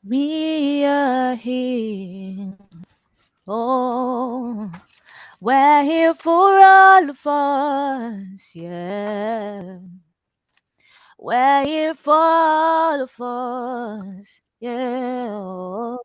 We are here. Oh, we're here for all of us. Yeah. We're here for all of us. Yeah. Oh.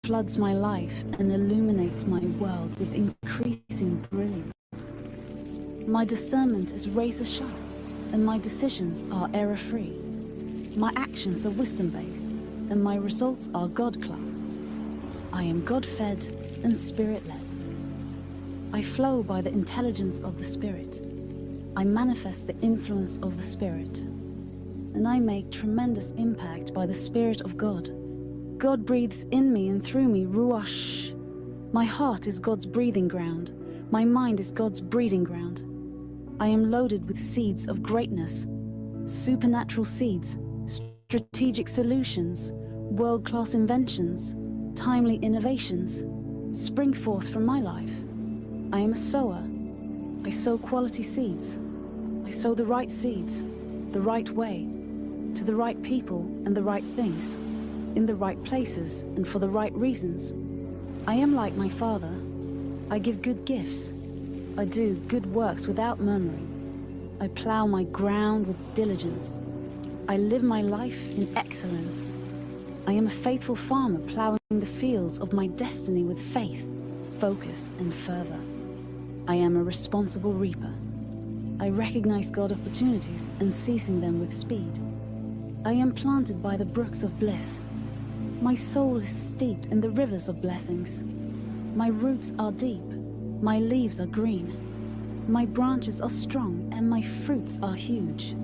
Floods my life and illuminates my world with increasing brilliance. My discernment is razor sharp, and my decisions are error-free. My actions are wisdom-based, and my results are God-class. I am God-fed and Spirit-led. I flow by the intelligence of the Spirit. I manifest the influence of the Spirit. And I make tremendous impact by the Spirit of God. God breathes in me and through me, Ruach. My heart is God's breathing ground. My mind is God's breeding ground. I am loaded with seeds of greatness, supernatural seeds, strategic solutions, world-class inventions, timely innovations spring forth from my life. I am a sower. I sow quality seeds. I sow the right seeds, the right way, to the right people and the right things, in the right places and for the right reasons. I am like my Father. I give good gifts. I do good works without murmuring. I plow my ground with diligence. I live my life in excellence. I am a faithful farmer plowing the fields of my destiny with faith, focus, and fervor. I am a responsible reaper. I recognize God opportunities and seizing them with speed. I am planted by the brooks of bliss. My soul is steeped in the rivers of blessings. My roots are deep. My leaves are green. My branches are strong and my fruits are huge.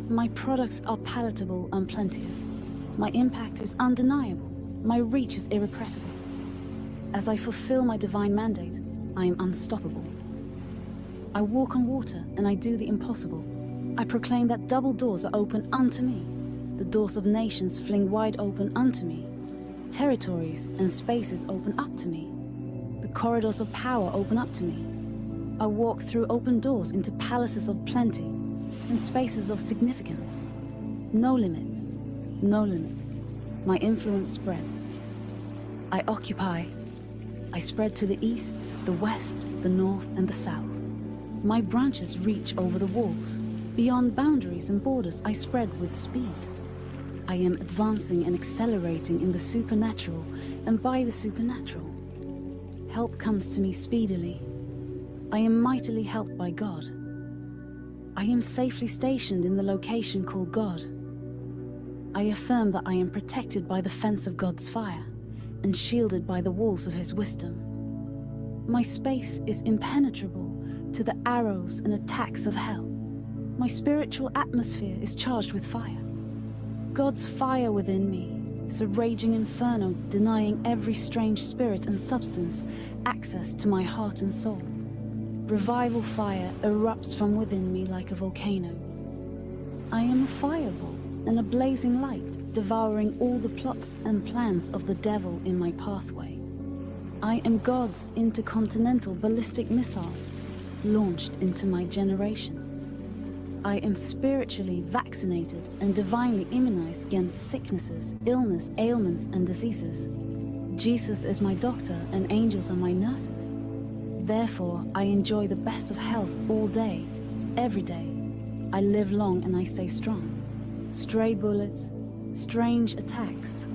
My products are palatable and plenteous. My impact is undeniable. My reach is irrepressible. As I fulfill my divine mandate, I am unstoppable. I walk on water and I do the impossible. I proclaim that double doors are open unto me. The doors of nations fling wide open unto me. Territories and spaces open up to me. The corridors of power open up to me. I walk through open doors into palaces of plenty and spaces of significance. No limits, no limits. My influence spreads. I occupy. I spread to the east, the west, the north, and the south. My branches reach over the walls. Beyond boundaries and borders, I spread with speed. I am advancing and accelerating in the supernatural and by the supernatural. Help comes to me speedily. I am mightily helped by God. I am safely stationed in the location called God. I affirm that I am protected by the fence of God's fire and shielded by the walls of His wisdom. My space is impenetrable to the arrows and attacks of hell. My spiritual atmosphere is charged with fire. God's fire within me is a raging inferno denying every strange spirit and substance access to my heart and soul. Revival fire erupts from within me like a volcano. I am a fireball and a blazing light, devouring all the plots and plans of the devil in my pathway. I am God's intercontinental ballistic missile, launched into my generation. I am spiritually vaccinated and divinely immunized against sicknesses, illness, ailments, and diseases. Jesus is my doctor and angels are my nurses. Therefore, I enjoy the best of health all day, every day. I live long and I stay strong. Stray bullets, strange attacks,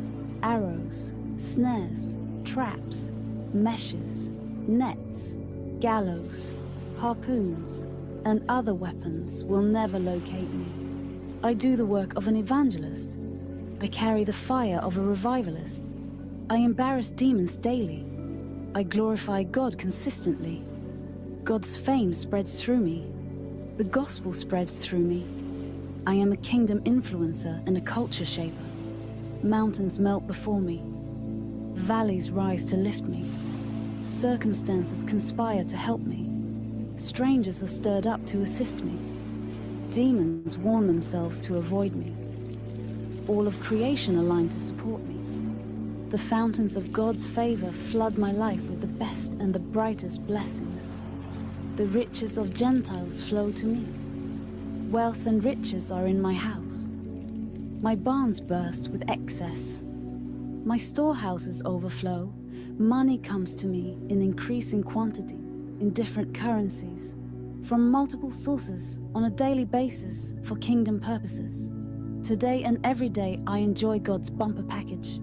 arrows, snares, traps, meshes, nets, gallows, harpoons, and other weapons will never locate me. I do the work of an evangelist. I carry the fire of a revivalist. I embarrass demons daily. I glorify God consistently. God's fame spreads through me. The gospel spreads through me. I am a kingdom influencer and a culture shaper. Mountains melt before me. Valleys rise to lift me. Circumstances conspire to help me. Strangers are stirred up to assist me. Demons warn themselves to avoid me. All of creation align to support me. The fountains of God's favor flood my life with the best and the brightest blessings. The riches of Gentiles flow to me. Wealth and riches are in my house. My barns burst with excess. My storehouses overflow. Money comes to me in increasing quantities, in different currencies, from multiple sources on a daily basis for kingdom purposes. Today and every day I enjoy God's bumper package.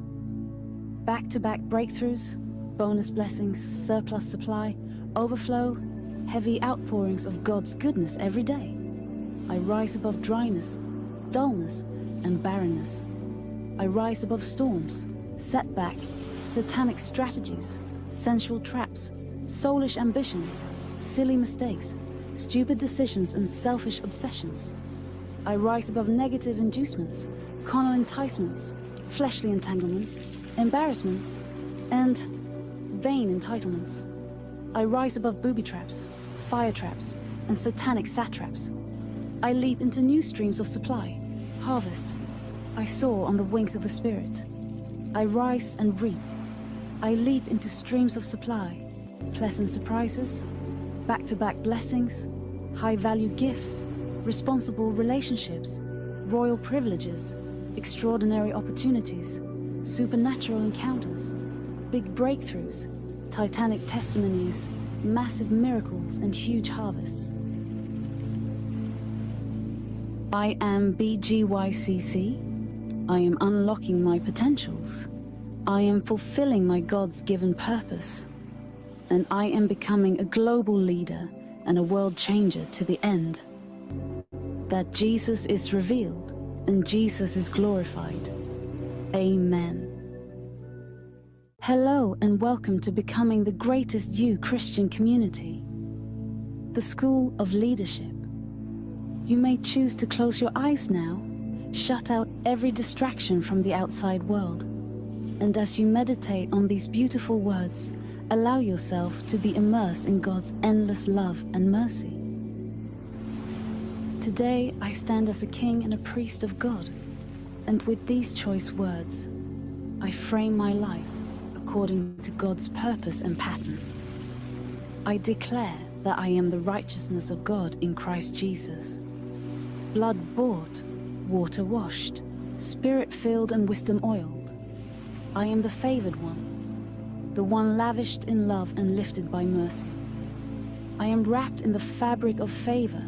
Back-to-back breakthroughs, bonus blessings, surplus supply, overflow, heavy outpourings of God's goodness every day. I rise above dryness, dullness, and barrenness. I rise above storms, setback, satanic strategies, sensual traps, soulish ambitions, silly mistakes, stupid decisions, and selfish obsessions. I rise above negative inducements, carnal enticements, fleshly entanglements, embarrassments, and vain entitlements. I rise above booby traps, fire traps, and satanic satraps. I leap into new streams of supply, harvest. I soar on the wings of the Spirit. I rise and reap. I leap into streams of supply, pleasant surprises, back-to-back blessings, high-value gifts, responsible relationships, royal privileges, extraordinary opportunities, supernatural encounters, big breakthroughs, titanic testimonies, massive miracles, and huge harvests. I am BGYCC. I am unlocking my potentials. I am fulfilling my God's-given purpose. And I am becoming a global leader and a world changer to the end. That Jesus is revealed and Jesus is glorified. Amen. Hello and welcome to Becoming the Greatest You Christian Community, the School of Leadership. You may choose to close your eyes now, shut out every distraction from the outside world, and as you meditate on these beautiful words, allow yourself to be immersed in God's endless love and mercy. Today, I stand as a king and a priest of God, and with these choice words, I frame my life according to God's purpose and pattern. I declare that I am the righteousness of God in Christ Jesus. Blood bought, water washed, spirit filled and wisdom oiled. I am the favored one, the one lavished in love and lifted by mercy. I am wrapped in the fabric of favor,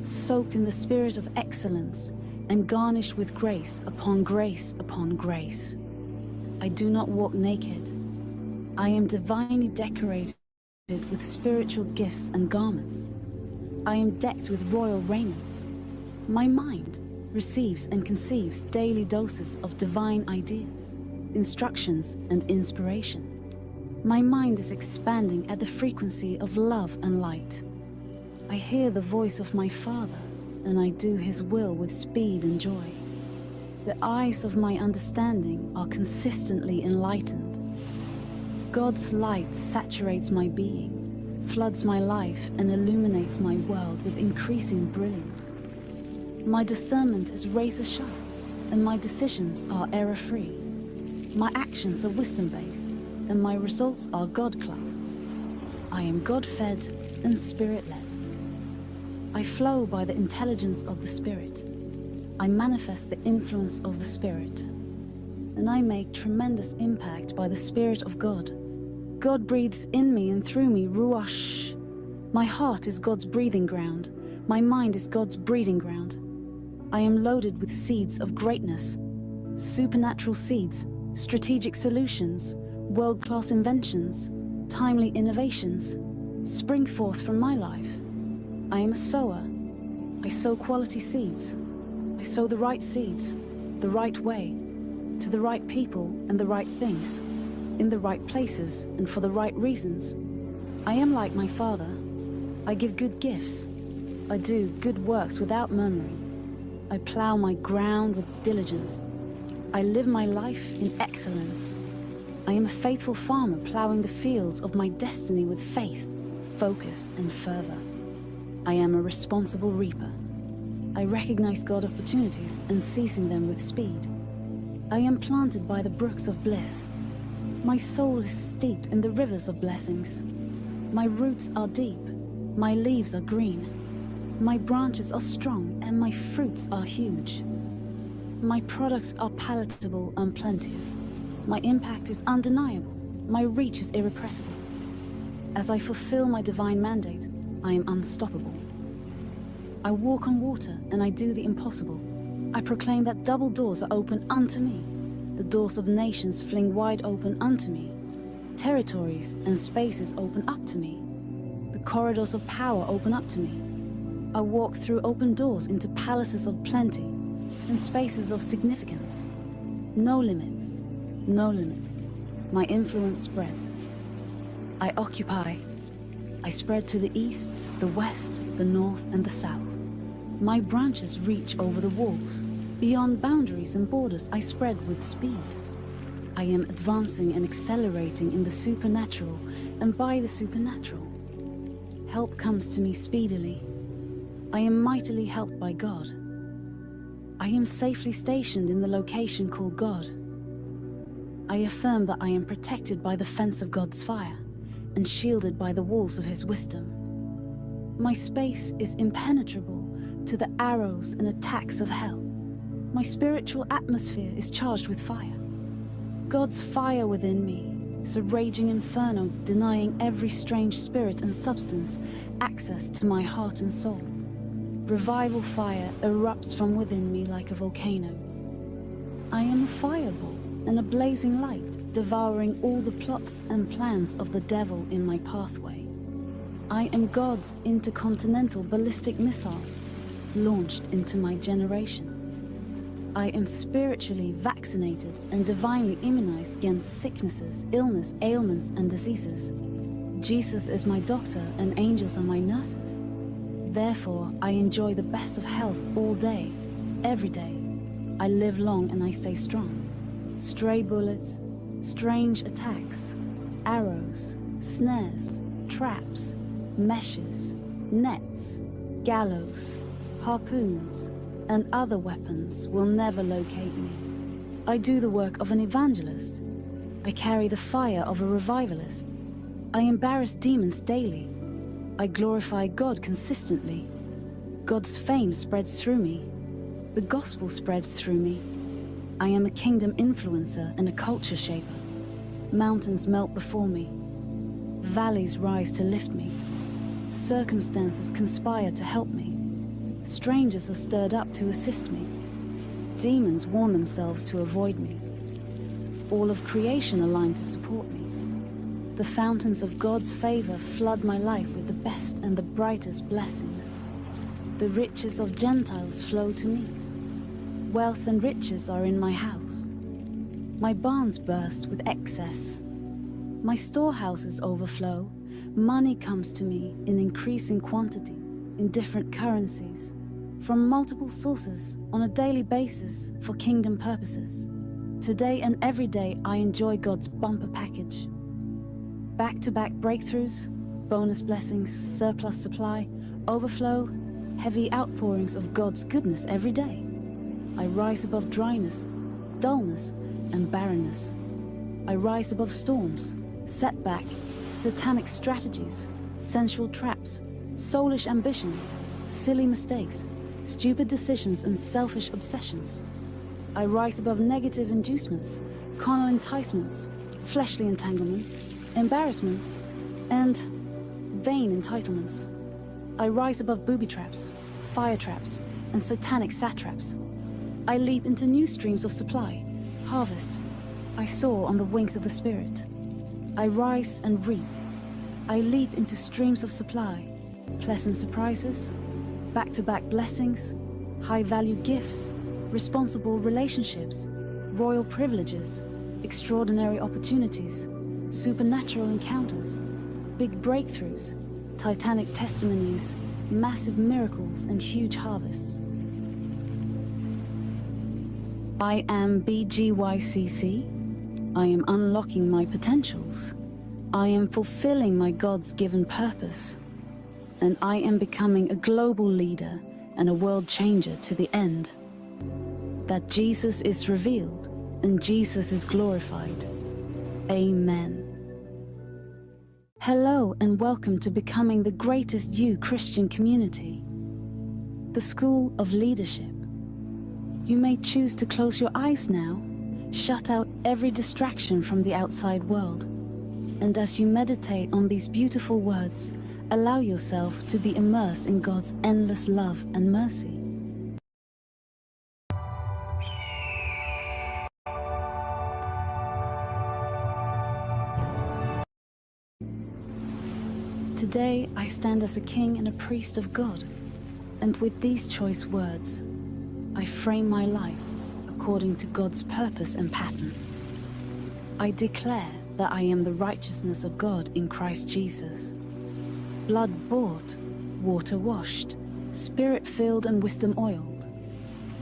soaked in the spirit of excellence, and garnished with grace upon grace upon grace. I do not walk naked. I am divinely decorated with spiritual gifts and garments. I am decked with royal raiments. My mind receives and conceives daily doses of divine ideas, instructions, and inspiration. My mind is expanding at the frequency of love and light. I hear the voice of my Father, and I do His will with speed and joy. The eyes of my understanding are consistently enlightened. God's light saturates my being, floods my life, and illuminates my world with increasing brilliance. My discernment is razor sharp, and my decisions are error-free. My actions are wisdom-based, and my results are God-class. I am God-fed and Spirit-led. I flow by the intelligence of the Spirit. I manifest the influence of the Spirit. And I make tremendous impact by the Spirit of God. God breathes in me and through me, Ruach. My heart is God's breathing ground. My mind is God's breeding ground. I am loaded with seeds of greatness, supernatural seeds, strategic solutions, world-class inventions, timely innovations, spring forth from my life. I am a sower. I sow quality seeds. I sow the right seeds, the right way, to the right people and the right things, in the right places and for the right reasons. I am like my Father. I give good gifts. I do good works without murmuring. I plow my ground with diligence. I live my life in excellence. I am a faithful farmer plowing the fields of my destiny with faith, focus, and fervor. I am a responsible reaper. I recognize God opportunities and seizing them with speed. I am planted by the brooks of bliss. My soul is steeped in the rivers of blessings. My roots are deep. My leaves are green. My branches are strong and my fruits are huge. My products are palatable and plenteous. My impact is undeniable. My reach is irrepressible. As I fulfill my divine mandate, I am unstoppable. I walk on water and I do the impossible. I proclaim that double doors are open unto me. The doors of nations fling wide open unto me. Territories and spaces open up to me. The corridors of power open up to me. I walk through open doors into palaces of plenty and spaces of significance. No limits, no limits. My influence spreads. I occupy. I spread to the east, the west, the north, and the south. My branches reach over the walls. Beyond boundaries and borders, I spread with speed. I am advancing and accelerating in the supernatural and by the supernatural. Help comes to me speedily. I am mightily helped by God. I am safely stationed in the location called God. I affirm that I am protected by the fence of God's fire and shielded by the walls of His wisdom. My space is impenetrable to the arrows and attacks of hell. My spiritual atmosphere is charged with fire. God's fire within me is a raging inferno denying every strange spirit and substance access to my heart and soul. Revival fire erupts from within me like a volcano. I am a fireball and a blazing light, devouring all the plots and plans of the devil in my pathway. I am God's intercontinental ballistic missile, launched into my generation. I am spiritually vaccinated and divinely immunized against sicknesses, illness, ailments, and diseases. Jesus is my doctor and angels are my nurses. Therefore, I enjoy the best of health all day, every day. I live long and I stay strong. Stray bullets, strange attacks, arrows, snares, traps, meshes, nets, gallows, harpoons, and other weapons will never locate me. I do the work of an evangelist. I carry the fire of a revivalist. I embarrass demons daily. I glorify God consistently. God's fame spreads through me. The gospel spreads through me. I am a kingdom influencer and a culture shaper. Mountains melt before me. Valleys rise to lift me. Circumstances conspire to help me. Strangers are stirred up to assist me. Demons warn themselves to avoid me. All of creation align to support me. The fountains of God's favor flood my life with the best and the brightest blessings. The riches of Gentiles flow to me. Wealth and riches are in my house. My barns burst with excess. My storehouses overflow. Money comes to me in increasing quantities, in different currencies, from multiple sources on a daily basis for kingdom purposes. Today and every day I enjoy God's bumper package. Back-to-back breakthroughs, bonus blessings, surplus supply, overflow, heavy outpourings of God's goodness every day. I rise above dryness, dullness, and barrenness. I rise above storms, setback, satanic strategies, sensual traps, soulish ambitions, silly mistakes, stupid decisions, and selfish obsessions. I rise above negative inducements, carnal enticements, fleshly entanglements, embarrassments, and vain entitlements. I rise above booby traps, fire traps, and satanic satraps. I leap into new streams of supply, harvest. I soar on the wings of the Spirit. I rise and reap. I leap into streams of supply, pleasant surprises, back-to-back blessings, high-value gifts, responsible relationships, royal privileges, extraordinary opportunities, supernatural encounters, big breakthroughs, titanic testimonies, massive miracles, and huge harvests. I am BGYCC. I am unlocking my potentials. I am fulfilling my God's-given purpose. And I am becoming a global leader and a world changer to the end. That Jesus is revealed and Jesus is glorified. Amen. Hello and welcome to Becoming the Greatest You Christian Community, the School of Leadership. You may choose to close your eyes now, shut out every distraction from the outside world, and as you meditate on these beautiful words, allow yourself to be immersed in God's endless love and mercy. Today, I stand as a king and a priest of God, and with these choice words, I frame my life according to God's purpose and pattern. I declare that I am the righteousness of God in Christ Jesus. Blood-bought, water-washed, spirit-filled and wisdom-oiled.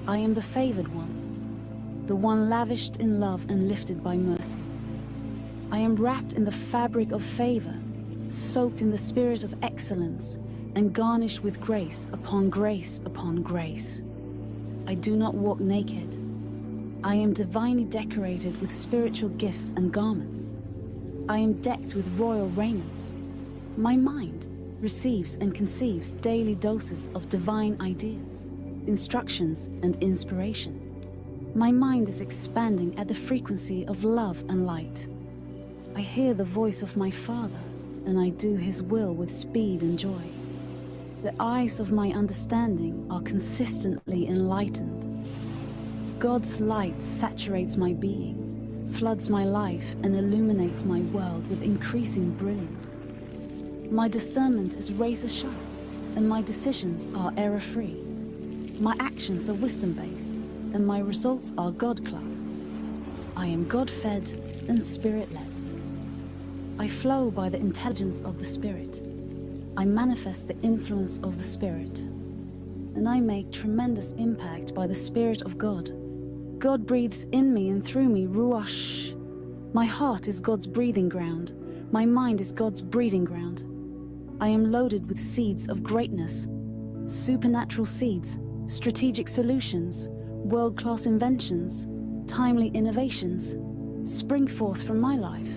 I am the favored one, the one lavished in love and lifted by mercy. I am wrapped in the fabric of favor, soaked in the spirit of excellence, and garnished with grace upon grace upon grace. I do not walk naked. I am divinely decorated with spiritual gifts and garments. I am decked with royal raiments. My mind receives and conceives daily doses of divine ideas, instructions, and inspiration. My mind is expanding at the frequency of love and light. I hear the voice of my Father, and I do His will with speed and joy. The eyes of my understanding are consistently enlightened. God's light saturates my being, floods my life, and illuminates my world with increasing brilliance. My discernment is razor sharp, and my decisions are error-free. My actions are wisdom-based, and my results are God-class. I am God-fed and Spirit-led. I flow by the intelligence of the Spirit. I manifest the influence of the Spirit. And I make tremendous impact by the Spirit of God. God breathes in me and through me, Ruach. My heart is God's breathing ground. My mind is God's breeding ground. I am loaded with seeds of greatness, supernatural seeds, strategic solutions, world-class inventions, timely innovations spring forth from my life.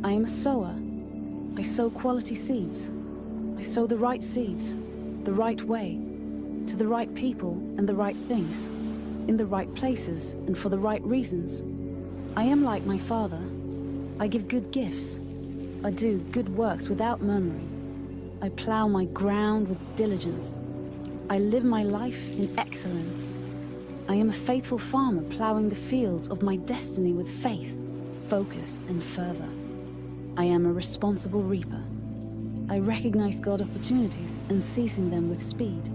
I am a sower. I sow quality seeds. I sow the right seeds, the right way, to the right people and the right things, in the right places and for the right reasons. I am like my Father. I give good gifts. I do good works without murmuring. I plow my ground with diligence. I live my life in excellence. I am a faithful farmer plowing the fields of my destiny with faith, focus, and fervor. I am a responsible reaper. I recognize God opportunities and seizing them with speed.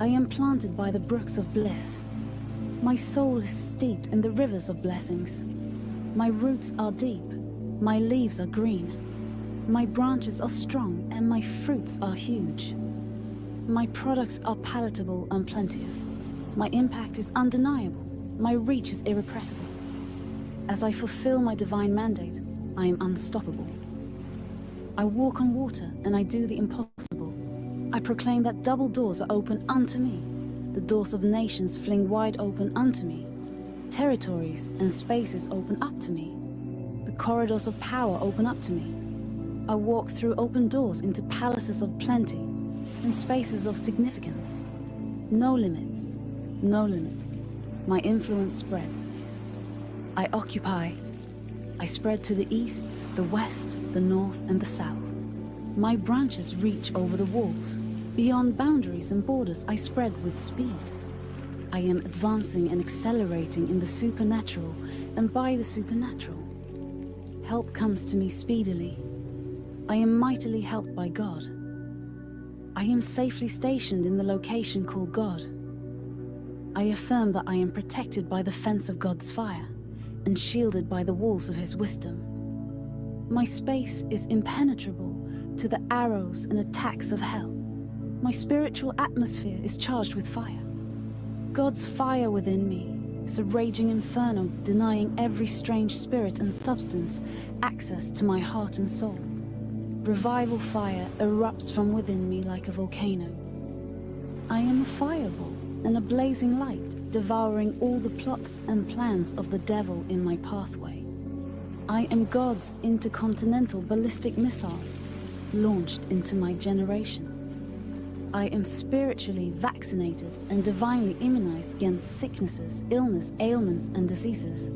I am planted by the brooks of bliss. My soul is steeped in the rivers of blessings. My roots are deep. My leaves are green. My branches are strong and my fruits are huge. My products are palatable and plenteous. My impact is undeniable. My reach is irrepressible. As I fulfill my divine mandate, I am unstoppable. I walk on water and I do the impossible. I proclaim that double doors are open unto me. The doors of nations fling wide open unto me. Territories and spaces open up to me. The corridors of power open up to me. I walk through open doors into palaces of plenty and spaces of significance. No limits, no limits. My influence spreads. I occupy. I spread to the east, the west, the north, and the south. My branches reach over the walls. Beyond boundaries and borders, I spread with speed. I am advancing and accelerating in the supernatural and by the supernatural. Help comes to me speedily. I am mightily helped by God. I am safely stationed in the location called God. I affirm that I am protected by the fence of God's fire and shielded by the walls of His wisdom. My space is impenetrable to the arrows and attacks of hell. My spiritual atmosphere is charged with fire. God's fire within me is a raging inferno denying every strange spirit and substance access to my heart and soul. Revival fire erupts from within me like a volcano. I am a fireball and a blazing light, devouring all the plots and plans of the devil in my pathway. I am God's intercontinental ballistic missile, launched into my generation. I am spiritually vaccinated and divinely immunized against sicknesses, illness, ailments, and diseases.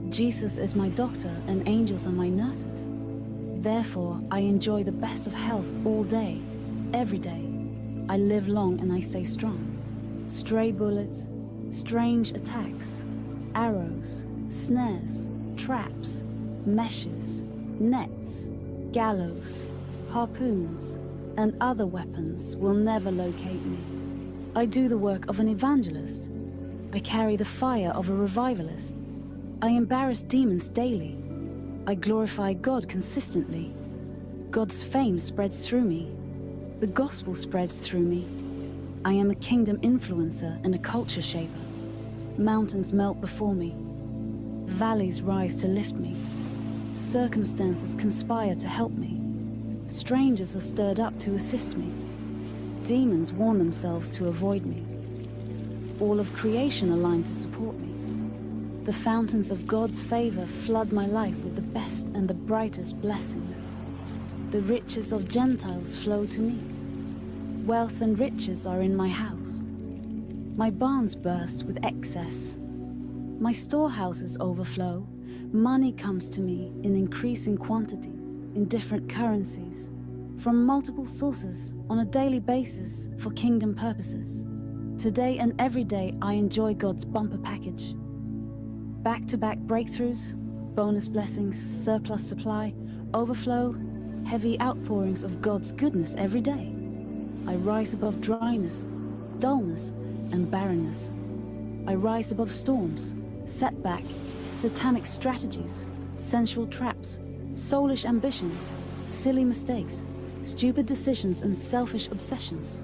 Jesus is my doctor and angels are my nurses. Therefore, I enjoy the best of health all day, every day. I live long and I stay strong. Stray bullets, strange attacks, arrows, snares, traps, meshes, nets, gallows, harpoons, and other weapons will never locate me. I do the work of an evangelist. I carry the fire of a revivalist. I embarrass demons daily. I glorify God consistently. God's fame spreads through me. The gospel spreads through me. I am a kingdom influencer and a culture shaper. Mountains melt before me. Valleys rise to lift me. Circumstances conspire to help me. Strangers are stirred up to assist me. Demons warn themselves to avoid me. All of creation align to support me. The fountains of God's favor flood my life with the best and the brightest blessings. The riches of Gentiles flow to me. Wealth and riches are in my house. My barns burst with excess. My storehouses overflow. Money comes to me in increasing quantities, in different currencies, from multiple sources on a daily basis for kingdom purposes. Today and every day I enjoy God's bumper package. Back-to-back breakthroughs, bonus blessings, surplus supply, overflow, heavy outpourings of God's goodness every day. I rise above dryness, dullness, and barrenness. I rise above storms, setback, satanic strategies, sensual traps, soulish ambitions, silly mistakes, stupid decisions, and selfish obsessions.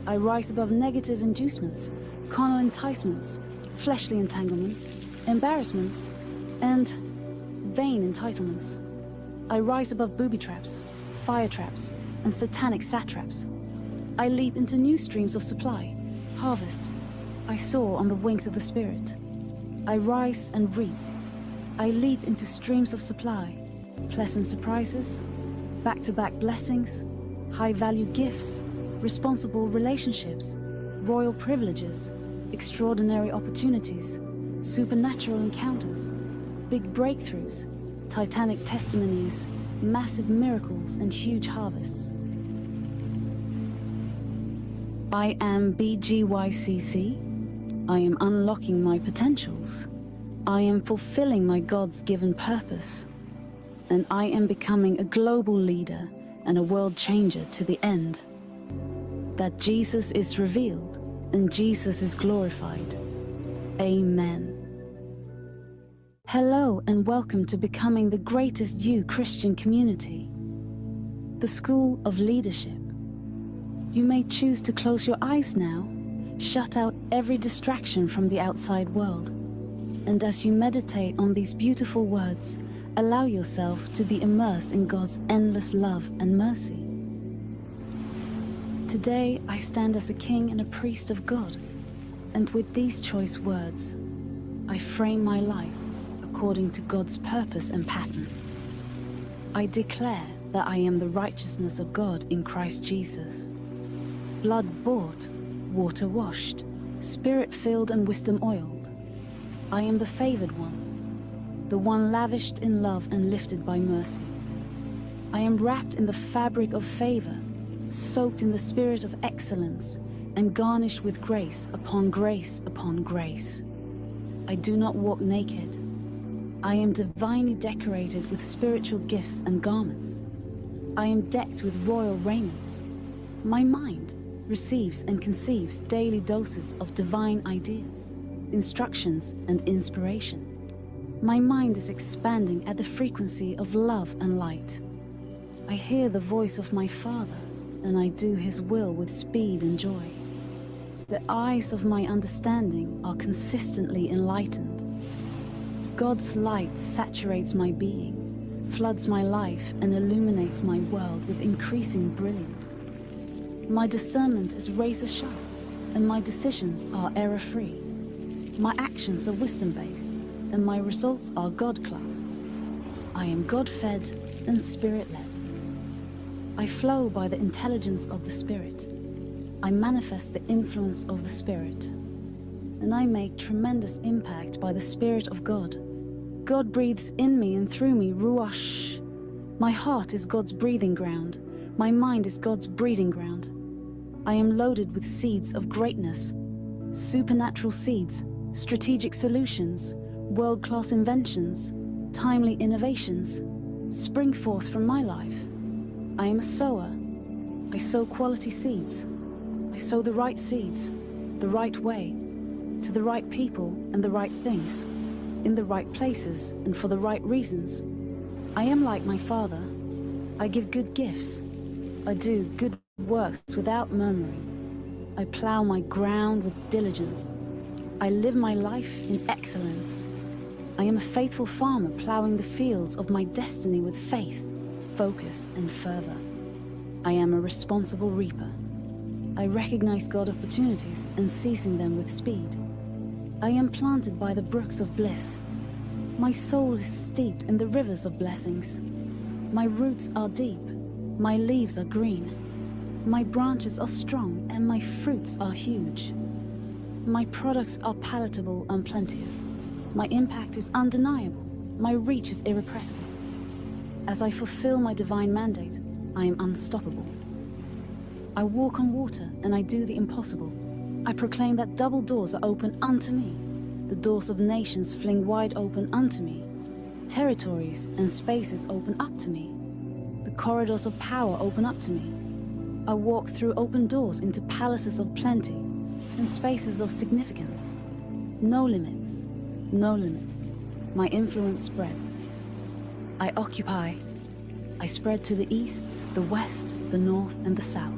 I rise above negative inducements, carnal enticements, fleshly entanglements, embarrassments, and vain entitlements. I rise above booby traps, fire traps, and satanic satraps. I leap into new streams of supply, harvest. I soar on the wings of the Spirit. I rise and reap. I leap into streams of supply, pleasant surprises, back-to-back blessings, high-value gifts, responsible relationships, royal privileges, extraordinary opportunities, supernatural encounters, big breakthroughs, titanic testimonies, massive miracles, and huge harvests. I am BGYCC. I am unlocking my potentials. I am fulfilling my God's-given purpose. And I am becoming a global leader and a world changer to the end. That Jesus is revealed and Jesus is glorified. Amen. Hello and welcome to Becoming the Greatest You Christian Community, the School of Leadership. You may choose to close your eyes now, shut out every distraction from the outside world, and as you meditate on these beautiful words, allow yourself to be immersed in God's endless love and mercy. Today, I stand as a king and a priest of God, and with these choice words, I frame my life according to God's purpose and pattern. I declare that I am the righteousness of God in Christ Jesus, blood-bought, water-washed, spirit-filled and wisdom-oiled. I am the favored one, the one lavished in love and lifted by mercy. I am wrapped in the fabric of favor, soaked in the spirit of excellence, and garnished with grace upon grace upon grace. I do not walk naked. I am divinely decorated with spiritual gifts and garments. I am decked with royal raiments. My mind receives and conceives daily doses of divine ideas, instructions, and inspiration. My mind is expanding at the frequency of love and light. I hear the voice of my Father, and I do His will with speed and joy. The eyes of my understanding are consistently enlightened. God's light saturates my being, floods my life, and illuminates my world with increasing brilliance. My discernment is razor sharp, and my decisions are error-free. My actions are wisdom-based, and my results are God-class. I am God-fed and Spirit-led. I flow by the intelligence of the Spirit. I manifest the influence of the Spirit. And I make tremendous impact by the Spirit of God. God breathes in me and through me, Ruach. My heart is God's breathing ground. My mind is God's breeding ground. I am loaded with seeds of greatness, supernatural seeds, strategic solutions, world-class inventions, timely innovations, spring forth from my life. I am a sower. I sow quality seeds. I sow the right seeds, the right way, to the right people and the right things, in the right places and for the right reasons. I am like my Father. I give good gifts. I do good works without murmuring. I plow my ground with diligence. I live my life in excellence. I am a faithful farmer plowing the fields of my destiny with faith, focus, and fervor. I am a responsible reaper. I recognize God opportunities and seizing them with speed. I am planted by the brooks of bliss. My soul is steeped in the rivers of blessings. My roots are deep. My leaves are green. My branches are strong and my fruits are huge. My products are palatable and plenteous. My impact is undeniable. My reach is irrepressible. As I fulfill my divine mandate, I am unstoppable. I walk on water and I do the impossible. I proclaim that double doors are open unto me. The doors of nations fling wide open unto me. Territories and spaces open up to me. The corridors of power open up to me. I walk through open doors into palaces of plenty and spaces of significance. No limits, no limits. My influence spreads. I occupy. I spread to the east, the west, the north, and the south.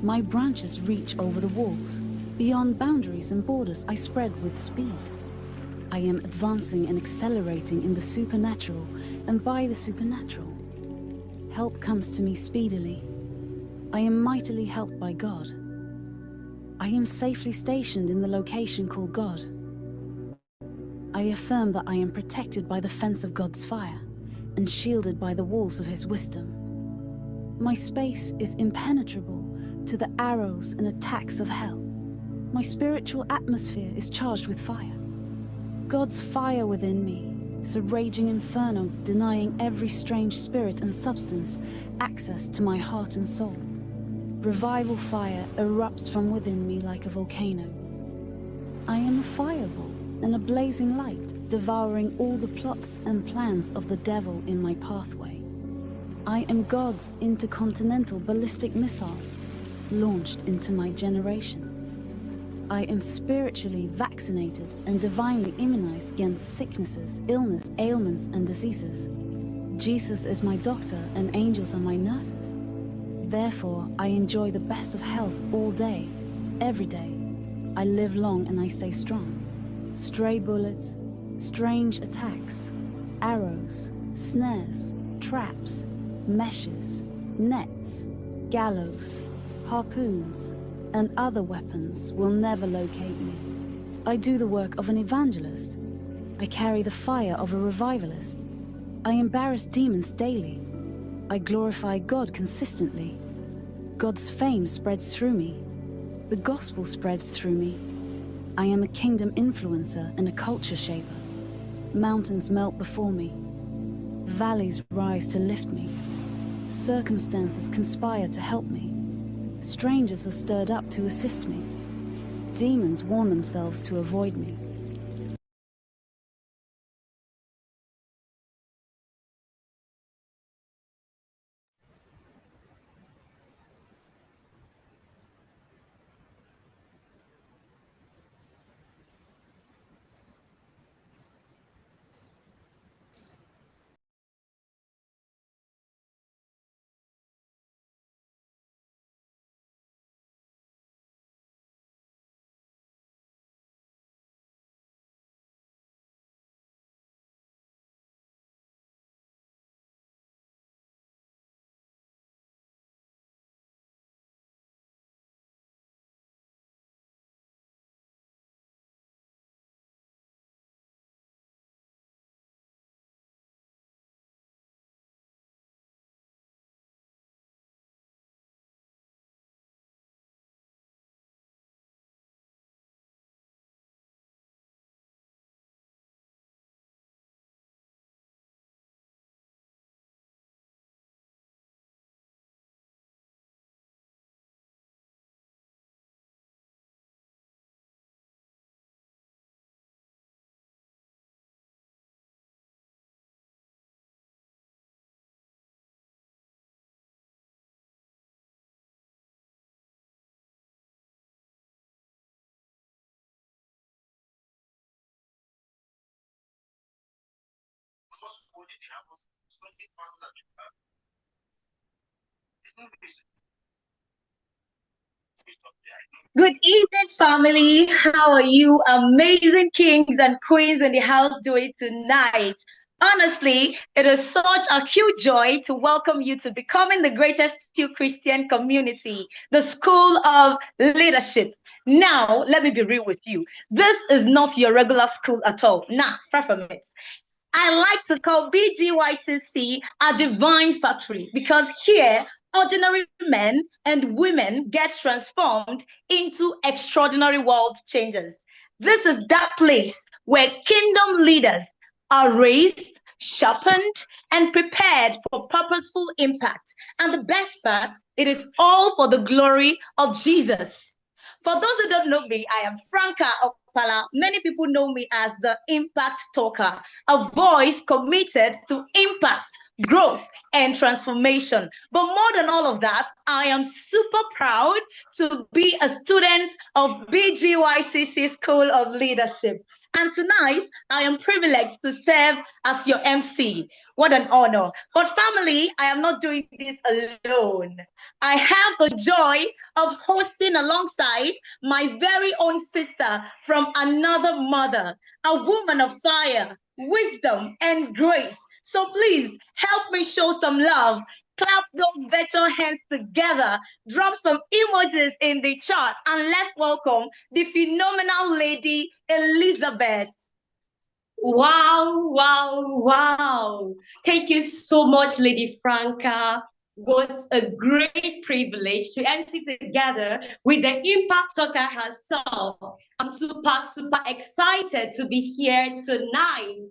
My branches reach over the walls. Beyond boundaries and borders, I spread with speed. I am advancing and accelerating in the supernatural and by the supernatural. Help comes to me speedily. I am mightily helped by God. I am safely stationed in the location called God. I affirm that I am protected by the fence of God's fire and shielded by the walls of His wisdom. My space is impenetrable to the arrows and attacks of hell. My spiritual atmosphere is charged with fire. God's fire within me is a raging inferno, denying every strange spirit and substance access to my heart and soul. Revival fire erupts from within me like a volcano. I am a fireball and a blazing light, devouring all the plots and plans of the devil in my pathway. I am God's intercontinental ballistic missile, launched into my generation. I am spiritually vaccinated and divinely immunized against sicknesses, illness, ailments, and diseases. Jesus is my doctor and angels are my nurses. Therefore, I enjoy the best of health all day, every day. I live long and I stay strong. Stray bullets, strange attacks, arrows, snares, traps, meshes, nets, gallows, harpoons, and other weapons will never locate me. I do the work of an evangelist. I carry the fire of a revivalist. I embarrass demons daily. I glorify God consistently. God's fame spreads through me. The gospel spreads through me. I am a kingdom influencer and a culture shaper. Mountains melt before me. Valleys rise to lift me. Circumstances conspire to help me. Strangers are stirred up to assist me. Demons warn themselves to avoid me. Good evening, family. How are you, amazing kings and queens in the house, doing tonight? Honestly, it is such a huge joy to welcome you to becoming the greatest two Christian community, the School of Leadership. Now, let me be real with you. This is not your regular school at all. Nah, far from it. I like to call BGYCC a divine factory because here, ordinary men and women get transformed into extraordinary world changers. This is that place where kingdom leaders are raised, sharpened, and prepared for purposeful impact. And the best part, it is all for the glory of Jesus. For those who don't know me, I am Franca Okpala. Many people know me as the Impact Talker, a voice committed to impact, growth, and transformation. But more than all of that, I am super proud to be a student of BGYCC School of Leadership. And tonight, I am privileged to serve as your MC. What an honor. But family, I am not doing this alone. I have the joy of hosting alongside my very own sister from another mother, a woman of fire, wisdom, and grace. So please help me show some love. Clap those virtual hands together, drop some emojis in the chat, and let's welcome the phenomenal lady Elizabeth. Wow, wow, wow. Thank you so much, Lady Franca. What a great privilege to MC together with the Impact Talker herself. I'm super excited to be here tonight.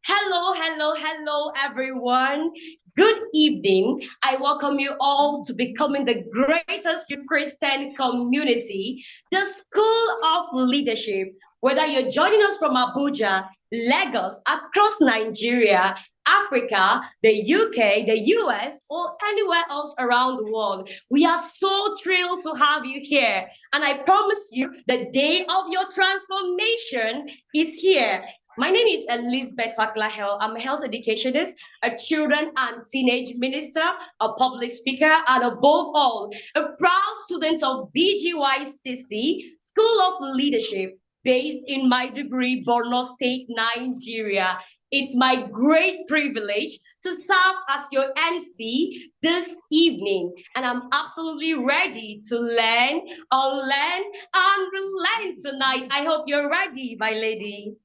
Hello, hello, hello, everyone. Good evening. I welcome you all to becoming the greatest Christian community, the School of Leadership. Whether you're joining us from Abuja, Lagos, across Nigeria, Africa, the UK, the US, or anywhere else around the world. We are so thrilled to have you here. And I promise you, the day of your transformation is here. My name is Elizabeth Faklahel. I'm a health educationist, a children and teenage minister, a public speaker, and above all, a proud student of BGYCC, School of Leadership, based in my degree, Borno State, Nigeria. It's my great privilege to serve as your MC this evening, and I'm absolutely ready to learn, unlearn, and relearn tonight. I hope you're ready, my lady.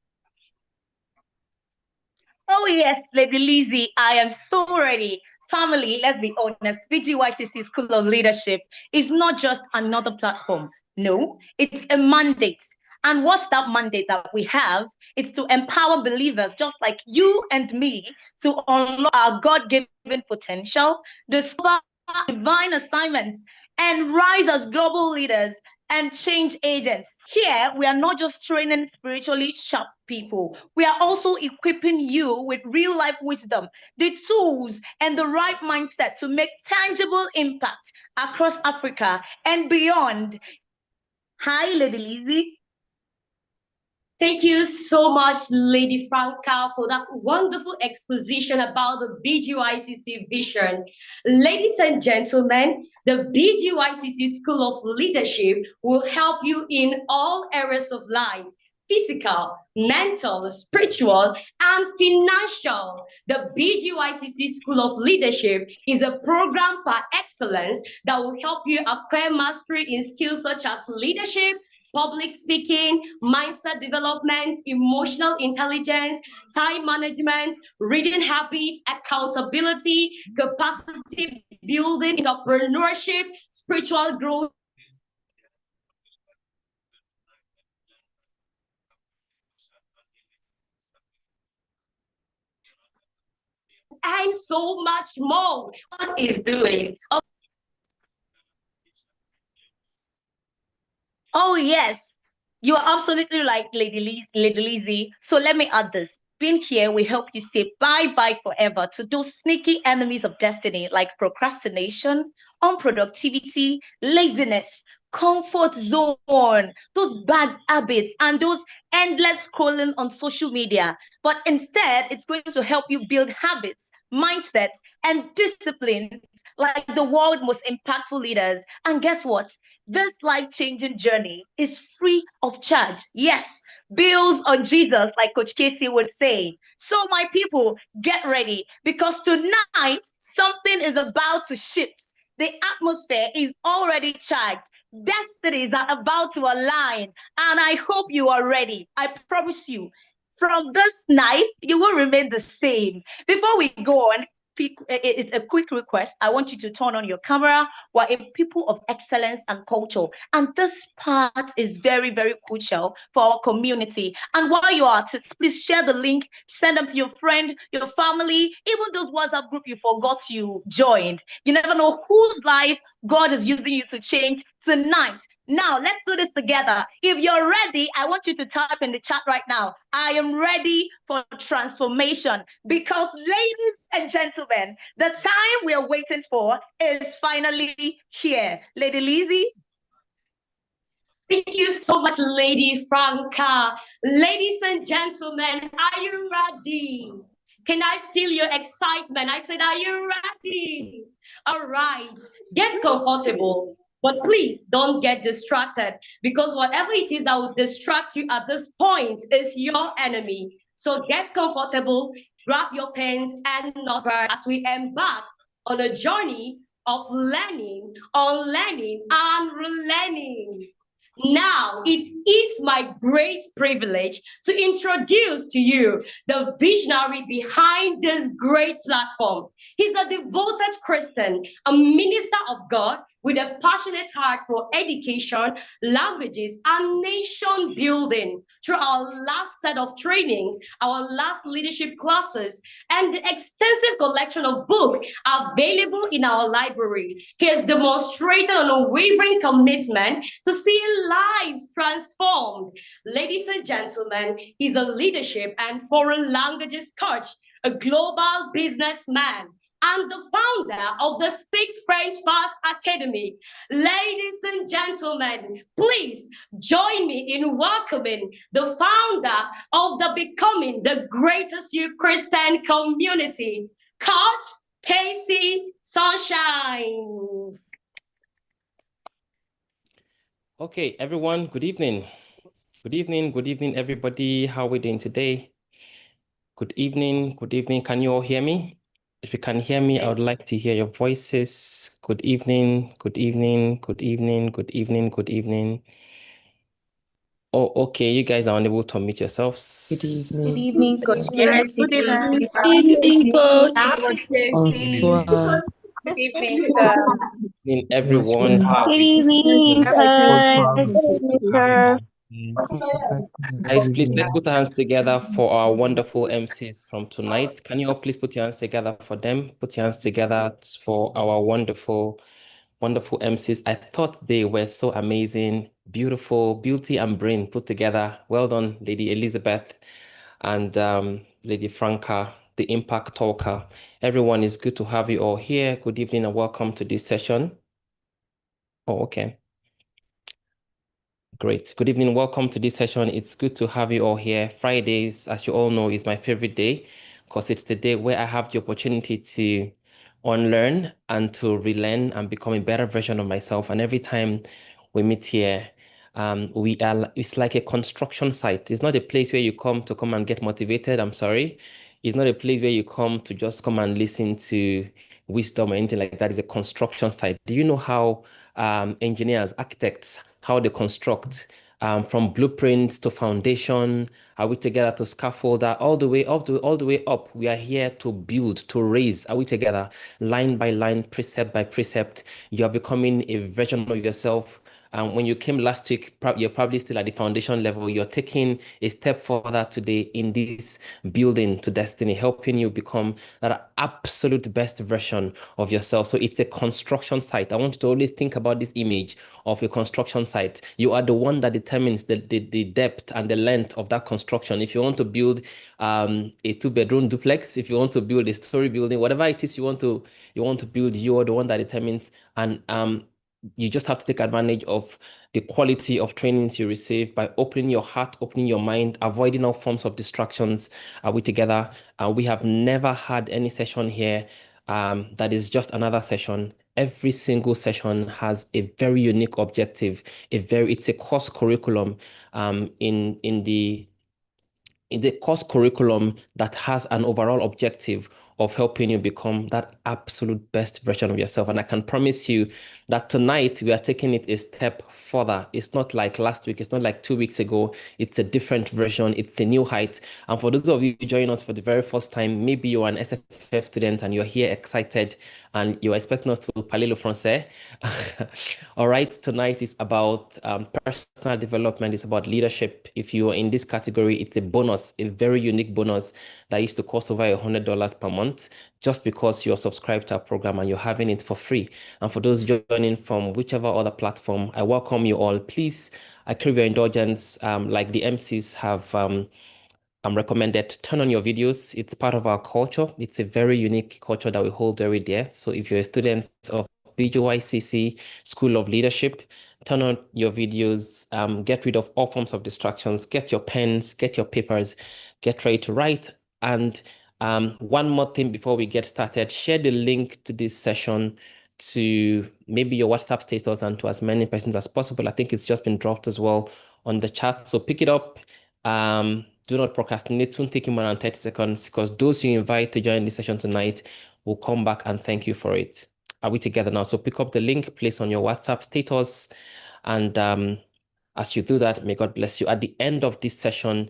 Oh, yes, Lady Lizzie, I am so ready. Family, let's be honest, BGYCC School of Leadership is not just another platform. No, it's a mandate. And what's that mandate that we have? It's to empower believers just like you and me to unlock our God given potential, discover divine assignments, and rise as global leaders and change agents. Here, we are not just training spiritually sharp people, we are also equipping you with real life wisdom, the tools, and the right mindset to make tangible impact across Africa and beyond. Hi, Lady Lizzie. Thank you so much, Lady Franca, for that wonderful exposition about the BGYCC vision. Ladies and gentlemen, the BGYCC School of Leadership will help you in all areas of life: physical, mental, spiritual, and financial. The BGYCC School of Leadership is a program par excellence that will help you acquire mastery in skills such as leadership, public speaking, mindset development, emotional intelligence, time management, reading habits, accountability, capacity building, entrepreneurship, spiritual growth, and so much more. What is doing? Oh, yes, you're absolutely right, Lady Lizzie. So let me add this. Being here will help you say bye bye forever to those sneaky enemies of destiny like procrastination, unproductivity, laziness, comfort zone, those bad habits, and those endless scrolling on social media. But instead, it's going to help you build habits, mindsets, and disciplines like the world's most impactful leaders. And guess what? This life changing journey is free of charge. Yes, bills on Jesus, like Coach Casey would say. So, my people, get ready because tonight something is about to shift. The atmosphere is already charged. Destinies are about to align, and I hope you are ready. I promise you. From this night, you will remain the same. Before we go on, it's a quick request. I want you to turn on your camera. We're a people of excellence and culture. And this part is very, very crucial for our community. And while you are at it, please share the link, send them to your friend, your family, even those WhatsApp group you forgot you joined. You never know whose life God is using you to change tonight. Now, let's do this together. If you're ready, I want you to type in the chat right now. I am ready for transformation because, ladies and gentlemen, the time we are waiting for is finally here. Lady Lizzie. Thank you so much, Lady Franca. Ladies and gentlemen, are you ready? Can I feel your excitement? I said, are you ready? All right, get comfortable. But please don't get distracted because whatever it is that will distract you at this point is your enemy. So get comfortable, grab your pens and notepad as we embark on a journey of learning, unlearning, and relearning. Now, it is my great privilege to introduce to you the visionary behind this great platform. He's a devoted Christian, a minister of God with a passionate heart for education, languages, and nation building. Through our last set of trainings, our last leadership classes, and the extensive collection of books available in our library, he has demonstrated an unwavering commitment to seeing lives transformed. Ladies and gentlemen, he's a leadership and foreign languages coach, a global businessman, and the founder of the Speak French Fast Academy. Ladies and gentlemen, please join me in welcoming the founder of the Becoming the Greatest Youth Christian Community, Coach Casey Sunshine. Okay, everyone, good evening. Good evening, everybody. How are we doing today? Good evening. Can you all hear me? If you can hear me, I would like to hear your voices. Good evening. Oh, okay, you guys are unable to unmute yourselves. Good evening. Good evening, Coach Yes, Casey. good evening. Good evening, Coach. Bonsoir. Good evening, sir. Good evening, everyone. How are Good we? evening, sir. Guys, please let's put our hands together for our wonderful MCs from tonight. Can you all please put your hands together for them? Put your hands together for our wonderful MCs. I thought they were so amazing, beautiful, beauty and brain put together. Well done, Lady Elizabeth and Lady Franca, the impact talker. Everyone, is good to have you all here. Good evening and welcome to this session. Oh, okay. Great. Good evening. Welcome to this session. It's good to have you all here. Fridays, as you all know, is my favorite day because it's the day where I have the opportunity to unlearn and to relearn and become a better version of myself. And every time we meet here, it's like a construction site. It's not a place where you come and get motivated. I'm sorry. It's not a place where you come to just come and listen to wisdom or anything like that. It's a construction site. Do you know how engineers, architects, how they construct from blueprints to foundation? Are we together to scaffolder all the way up all the way up? We are here to build, to raise. Are we together, line by line, precept by precept? You are becoming a version of yourself. When you came last week, you're probably still at the foundation level. You're taking a step further today in this building to destiny, helping you become that absolute best version of yourself. So it's a construction site. I want you to always think about this image of a construction site. You are the one that determines the depth and the length of that construction. If you want to build a 2-bedroom duplex, if you want to build a story building, whatever it is you want to build, you are the one that determines. And you just have to take advantage of the quality of trainings you receive by opening your heart, opening your mind, avoiding all forms of distractions. Are we together? We have never had any session here that is just another session. Every single session has a very unique objective. It's a course curriculum in the course curriculum that has an overall objective of helping you become that absolute best version of yourself. And I can promise you that tonight we are taking it a step further. It's not like last week. It's not like 2 weeks ago. It's a different version. It's a new height. And for those of you joining us for the very first time, maybe you're an SFF student and you're here excited and you're expecting us to parler le français. All right. Tonight is about personal development. It's about leadership. If you are in this category, it's a bonus, a very unique bonus that used to cost over $100 per month just because you're subscribed to our program and you're having it for free. And for those joining from whichever other platform, I welcome you all. Please, I crave your indulgence. Like the MCs have recommended, turn on your videos. It's part of our culture. It's a very unique culture that we hold very dear. So if you're a student of BGYCC School of Leadership, turn on your videos, get rid of all forms of distractions, get your pens, get your papers, get ready to write. And one more thing before we get started, share the link to this session to maybe your WhatsApp status and to as many persons as possible. I think it's just been dropped as well on the chat. So pick it up. Do not procrastinate. It won't take you more than 30 seconds because those you invite to join this session tonight will come back and thank you for it. Are we together now? So pick up the link, place on your WhatsApp status, and As you do that, may God bless you. At the end of this session,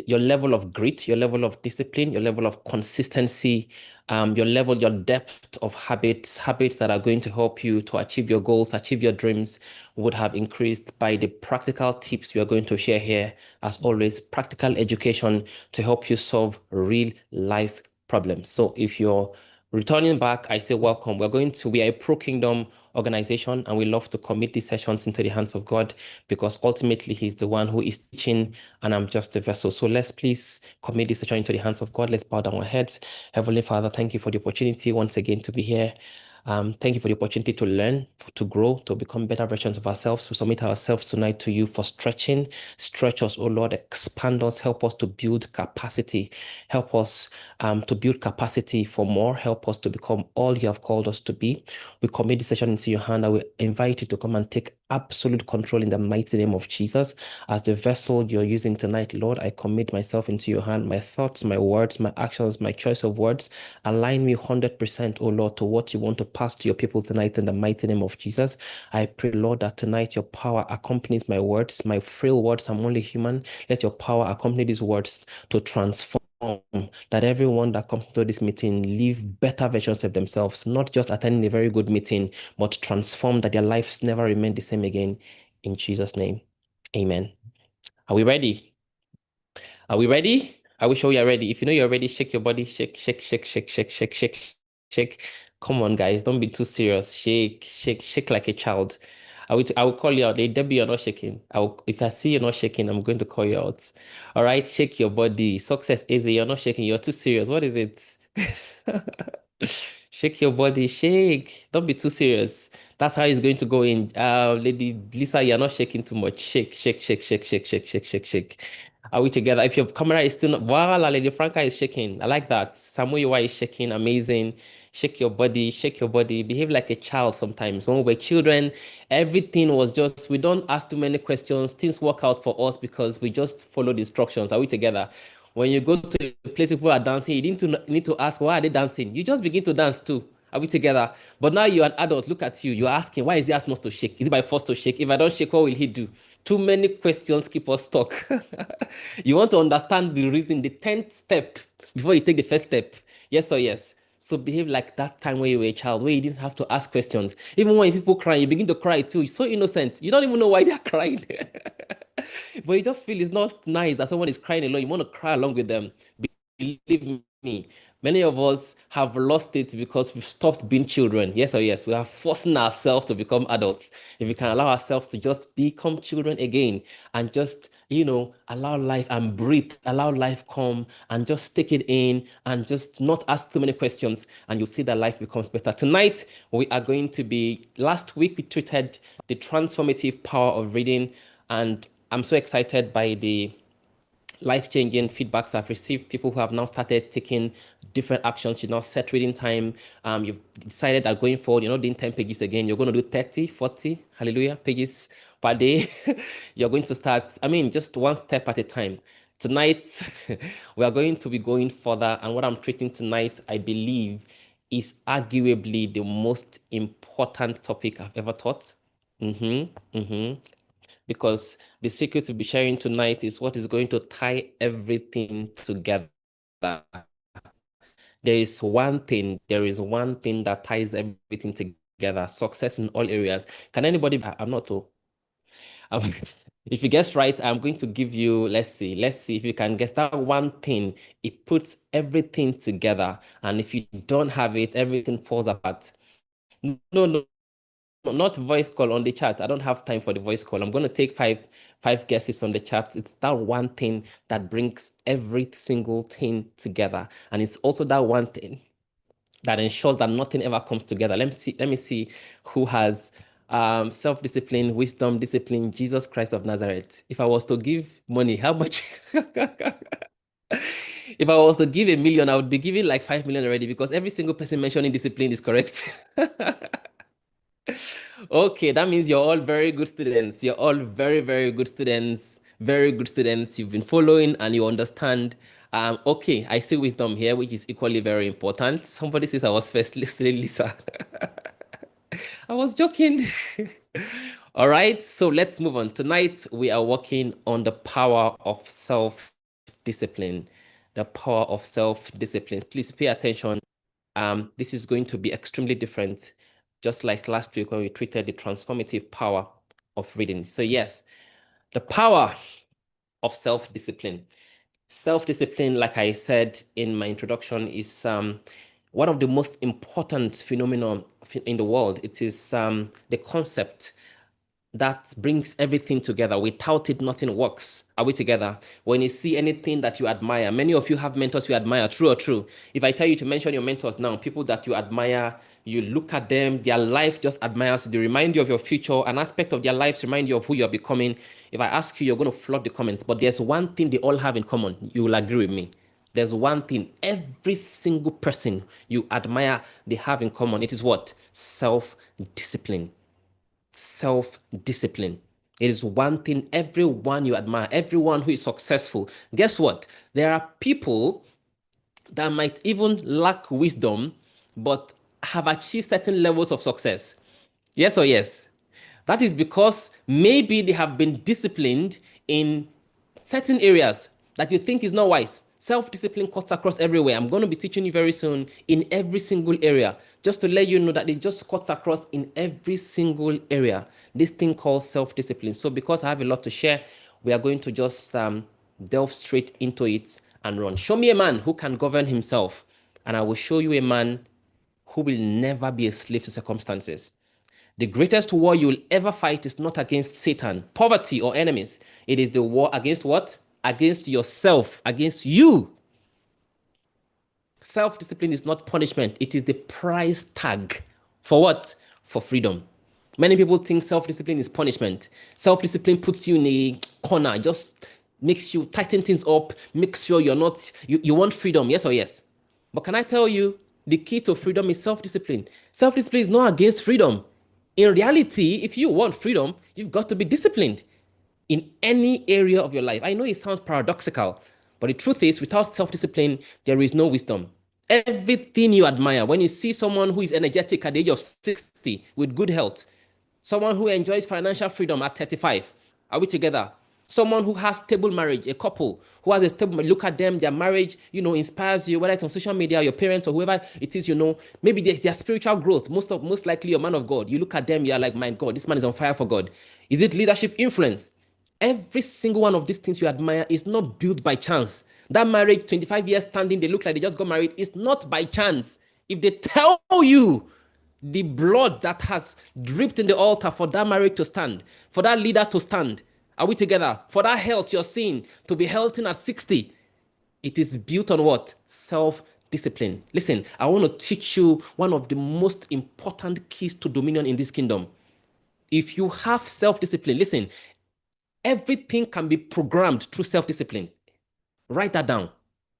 your level of grit, your level of discipline, your level of consistency, your depth of habits that are going to help you to achieve your goals, achieve your dreams, would have increased by the practical tips we are going to share here. As always, practical education to help you solve real life problems. So if you're returning back, I say welcome. We are a pro-kingdom organization, and we love to commit these sessions into the hands of God, because ultimately He's the one who is teaching, and I'm just a vessel. So let's please commit this session into the hands of God. Let's bow down our heads. Heavenly Father, thank you for the opportunity once again to be here. Thank you for the opportunity to learn, to grow, to become better versions of ourselves. We submit ourselves tonight to you for stretching. Stretch us, oh Lord, expand us, help us to build capacity. Help us to build capacity for more. Help us to become all you have called us to be. We commit this session into your hand. I will invite you to come and take absolute control in the mighty name of Jesus. As the vessel you're using tonight, Lord, I commit myself into your hand. My thoughts, my words, my actions, my choice of words, align me 100%, oh Lord, to what you want to pass to your people tonight in the mighty name of Jesus. I pray, Lord, that tonight your power accompanies my words, my frail words. I'm only human. Let your power accompany these words to transform, that everyone that comes to this meeting live better versions of themselves, not just attending a very good meeting, but transform, that their lives never remain the same again. In Jesus' name, amen. Are we ready? Are we ready? Are we sure you're ready? If you know you're ready, shake your body. Shake, shake, shake, shake, shake, shake, shake, shake. Come on, guys. Don't be too serious. Shake, shake, shake like a child. I will call you out. Hey, Debbie, you're not shaking. If I see you're not shaking, I'm going to call you out. All right, shake your body. Success is you're not shaking. You're too serious. What is it? Shake your body. Shake. Don't be too serious. That's how it's going to go in. Lady Lisa, you're not shaking too much. Shake, shake, shake, shake, shake, shake, shake, shake, shake. Are we together? If your camera is still not, wow, Lady Franca is shaking. I like that. Samuel is shaking. Amazing. Shake your body, shake your body. Behave like a child sometimes. When we were children, everything was just, we don't ask too many questions. Things work out for us because we just follow the instructions. Are we together? When you go to a place people are dancing, you need to ask, why are they dancing? You just begin to dance too. Are we together? But now you're an adult. Look at you. You're asking, why is he asking us to shake? Is it by force to shake? If I don't shake, what will he do? Too many questions keep us stuck. You want to understand the reason, the 10th step before you take the first step. Yes or yes? So behave like that time when you were a child, where you didn't have to ask questions. Even when people cry, you begin to cry too. It's so innocent. You don't even know why they're crying. But you just feel it's not nice that someone is crying alone. You want to cry along with them. Believe me, many of us have lost it because we've stopped being children. Yes or yes, we are forcing ourselves to become adults. If we can allow ourselves to just become children again and just, allow life and breathe, allow life come and just take it in and just not ask too many questions, and you'll see that life becomes better. Tonight, we are going to be, last week we treated the transformative power of reading, and I'm so excited by the life-changing feedbacks I've received. People who have now started taking different actions. You now set reading time. You've decided that going forward, you're not doing 10 pages again. You're going to do 30, 40, hallelujah, pages per day. You're going to start, just one step at a time. Tonight, we are going to be going further. And what I'm treating tonight, I believe, is arguably the most important topic I've ever taught. Because the secret we'll be sharing tonight is what is going to tie everything together. There is one thing that ties everything together, success in all areas. Can anybody, I'm not to, if you guess right, I'm going to give you, let's see if you can guess that one thing. It puts everything together. And if you don't have it, everything falls apart. No, not voice call on the chat. I don't have time for the voice call. I'm going to take five guesses on the chat. It's that one thing that brings every single thing together, and it's also that one thing that ensures that nothing ever comes together. Let me see who has self-discipline, wisdom, discipline. Jesus Christ of Nazareth. If I was to give money, how much? If I was to give 1 million, I would be giving like 5 million already, because every single person mentioning discipline is correct. Okay, that means you're all very good students. You're all very, very good students. Very good students. You've been following and you understand. Okay, I see wisdom here, which is equally very important. Somebody says I was first listening, Lisa. I was joking. All right, so let's move on. Tonight, we are working on the power of self-discipline. The power of self-discipline. Please pay attention. This is going to be extremely different, just like last week when we treated the transformative power of reading. So yes, the power of self-discipline. Self-discipline, like I said in my introduction, is one of the most important phenomena in the world. It is the concept that brings everything together. Without it, nothing works. Are we together? When you see anything that you admire, many of you have mentors you admire, true or true? If I tell you to mention your mentors now, people that you admire, you look at them, their life just admires you. They remind you of your future. An aspect of their lives remind you of who you're becoming. If I ask you, you're going to flood the comments. But there's one thing they all have in common. You will agree with me. There's one thing every single person you admire, they have in common. It is what? Self-discipline. Self-discipline. It is one thing everyone you admire, everyone who is successful. Guess what? There are people that might even lack wisdom, but have achieved certain levels of success. Yes or yes? That is because maybe they have been disciplined in certain areas that you think is not wise. Self-discipline cuts across everywhere. I'm going to be teaching you very soon in every single area, just to let you know that it just cuts across in every single area. This thing called self-discipline. So because I have a lot to share, we are going to just delve straight into it and run. Show me a man who can govern himself, and I will show you a man who will never be a slave to circumstances. The greatest war you will ever fight is not against Satan, poverty, or enemies. It is the war against what? Against yourself, against you. Self-discipline is not punishment. It is the price tag. For what? For freedom. Many people think self-discipline is punishment. Self-discipline puts you in a corner, just makes you tighten things up, makes sure you're not, you want freedom, yes or yes? But can I tell you, the key to freedom is self-discipline. Self-discipline is not against freedom. In reality, if you want freedom, you've got to be disciplined in any area of your life. I know it sounds paradoxical, but the truth is, without self-discipline, there is no wisdom. Everything you admire, when you see someone who is energetic at the age of 60 with good health, someone who enjoys financial freedom at 35, are we together? Someone who has stable marriage, a couple who has a stable, look at them, their marriage, inspires you, whether it's on social media, your parents or whoever it is, maybe there's their spiritual growth. Most likely a man of God. You look at them, you're like, my God, this man is on fire for God. Is it leadership influence? Every single one of these things you admire is not built by chance. That marriage, 25 years standing, they look like they just got married. It's not by chance. If they tell you the blood that has dripped in the altar for that marriage to stand, for that leader to stand, are we together? For that health you're seeing to be healthy at 60, it is built on what? Self-discipline. Listen, I want to teach you one of the most important keys to dominion in this kingdom. If you have self-discipline, listen, everything can be programmed through self-discipline. Write that down.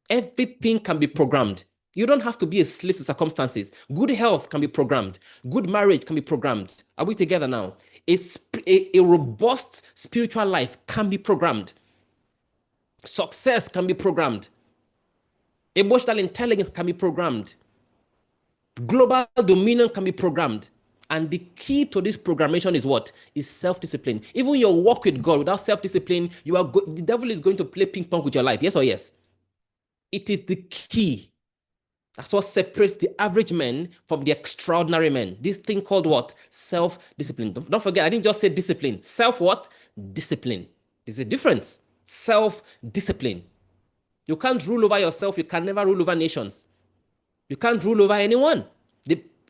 Everything can be programmed. You don't have to be a slave to circumstances. Good health can be programmed. Good marriage can be programmed. Are we together now? A robust spiritual life can be programmed. Success can be programmed. Emotional intelligence can be programmed. Global dominion can be programmed. And the key to this programmation is what? Is self-discipline. Even your walk with God, without self-discipline, the devil is going to play ping pong with your life. Yes or yes? It is the key. That's what separates the average man from the extraordinary man. This thing called what? Self-discipline. Don't forget, I didn't just say discipline. Self what? Discipline. There's a difference. Self-discipline. You can't rule over yourself. You can never rule over nations. You can't rule over anyone.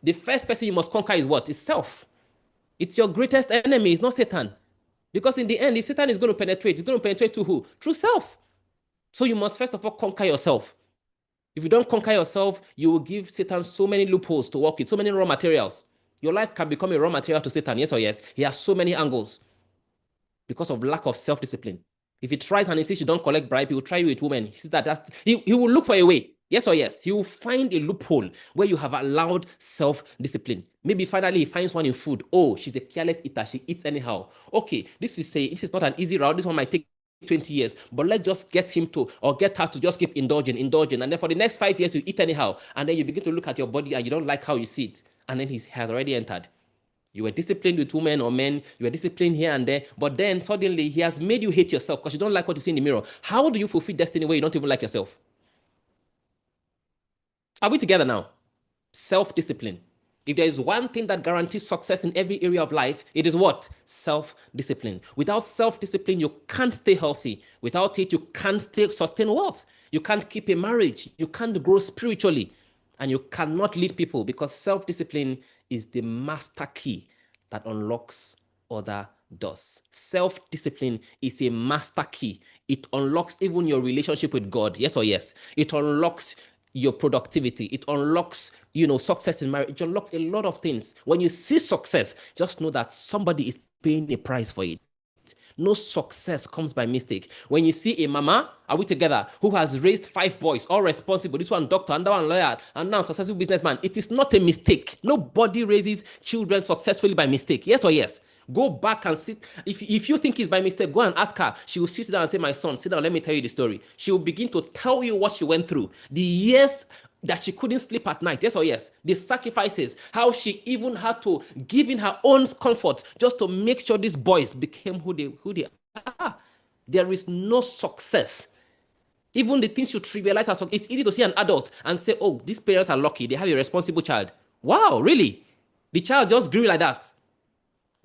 The first person you must conquer is what? Is self. It's your greatest enemy. It's not Satan. Because in the end, if Satan is going to penetrate, it's going to penetrate to who? Through self. So you must first of all conquer yourself. If you don't conquer yourself, you will give Satan so many loopholes to work with, so many raw materials. Your life can become a raw material to Satan, yes or yes? He has so many angles because of lack of self-discipline. If he tries and insists you don't collect bribe, he will try you with women. He sees that he will look for a way. Yes or yes? He will find a loophole where you have allowed self-discipline. Maybe finally he finds one in food. Oh, she's a careless eater. She eats anyhow. Okay, this is not an easy route. This one might take 20 years, but let's just get him to, or get her to just keep indulging. And then for the next 5 years, you eat anyhow. And then you begin to look at your body and you don't like how you see it. And then he has already entered. You were disciplined with women or men, you were disciplined here and there, but then suddenly he has made you hate yourself because you don't like what you see in the mirror. How do you fulfill destiny where you don't even like yourself? Are we together now? Self-discipline. If there is one thing that guarantees success in every area of life, it is what? Self-discipline. Without self-discipline, you can't stay healthy. Without it, you can't sustain wealth. You can't keep a marriage. You can't grow spiritually. And you cannot lead people because self-discipline is the master key that unlocks other doors. Self-discipline is a master key. It unlocks even your relationship with God. Yes or yes? It unlocks your productivity. It unlocks, success in marriage. It unlocks a lot of things. When you see success, just know that somebody is paying a price for it. No success comes by mistake. When you see a mama, are we together, who has raised 5 boys, all responsible, this one doctor, another one lawyer, and now successful businessman, it is not a mistake. Nobody raises children successfully by mistake. Yes or yes? Go back and sit. If you think it's by mistake, go and ask her. She will sit down and say, my son, sit down, let me tell you the story. She will begin to tell you what she went through. The years that she couldn't sleep at night. Yes or yes? The sacrifices, how she even had to give in her own comfort just to make sure these boys became who they are. There is no success. Even the things you trivialize as it's easy to see an adult and say, oh, these parents are lucky. They have a responsible child. Wow, really? The child just grew like that.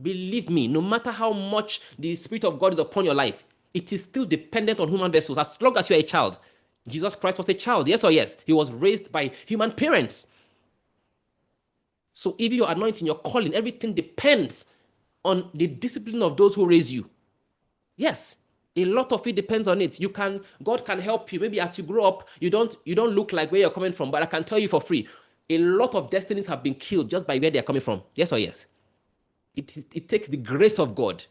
Believe me, no matter how much the Spirit of God is upon your life, it is still dependent on human vessels as long as you are a child. Jesus Christ was a child, yes or yes? He was raised by human parents. So even your anointing, your calling, everything depends on the discipline of those who raise you. Yes, a lot of it depends on it. God can help you. Maybe as you grow up, you don't look like where you're coming from, but I can tell you for free, a lot of destinies have been killed just by where they're coming from. Yes or yes? It takes the grace of God.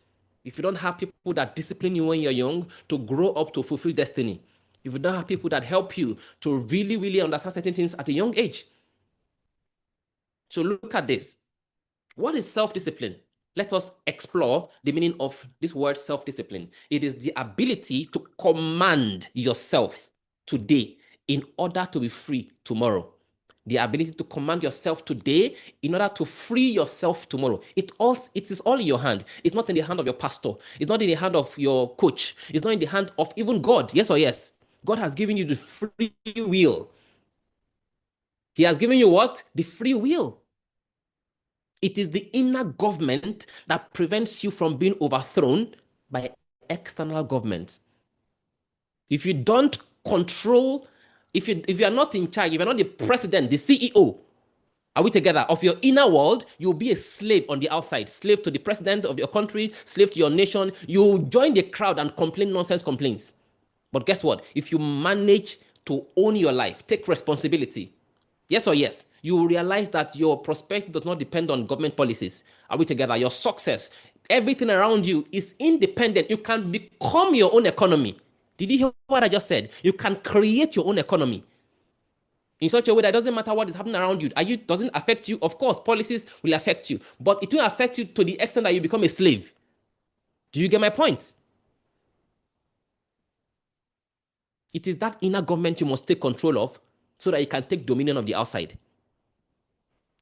If you don't have people that discipline you when you're young to grow up to fulfill destiny, if you don't have people that help you to really, really understand certain things at a young age. So look at this. What is self-discipline? Let us explore the meaning of this word self-discipline. It is the ability to command yourself today in order to be free tomorrow. The ability to command yourself today in order to free yourself tomorrow. It is all in your hand. It's not in the hand of your pastor. It's not in the hand of your coach. It's not in the hand of even God. Yes or yes? God has given you the free will. He has given you what? The free will. It is the inner government that prevents you from being overthrown by external government. If you don't control, if you are not in charge, if you're not the president, the CEO, are we together, of your inner world, you'll be a slave on the outside, slave to the president of your country, slave to your nation. You join the crowd and complain nonsense complaints. But guess what? If you manage to own your life, take responsibility, yes or yes, you will realize that your prosperity does not depend on government policies. Are we together? Your success, everything around you is independent. You can become your own economy. Did you hear what I just said? You can create your own economy in such a way that it doesn't matter what is happening around you. Doesn't affect you. Of course, policies will affect you, but it will affect you to the extent that you become a slave. Do you get my point? It is that inner government you must take control of so that you can take dominion of the outside.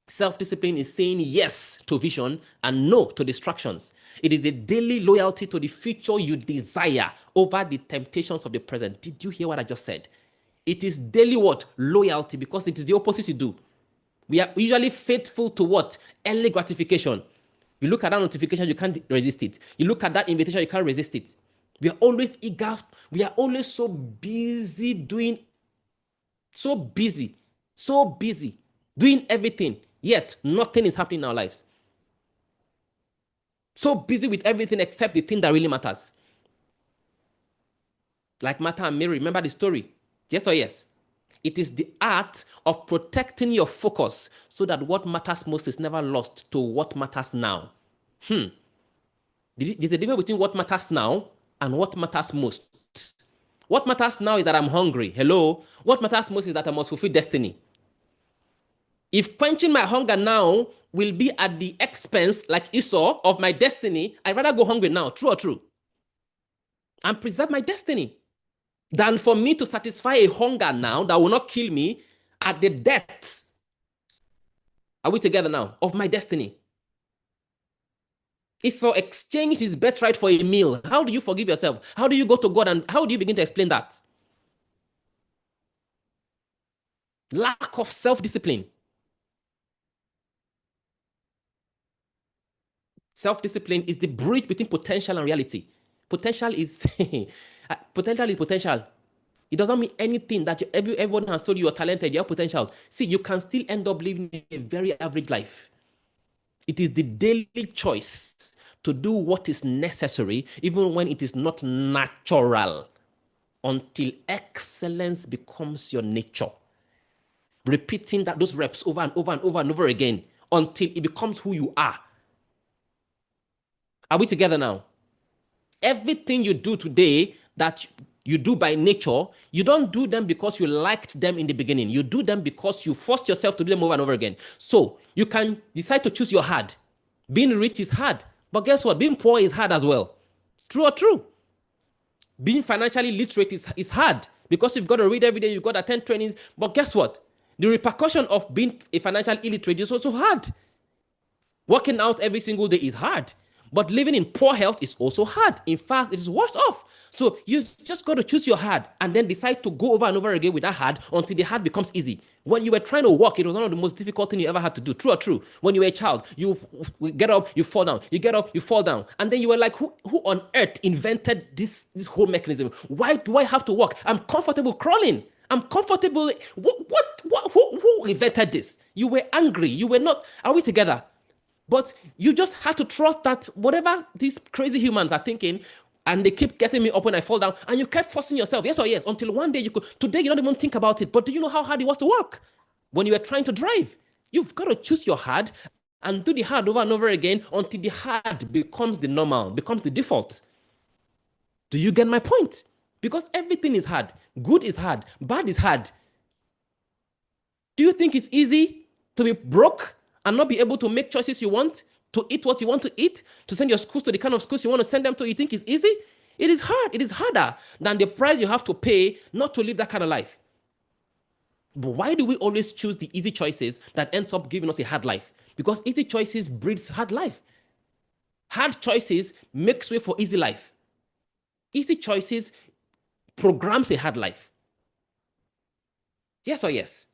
Self-discipline is saying yes to vision and no to distractions. It is the daily loyalty to the future you desire over the temptations of the present. Did you hear what I just said? It is daily what? Loyalty, because it is the opposite you do. We are usually faithful to what? Early gratification. You look at that notification, you can't resist it. You look at that invitation, you can't resist it. We are always eager. We are always so busy doing everything, yet nothing is happening in our lives. So busy with everything except the thing that really matters. Like Martha and Mary, remember the story? Yes or yes? It is the art of protecting your focus so that what matters most is never lost to what matters now. There's a difference between what matters now and what matters most. What matters now is that I'm hungry. Hello? What matters most is that I must fulfill destiny. If quenching my hunger now will be at the expense, like Esau, of my destiny, I'd rather go hungry now, true or true, and preserve my destiny than for me to satisfy a hunger now that will not kill me at the death. Are we together now? Of my destiny. Esau exchanged his birthright for a meal. How do you forgive yourself? How do you go to God and how do you begin to explain that? Lack of self-discipline. Self-discipline is the bridge between potential and reality. Potential is potential is potential. It doesn't mean anything that everyone has told you you're talented, you have potentials. See, you can still end up living a very average life. It is the daily choice to do what is necessary, even when it is not natural, until excellence becomes your nature. Repeating those reps over and over and over and over again until it becomes who you are. Are we together now? Everything you do today that you do by nature, you don't do them because you liked them in the beginning. You do them because you forced yourself to do them over and over again. So you can decide to choose your hard. Being rich is hard. But guess what? Being poor is hard as well. True or true? Being financially literate is hard because you've got to read every day, you've got to attend trainings. But guess what? The repercussion of being a financial illiterate is also hard. Working out every single day is hard. But living in poor health is also hard. In fact, it is worse off. So you just got to choose your hard and then decide to go over and over again with that hard until the hard becomes easy. When you were trying to walk, it was one of the most difficult things you ever had to do. True or true? When you were a child, you get up, you fall down. You get up, you fall down. And then you were like, who on earth invented this whole mechanism? Why do I have to walk? I'm comfortable crawling. I'm comfortable. Who invented this? You were angry. You were not. Are we together? But you just have to trust that whatever these crazy humans are thinking, and they keep getting me up when I fall down, and you kept forcing yourself, yes or yes, until one day you could, today you don't even think about it, but do you know how hard it was to work? When you were trying to drive, you've got to choose your hard and do the hard over and over again until the hard becomes the normal, becomes the default. Do you get my point? Because everything is hard. Good is hard. Bad is hard. Do you think it's easy to be broke and not be able to make choices you want, to eat what you want to eat, to send your schools to the kind of schools you want to send them to? You think it's easy? It is hard. It is harder than the price you have to pay not to live that kind of life. But why do we always choose the easy choices that ends up giving us a hard life? Because easy choices breeds hard life. Hard choices makes way for easy life. Easy choices programs a hard life. Yes or yes?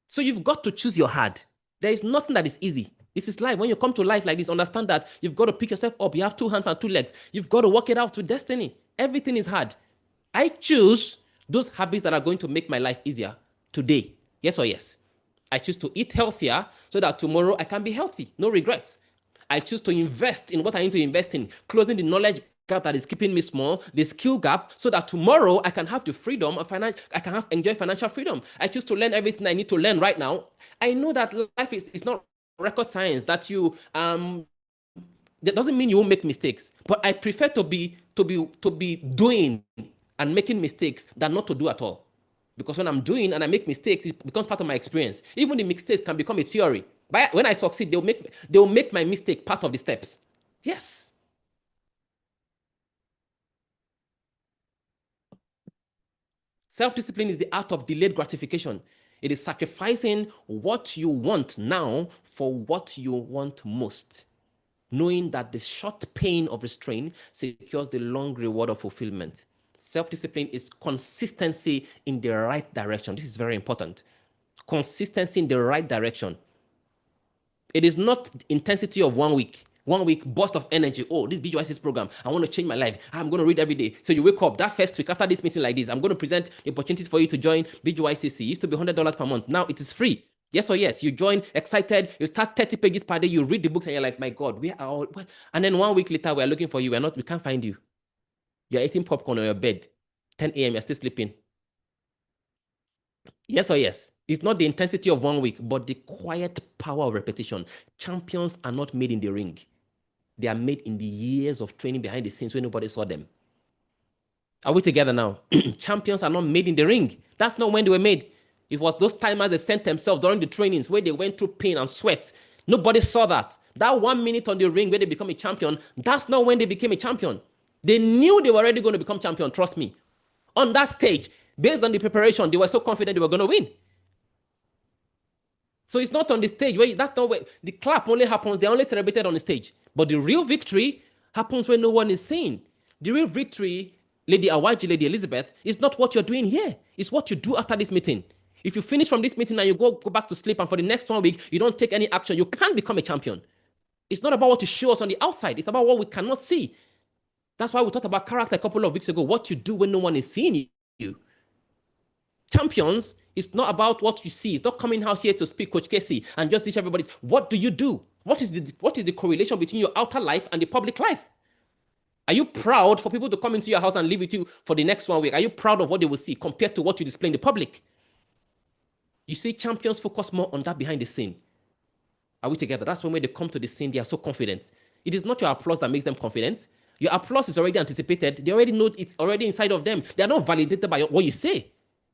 So you've got to choose your hard. There is nothing that is easy. This is life. When you come to life like this, understand that you've got to pick yourself up. You have 2 hands and 2 legs. You've got to work it out with destiny. Everything is hard. I choose those habits that are going to make my life easier today. Yes or yes? I choose to eat healthier so that tomorrow I can be healthy. No regrets. I choose to invest in what I need to invest in, closing the knowledge gap that is keeping me small, the skill gap, so that tomorrow I can have the freedom of I can enjoy financial freedom. I choose to learn everything I need to learn right now. I know that life is not rocket science, that you that doesn't mean you won't make mistakes, but I prefer to be doing and making mistakes than not to do at all. Because when I'm doing and I make mistakes, it becomes part of my experience. Even the mistakes can become a theory. But when I succeed, they'll make my mistake part of the steps. Yes. Self-discipline is the art of delayed gratification. It is sacrificing what you want now for what you want most, knowing that the short pain of restraint secures the long reward of fulfillment. Self-discipline is consistency in the right direction. This is very important. Consistency in the right direction. It is not intensity of 1 week. 1 week burst of energy. Oh, this BGYCC program, I want to change my life. I'm going to read every day. So you wake up that first week after this meeting like this. I'm going to present the opportunities for you to join BGYCC. It used to be $100 per month. Now it is free. Yes or yes? You join excited. You start 30 pages per day. You read the books and you're like, my God, where are all? What? And then 1 week later, we're looking for you. We can't find you. You're eating popcorn on your bed. 10 a.m. You're still sleeping. Yes or yes? It's not the intensity of 1 week, but the quiet power of repetition. Champions are not made in the ring. They are made in the years of training behind the scenes when nobody saw them. Are we together now? Champions are not made in the ring. That's not when they were made. It was those timers that sent themselves during the trainings where they went through pain and sweat. Nobody saw that. That 1 minute on the ring where they become a champion, that's not when they became a champion. They knew they were already going to become champion, trust me. On that stage, based on the preparation, they were so confident they were going to win. So it's not on the stage. That's not where the clap only happens. They're only celebrated on the stage. But the real victory happens when no one is seeing. The real victory, Lady Awaji, Lady Elizabeth, is not what you're doing here. It's what you do after this meeting. If you finish from this meeting and you go back to sleep and for the next 1 week, you don't take any action, you can't become a champion. It's not about what you show us on the outside. It's about what we cannot see. That's why we talked about character a couple of weeks ago. What you do when no one is seeing you. Champions, it's not about what you see. It's not coming out here to speak Coach Casey and just teach everybody. What do you do? What is the correlation between your outer life and the public life? Are you proud for people to come into your house and live with you for the next 1 week? Are you proud of what they will see compared to what you display in the public? You see, champions focus more on that behind the scene. Are we together? That's when they come to the scene, they are so confident. It is not your applause that makes them confident. Your applause is already anticipated. They already know it's already inside of them. They are not validated by what you say.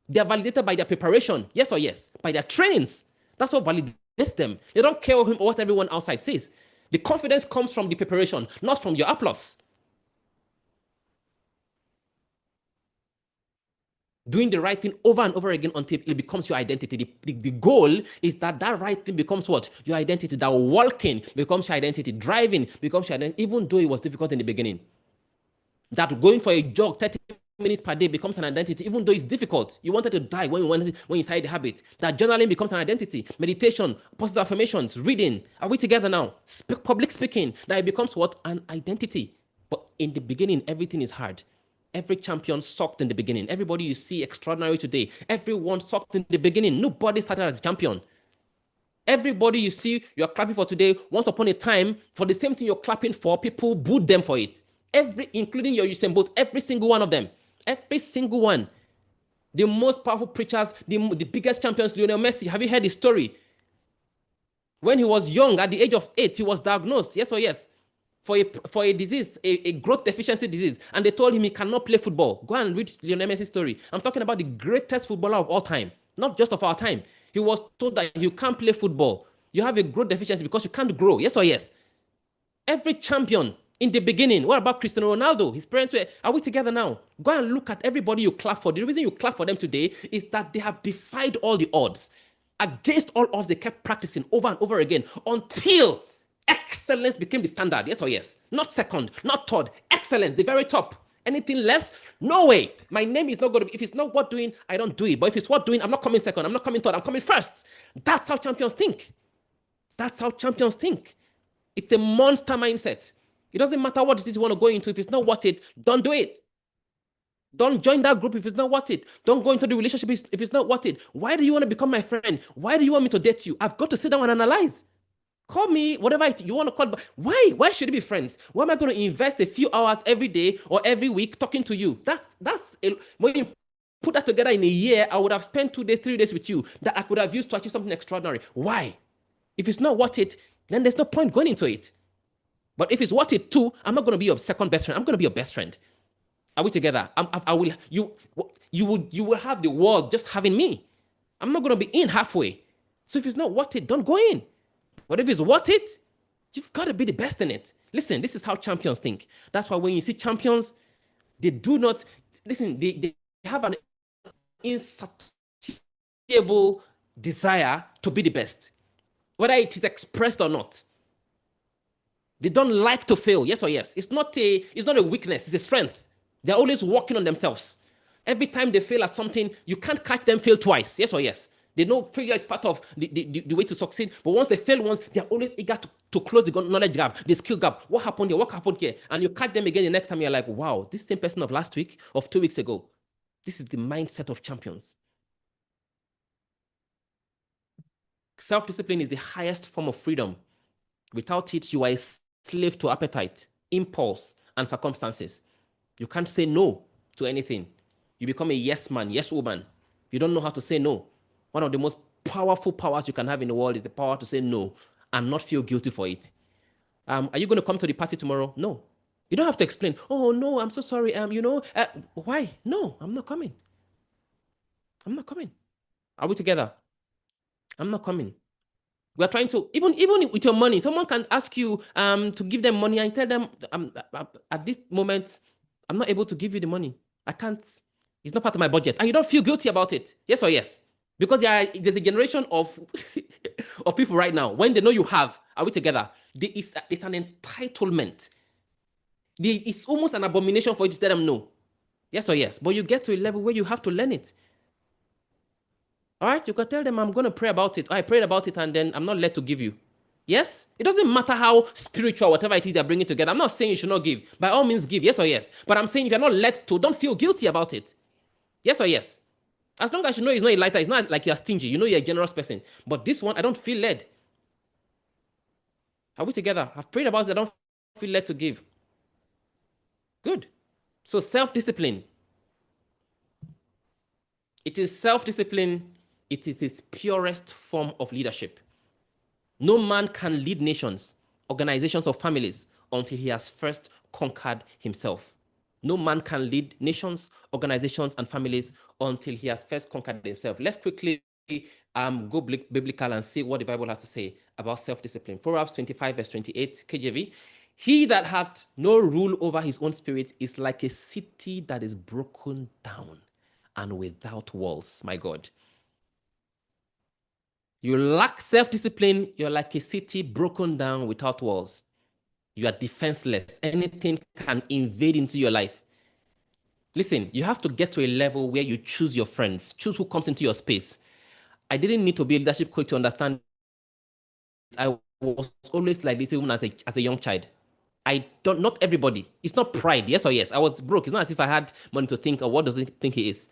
They are validated by their preparation. Yes or yes? By their trainings. That's what validates them. They don't care what everyone outside says. The confidence comes from the preparation, not from your applause. Doing the right thing over and over again until it becomes your identity. The goal is that right thing becomes what? Your identity. That walking becomes your identity. Driving becomes your identity, even though it was difficult in the beginning. That going for a jog 30 minutes per day becomes an identity, even though it's difficult. You wanted to die when you started the habit. That journaling becomes an identity. Meditation, positive affirmations, reading. Are we together now? Public speaking. That it becomes what? An identity. But in the beginning, everything is hard. Every champion sucked in the beginning. Everybody you see extraordinary today, everyone sucked in the beginning. Nobody started as a champion. Everybody you see you're clapping for today, once upon a time, for the same thing you're clapping for, people booed them for it. Including your Usain Bolt, every single one of them. Every single one. The most powerful preachers, the biggest champions, Lionel Messi. Have you heard his story? When he was young, at the age of 8, he was diagnosed, yes or yes, for a disease, a growth deficiency disease. And they told him he cannot play football. Go and read Lionel Messi's story. I'm talking about the greatest footballer of all time, not just of our time. He was told that you can't play football. You have a growth deficiency because you can't grow, yes or yes? Every champion in the beginning. What about Cristiano Ronaldo? His parents were, are we together now? Go and look at everybody you clap for. The reason you clap for them today is that they have defied all the odds. Against all odds, they kept practicing over and over again until excellence became the standard. Yes or yes? Not second, not third. Excellence, the very top. Anything less? No way. My name is not going to be, if it's not worth doing, I don't do it. But if it's worth doing, I'm not coming second, I'm not coming third, I'm coming first. That's how champions think. That's how champions think. It's a monster mindset. It doesn't matter what it is you want to go into. If it's not worth it, don't do it. Don't join that group if it's not worth it. Don't go into the relationship if it's not worth it. Why do you want to become my friend? Why do you want me to date you? I've got to sit down and analyze. Call me, whatever you want to call. But why? Why should we be friends? Why am I going to invest a few hours every day or every week talking to you? When you put that together in a year, I would have spent 2 days, 3 days with you that I could have used to achieve something extraordinary. Why? If it's not worth it, then there's no point going into it. But if it's worth it too, I'm not going to be your second best friend. I'm going to be your best friend. Are we together? You will have the world just having me. I'm not going to be in halfway. So if it's not worth it, don't go in. But if it's worth it, you've got to be the best in it. Listen, this is how champions think. That's why when you see champions, they do not, listen, they have an insatiable desire to be the best, whether it is expressed or not. They don't like to fail, yes or yes. It's not a weakness, it's a strength. They're always working on themselves. Every time they fail at something, you can't catch them fail twice, yes or yes. They know failure is part of the way to succeed, but once they fail once, they're always eager to close the knowledge gap, the skill gap. What happened here? What happened here? And you catch them again the next time, you're like, wow, this same person of last week, of 2 weeks ago. This is the mindset of champions. Self-discipline is the highest form of freedom. Without it, you are a slave to appetite, impulse, and circumstances. You can't say no to anything. You become a yes man, yes woman. You don't know how to say no. One of the most powerful powers you can have in the world is the power to say no and not feel guilty for it. Are you going to come to the party tomorrow? No. You don't have to explain. Oh, no, I'm so sorry. Why? No, I'm not coming. I'm not coming. Are we together? I'm not coming. We're trying to, even with your money, someone can ask you to give them money and tell them, at this moment, I'm not able to give you the money. I can't. It's not part of my budget. And you don't feel guilty about it. Yes or yes? Because there's a generation of of people right now, when they know you have, are we together? It's an entitlement. It's almost an abomination for you to tell them no. Yes or yes. But you get to a level where you have to learn it. All right? You can tell them, I'm going to pray about it. I prayed about it and then I'm not led to give you. Yes? It doesn't matter how spiritual, whatever it is they're bringing together. I'm not saying you should not give. By all means, give. Yes or yes. But I'm saying if you're not led to, don't feel guilty about it. Yes or yes. As long as you know it's not a lighter, it's not like you're stingy. You know you're a generous person. But this one, I don't feel led. Are we together? I've prayed about it. I don't feel led to give. Good. So self-discipline. It is self-discipline. It is its purest form of leadership. No man can lead nations, organizations, or families until he has first conquered himself. No man can lead nations, organizations, and families until he has first conquered himself. Let's quickly go biblical and see what the Bible has to say about self-discipline. Proverbs 25, verse 28, KJV. He that hath no rule over his own spirit is like a city that is broken down and without walls. My God. You lack self-discipline, you're like a city broken down without walls. You are defenseless. Anything can invade into your life. Listen, you have to get to a level where you choose your friends, choose who comes into your space. I didn't need to be a leadership coach to understand this. I was always like this even as a young child. Not everybody. It's not pride, yes or yes. I was broke. It's not as if I had money to think, or what does it think it is?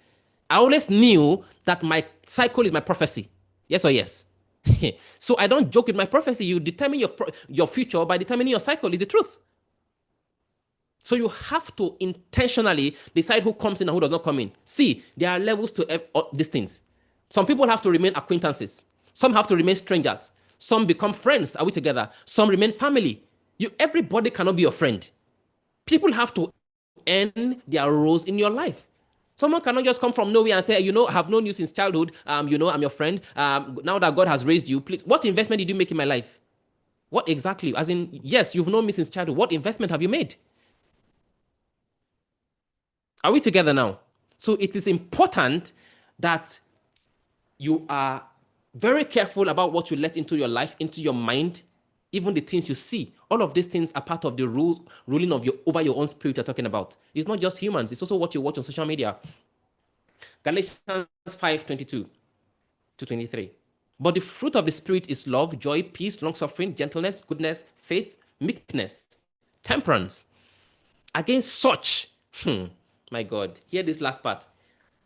I always knew that my cycle is my prophecy. Yes or yes? So I don't joke with my prophecy. You determine your future by determining your cycle. Is the truth. So you have to intentionally decide who comes in and who does not come in. See, there are levels to these things. Some people have to remain acquaintances. Some have to remain strangers. Some become friends. Are we together? Some remain family. Everybody cannot be your friend. People have to earn their roles in your life. Someone cannot just come from nowhere and say, I have known you since childhood. I'm your friend. Now that God has raised you, please, what investment did you make in my life? What exactly? As in, yes, you've known me since childhood. What investment have you made? Are we together now? So it is important that you are very careful about what you let into your life, into your mind, even the things you see. All of these things are part of the ruling of over your own spirit you're talking about. It's not just humans. It's also what you watch on social media. Galatians 5:22 to 23. But the fruit of the Spirit is love, joy, peace, long-suffering, gentleness, goodness, faith, meekness, temperance. Against such, my God, hear this last part.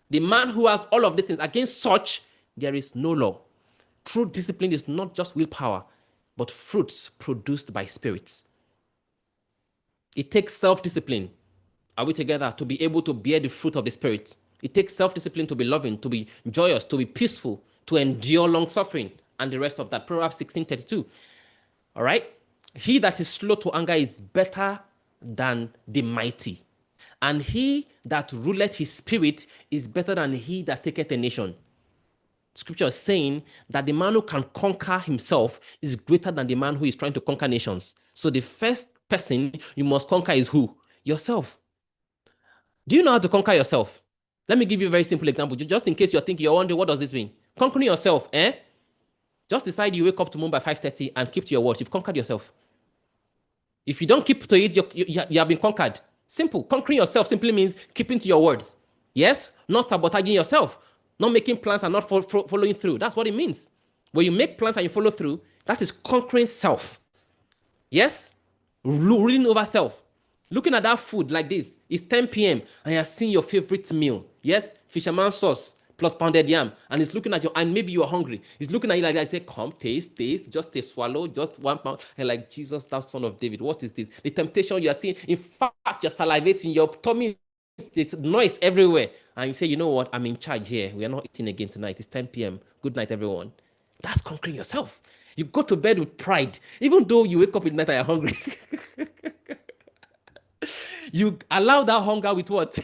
The man who has all of these things, against such, there is no law. True discipline is not just willpower, but fruits produced by spirits. It takes self-discipline. Are we together? To be able to bear the fruit of the Spirit. It takes self-discipline to be loving, to be joyous, to be peaceful, to endure long-suffering, and the rest of that. Proverbs 16:32. All right? He that is slow to anger is better than the mighty. And he that ruleth his spirit is better than he that taketh a nation. Scripture is saying that the man who can conquer himself is greater than the man who is trying to conquer nations. So the first person you must conquer is who? Yourself. Do you know how to conquer yourself? Let me give you a very simple example. Just in case you're thinking, you're wondering, what does this mean? Conquering yourself, Just decide you wake up tomorrow by 5:30 and keep to your words. You've conquered yourself. If you don't keep to it, you have been conquered. Simple. Conquering yourself simply means keeping to your words. Yes? Not sabotaging yourself. Not making plans and not following through. That's what it means. When you make plans and you follow through, that is conquering self. Yes? Ruling over self. Looking at that food like this, it's 10 p.m. and you're seeing your favorite meal. Yes? Fisherman sauce plus pounded yam. And it's looking at you, and maybe you're hungry. It's looking at you like that. I say, come, taste, just a swallow, just 1 pound. And like, Jesus, thou son of David, what is this? The temptation you are seeing. In fact, you're salivating, your tummy, there's noise everywhere. And you say, you know what? I'm in charge here. We are not eating again tonight. It's 10 p.m. Good night, everyone. That's conquering yourself. You go to bed with pride, even though you wake up in the night and you're hungry. You allow that hunger with what?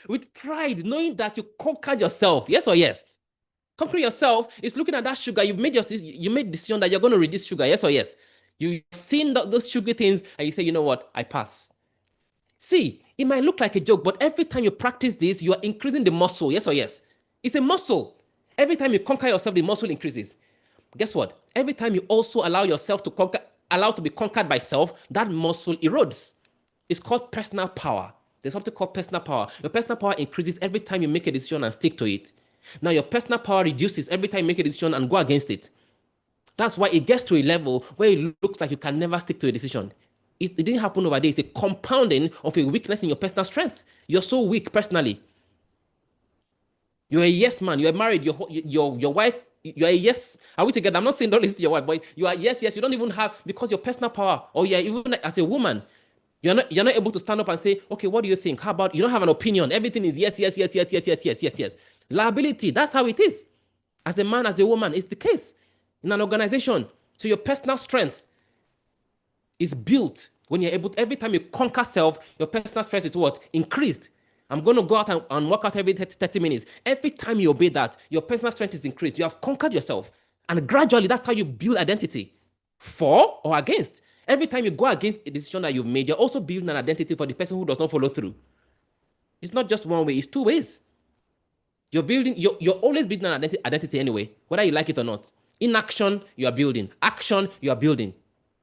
With pride, knowing that you conquered yourself. Yes or yes? Conquering yourself is looking at that sugar. You made decision that you're going to reduce sugar. Yes or yes? You've seen those sugar things and you say, you know what? I pass. See, it might look like a joke, but every time you practice this, you are increasing the muscle. Yes or yes? It's a muscle. Every time you conquer yourself, the muscle increases. guess what? Every time you also allow yourself to conquer, allow to be conquered by self, that muscle erodes. It's called personal power. There's something called personal power. Your personal power increases every time you make a decision and stick to it. Now, your personal power reduces every time you make a decision and go against it. That's why it gets to a level where it looks like you can never stick to a decision. It didn't happen over there. It's a compounding of a weakness in your personal strength. You're so weak personally. You're a yes man. You're married. Your wife. You're a yes. Are we together? I'm not saying don't listen to your wife, but you are yes. You don't even have, because your personal power, or yeah, even as a woman, you're not able to stand up and say, okay, what do you think? How about, you don't have an opinion? Everything is yes, yes, yes, yes, yes, yes, yes, yes, yes. Liability. That's how it is. As a man, as a woman, it's the case in an organization. So your personal strength is built when you're able to, every time you conquer self, your personal strength is what? Increased. I'm going to go out and work out every 30 minutes. Every time you obey that, your personal strength is increased. You have conquered yourself. And gradually, that's how you build identity. For or against. Every time you go against a decision that you've made, you're also building an identity for the person who does not follow through. It's not just one way, it's two ways. You're always building an identity anyway, whether you like it or not. In action, you are building. Action, you are building.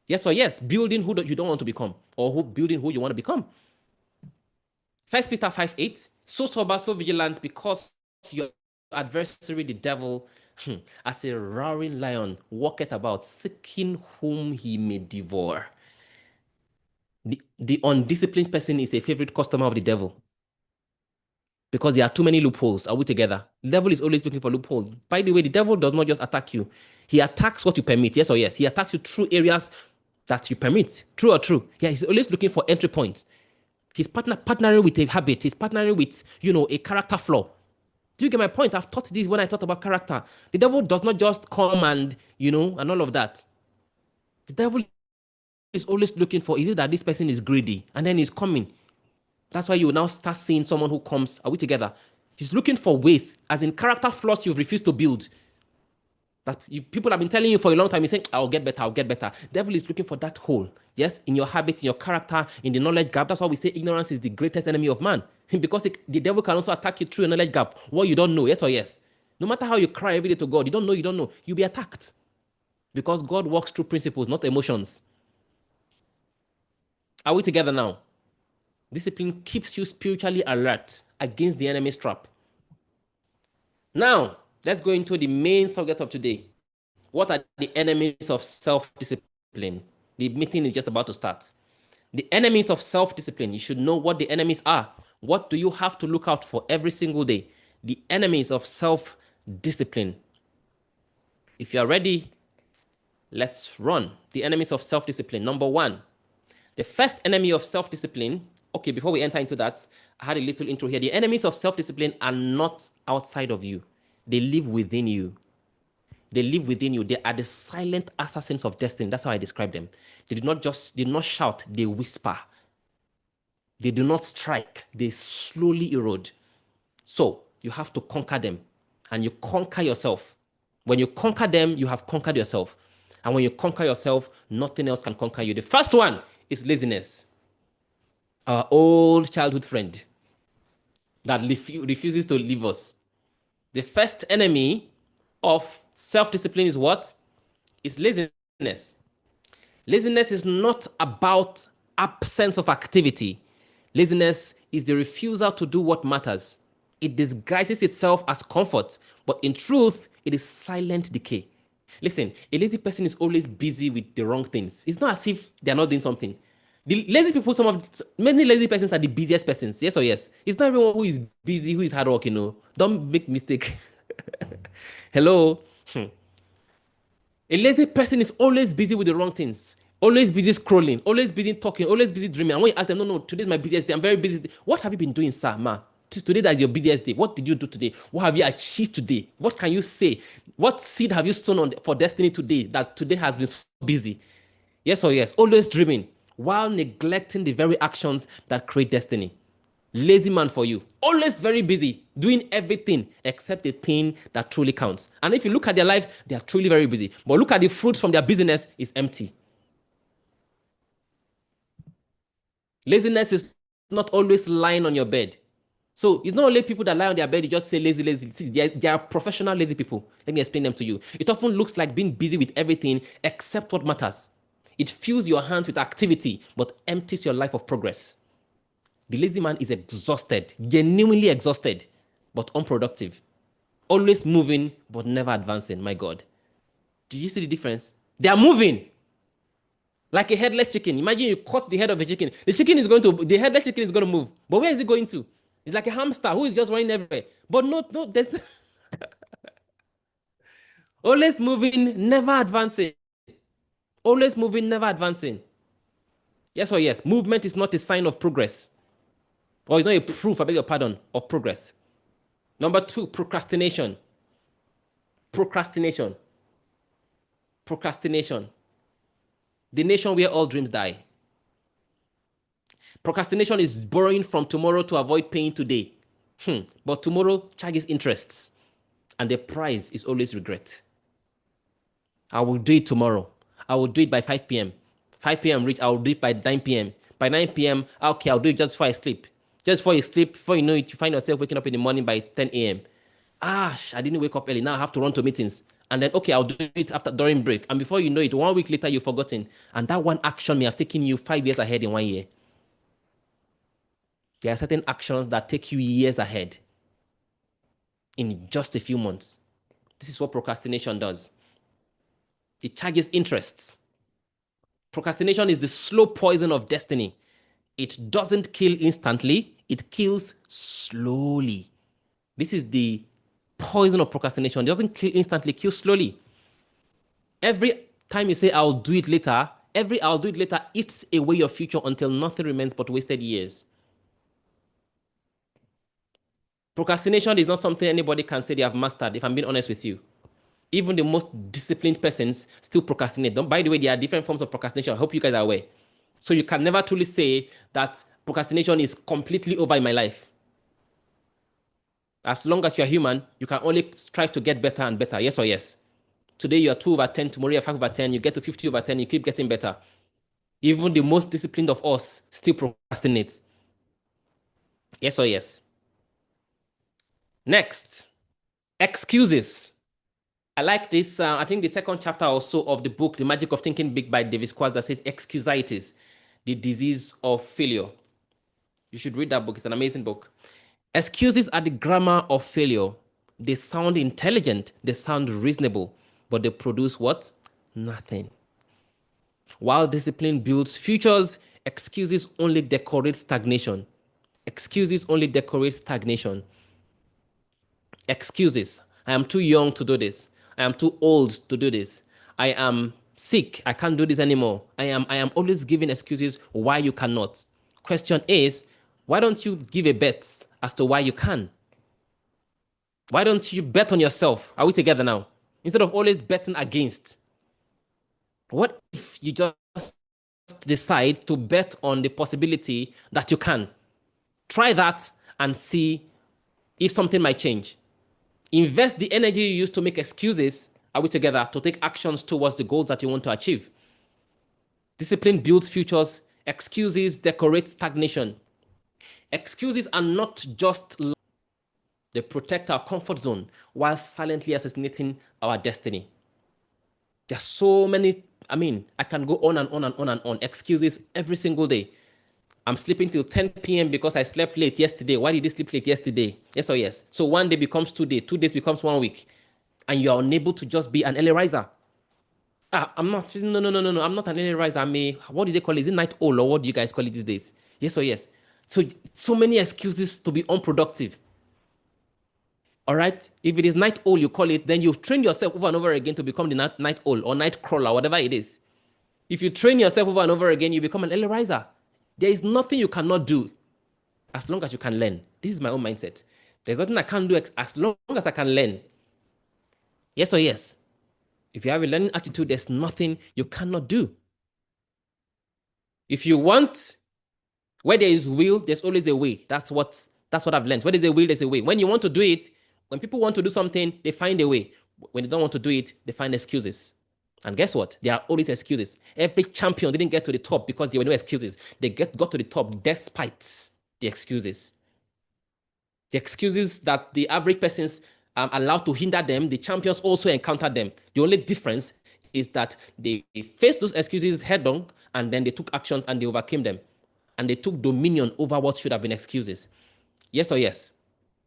Yes or yes, building who you don't want to become, or building who you want to become. 1 Peter 5:8, so sober, so vigilant, because your adversary, the devil, as a roaring lion, walketh about, seeking whom he may devour. The undisciplined person is a favorite customer of the devil, because there are too many loopholes. Are we together? The devil is always looking for loopholes. By the way, the devil does not just attack you. He attacks what you permit, yes or yes. He attacks you through areas that you permit. True or true? Yeah, he's always looking for entry points. He's partnering with a habit. He's partnering with, a character flaw. Do you get my point? I've taught this when I talked about character. The devil does not just come and, and all of that. The devil is always looking for, is it that this person is greedy? And then he's coming. That's why you will now start seeing someone who comes, are we together? He's looking for ways, as in character flaws you've refused to build. That people have been telling you for a long time, you say, I'll get better, I'll get better. Devil is looking for that hole. Yes, in your habits, in your character, in the knowledge gap. That's why we say ignorance is the greatest enemy of man. Because the devil can also attack you through a knowledge gap. What you don't know, yes or yes. No matter how you cry every day to God, you don't know. You'll be attacked. Because God works through principles, not emotions. Are we together now? Discipline keeps you spiritually alert against the enemy's trap. Now, let's go into the main subject of today. What are the enemies of self-discipline? The meeting is just about to start. The enemies of self-discipline. You should know what the enemies are. What do you have to look out for every single day? The enemies of self-discipline. If you are ready, let's run. The enemies of self-discipline. Number one, the first enemy of self-discipline. Okay, before we enter into that, I had a little intro here. The enemies of self-discipline are not outside of you. They live within you. They live within you. They are the silent assassins of destiny. That's how I describe them. They do not shout, they whisper. They do not strike, they slowly erode. So you have to conquer them, and you conquer yourself. When you conquer them, you have conquered yourself. And when you conquer yourself, nothing else can conquer you. The first one is laziness. Our old childhood friend that refuses to leave us. The first enemy of self-discipline is what? It's laziness. Laziness is not about absence of activity. Laziness is the refusal to do what matters. It disguises itself as comfort, but in truth, it is silent decay. Listen, a lazy person is always busy with the wrong things. It's not as if they're not doing something. The lazy people, many lazy persons are the busiest persons. Yes or yes? It's not everyone who is busy, who is hard work, Don't make mistake. Hello? A lazy person is always busy with the wrong things. Always busy scrolling, always busy talking, always busy dreaming. And when you ask them, no, today's my busiest day, I'm very busy. What have you been doing, sir, ma? Today that's your busiest day. What did you do today? What have you achieved today? What can you say? What seed have you sown for destiny today that today has been so busy? Yes or yes? Always dreaming while neglecting the very actions that create destiny. Lazy man for you. Always very busy, doing everything except the thing that truly counts. And if you look at their lives, they are truly very busy. But look at the fruits from their business, it's empty. Laziness is not always lying on your bed. So it's not only people that lie on their bed, you just say lazy, lazy. See, they are professional lazy people. Let me explain them to you. It often looks like being busy with everything except what matters. It fills your hands with activity, but empties your life of progress. The lazy man is exhausted, genuinely exhausted, but unproductive. Always moving, but never advancing. My God. Do you see the difference? They are moving like a headless chicken. Imagine you cut the head of a chicken. The headless chicken is going to move. But where is it going to? It's like a hamster who is just running everywhere. But no, there's always moving, never advancing. Always moving, never advancing. Yes or yes, movement is not a sign of progress. Or it's not a proof, I beg your pardon, of progress. Number 2, procrastination. Procrastination. Procrastination. The nation where all dreams die. Procrastination is borrowing from tomorrow to avoid paying today. But tomorrow charges interests, and the price is always regret. I will do it tomorrow. I will do it by 5 p.m. 5 p.m. reach, I will do it by 9 p.m. By 9 p.m., okay, I'll do it just before I sleep. Just before you sleep, before you know it, you find yourself waking up in the morning by 10 a.m. I didn't wake up early. Now I have to run to meetings. And then, okay, I'll do it after during break. And before you know it, 1 week later, you've forgotten. And that one action may have taken you 5 years ahead in 1 year. There are certain actions that take you years ahead in just a few months. This is what procrastination does. It charges interests. Procrastination is the slow poison of destiny. It doesn't kill instantly, it kills slowly. This is the poison of procrastination. It doesn't kill instantly, kills slowly. Every time you say, I'll do it later, every I'll do it later eats away your future until nothing remains but wasted years. Procrastination is not something anybody can say they have mastered, if I'm being honest with you. Even the most disciplined persons still procrastinate. By the way, there are different forms of procrastination. I hope you guys are aware. So you can never truly say that procrastination is completely over in my life. As long as you're human, you can only strive to get better and better. Yes or yes? Today you're 2/10, tomorrow you're 5/10, you get to 50/10, you keep getting better. Even the most disciplined of us still procrastinate. Yes or yes? Next, excuses. I like this. I think the second chapter also of the book, The Magic of Thinking Big by David Squires, that says excusitis, the disease of failure. You should read that book. It's an amazing book. Excuses are the grammar of failure. They sound intelligent, they sound reasonable, but they produce what? Nothing. While discipline builds futures, excuses only decorate stagnation. Excuses only decorate stagnation. Excuses. I am too young to do this. I am too old to do this. I am sick. I can't do this anymore. I am always giving excuses why you cannot. Question is, why don't you give a bet as to why you can? Why don't you bet on yourself? Are we together now? Instead of always betting against. What if you just decide to bet on the possibility that you can? Try that and see if something might change. Invest the energy you use to make excuses, are we together, to take actions towards the goals that you want to achieve. Discipline builds futures. Excuses decorate stagnation. Excuses are not just lies. They protect our comfort zone while silently assassinating our destiny. There are so many, I can go on and on and on and on. Excuses every single day. I'm sleeping till 10 p.m. because I slept late yesterday. Why did you sleep late yesterday? Yes or yes? So 1 day becomes 2 days. 2 days becomes 1 week. And you are unable to just be an early riser. I'm not, no. I'm not an early riser. What do they call it? Is it night owl or what do you guys call it these days? Yes or yes? So many excuses to be unproductive. All right? If it is night owl, you call it, then you've trained yourself over and over again to become the night owl or night crawler, whatever it is. If you train yourself over and over again, you become an early riser. There is nothing you cannot do as long as you can learn. This is my own mindset. There's nothing I can't do as long as I can learn. Yes or yes? If you have a learning attitude, there's nothing you cannot do. If you want, where there is will, there's always a way. That's what I've learned. Where there's a will, there's a way. When you want to do it, when people want to do something, they find a way. When they don't want to do it, they find excuses. And guess what? There are always excuses. Every champion didn't get to the top because there were no excuses. They got to the top despite the excuses. The excuses that the average person's allowed to hinder them, the champions also encounter them. The only difference is that they faced those excuses head on, and then they took actions and they overcame them. And they took dominion over what should have been excuses. Yes or yes?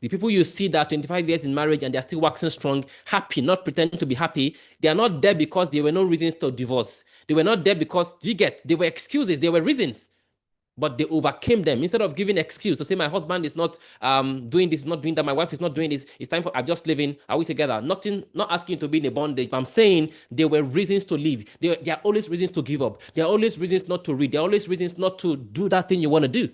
The people you see that 25 years in marriage and they're still waxing strong, happy, not pretending to be happy, they are not there because there were no reasons to divorce. They were not there because, do you get, they were excuses, they were reasons. But they overcame them. Instead of giving excuse to say my husband is not doing this, not doing that, my wife is not doing this, it's time for I'm just living, are we together? Nothing, not asking you to be in a bondage, but I'm saying there were reasons to leave. There are always reasons to give up. There are always reasons not to read. There are always reasons not to do that thing you want to do.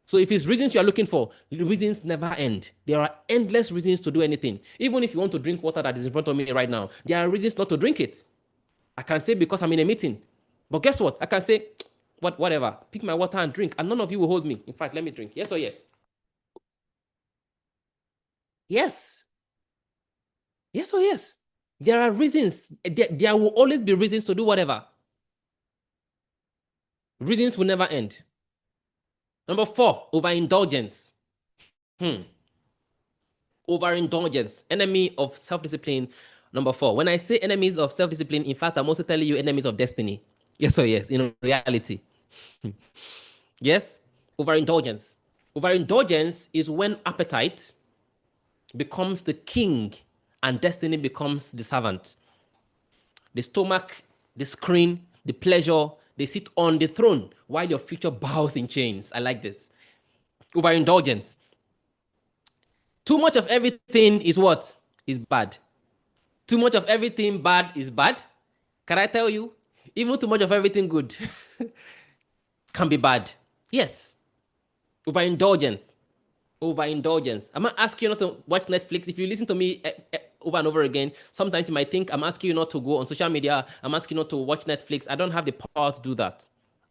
So if it's reasons you are looking for, reasons never end. There are endless reasons to do anything. Even if you want to drink water that is in front of me right now, there are reasons not to drink it. I can say because I'm in a meeting. But guess what? I can say, whatever, pick my water and drink, and none of you will hold me. In fact, let me drink. Yes or yes? Yes. Yes or yes? There are reasons. There will always be reasons to do whatever. Reasons will never end. Number 4, overindulgence. Overindulgence, enemy of self-discipline. Number 4, when I say enemies of self-discipline, in fact, I'm also telling you enemies of destiny. Yes or yes, in reality. Yes, overindulgence. Overindulgence is when appetite becomes the king and destiny becomes the servant. The stomach, the screen, the pleasure, they sit on the throne while your future bows in chains. I like this. Overindulgence. Too much of everything is what? Is bad. Too much of everything bad is bad. Can I tell you? Even too much of everything good can be bad. Yes. Overindulgence. Overindulgence. I'm not asking you not to watch Netflix. If you listen to me over and over again, sometimes you might think I'm asking you not to go on social media. I'm asking you not to watch Netflix. I don't have the power to do that.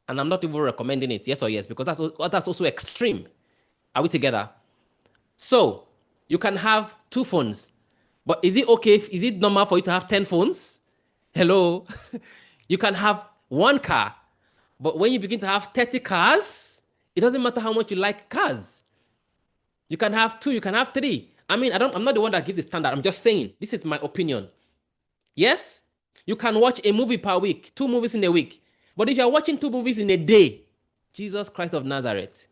And I'm not even recommending it. Yes or yes? Because that's also extreme. Are we together? So, you can have 2 phones. But is it okay? Is it normal for you to have 10 phones? Hello? You can have 1 car. But when you begin to have 30 cars, it doesn't matter how much you like cars. You can have 2, you can have 3. I mean, I'm not the one that gives the standard. I'm just saying, this is my opinion. Yes? You can watch a movie per week, 2 movies in a week. But if you're watching 2 movies in a day, Jesus Christ of Nazareth.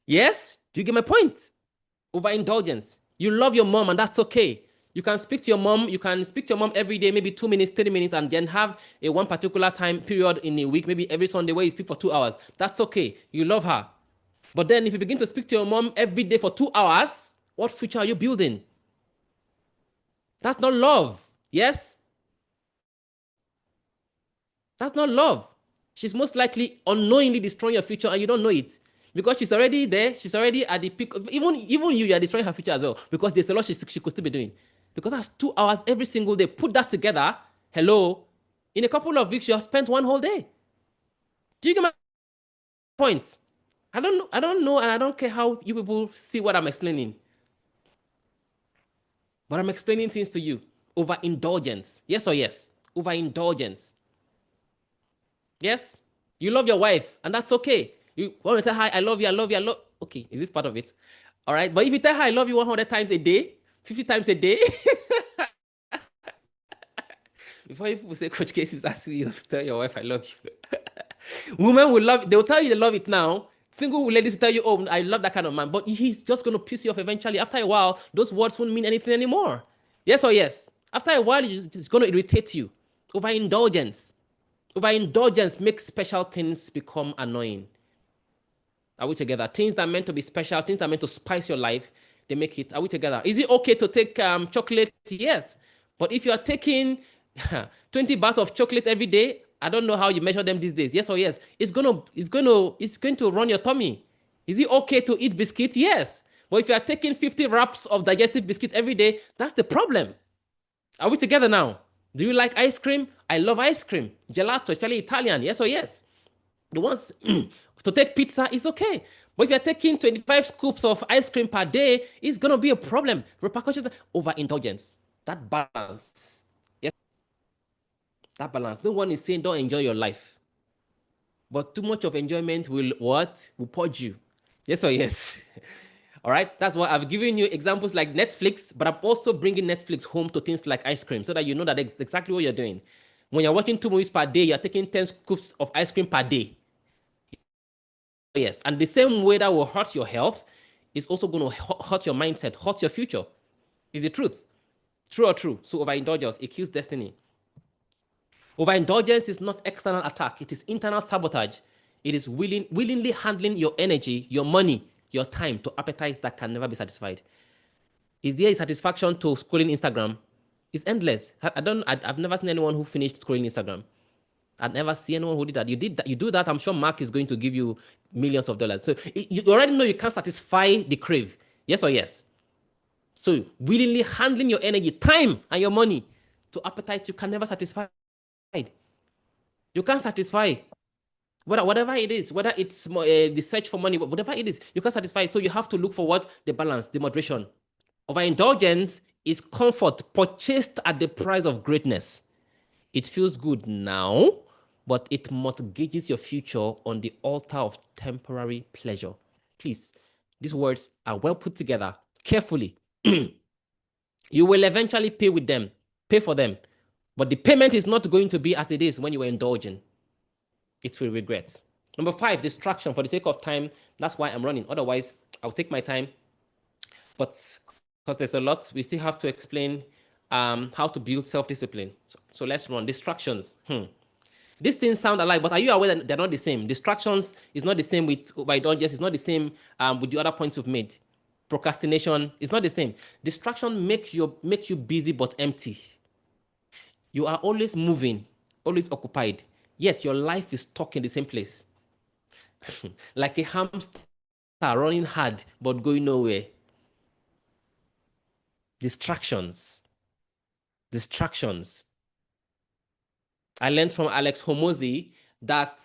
Yes? Do you get my point? Overindulgence. You love your mom and that's okay. You can speak to your mom. You can speak to your mom every day, maybe 2 minutes, 3 minutes, and then have a one particular time period in a week, maybe every Sunday where you speak for 2 hours. That's okay. You love her. But then if you begin to speak to your mom every day for 2 hours, what future are you building? That's not love. Yes? That's not love. She's most likely unknowingly destroying your future and you don't know it. Because she's already there, she's already at the peak. Even you are destroying her future as well. Because there's a lot she could still be doing. Because that's 2 hours every single day. Put that together. Hello. In a couple of weeks, you have spent 1 whole day. Do you get my point? I don't know, and I don't care how you people see what I'm explaining. But I'm explaining things to you. Overindulgence. Yes or yes? Overindulgence. Yes? You love your wife, and that's okay. You want to tell her, I love you, I love you, I love. Okay, is this part of it? All right. But if you tell her, I love you 100 times a day, 50 times a day, before people say, Coach Case is asking you to tell your wife, I love you. Women will love it. They will tell you they love it now. Single ladies will tell you, oh, I love that kind of man. But he's just going to piss you off eventually. After a while, those words won't mean anything anymore. Yes or yes? After a while, it's going to irritate you. Overindulgence. Overindulgence makes special things become annoying. Are we together? Things that are meant to be special, things that are meant to spice your life, they make it. Are we together? Is it okay to take chocolate? Yes. But if you are taking 20 bars of chocolate every day, I don't know how you measure them these days. Yes or yes? It's going to run your tummy. Is it okay to eat biscuits? Yes. But if you are taking 50 wraps of digestive biscuit every day, that's the problem. Are we together now? Do you like ice cream? I love ice cream. Gelato, especially Italian. Yes or yes? The ones to take pizza is okay. But if you're taking 25 scoops of ice cream per day, it's going to be a problem. Repercussions, overindulgence. That balance. Yes. That balance. No one is saying don't enjoy your life. But too much of enjoyment will what? Will purge you. Yes or yes? All right, that's why I've given you examples like Netflix, but I'm also bringing Netflix home to things like ice cream so that you know that it's exactly what you're doing. When you're watching 2 movies per day, you're taking 10 scoops of ice cream per day. Yes, and the same way that will hurt your health is also going to hurt your mindset, hurt your future. Is the truth. True or true? So overindulgence, it kills destiny. Overindulgence is not external attack, it is internal sabotage. It is willingly handling your energy, your money, your time to appetites that can never be satisfied. Is there a satisfaction to scrolling Instagram? It's endless. I've never seen anyone who finished scrolling Instagram. I've never seen anyone who did that. You did that. You do that. I'm sure Mark is going to give you millions of dollars. So you already know you can't satisfy the crave. Yes or yes? So willingly handling your energy, time, and your money to appetites you can never satisfy. You can't satisfy. Whatever it is, whether it's the search for money, whatever it is, you can't satisfy. So you have to look for what? The balance, the moderation. Overindulgence is comfort purchased at the price of greatness. It feels good now, but it mortgages your future on the altar of temporary pleasure. Please, these words are well put together carefully. You will eventually pay for them, but the payment is not going to be as it is when you were indulging. It will regret. Number 5, distraction. For the sake of time, that's why I'm running. Otherwise, I'll take my time. But because there's a lot, we still have to explain how to build self-discipline. So let's run. Distractions. These things sound alike, but are you aware that they're not the same? Distractions is not the same with overindulgence. It's not the same with the other points we've made. Procrastination is not the same. Distraction make you busy but empty. You are always moving, always occupied, yet your life is stuck in the same place. Like a hamster running hard but going nowhere. Distractions. I learned from Alex Hormozy that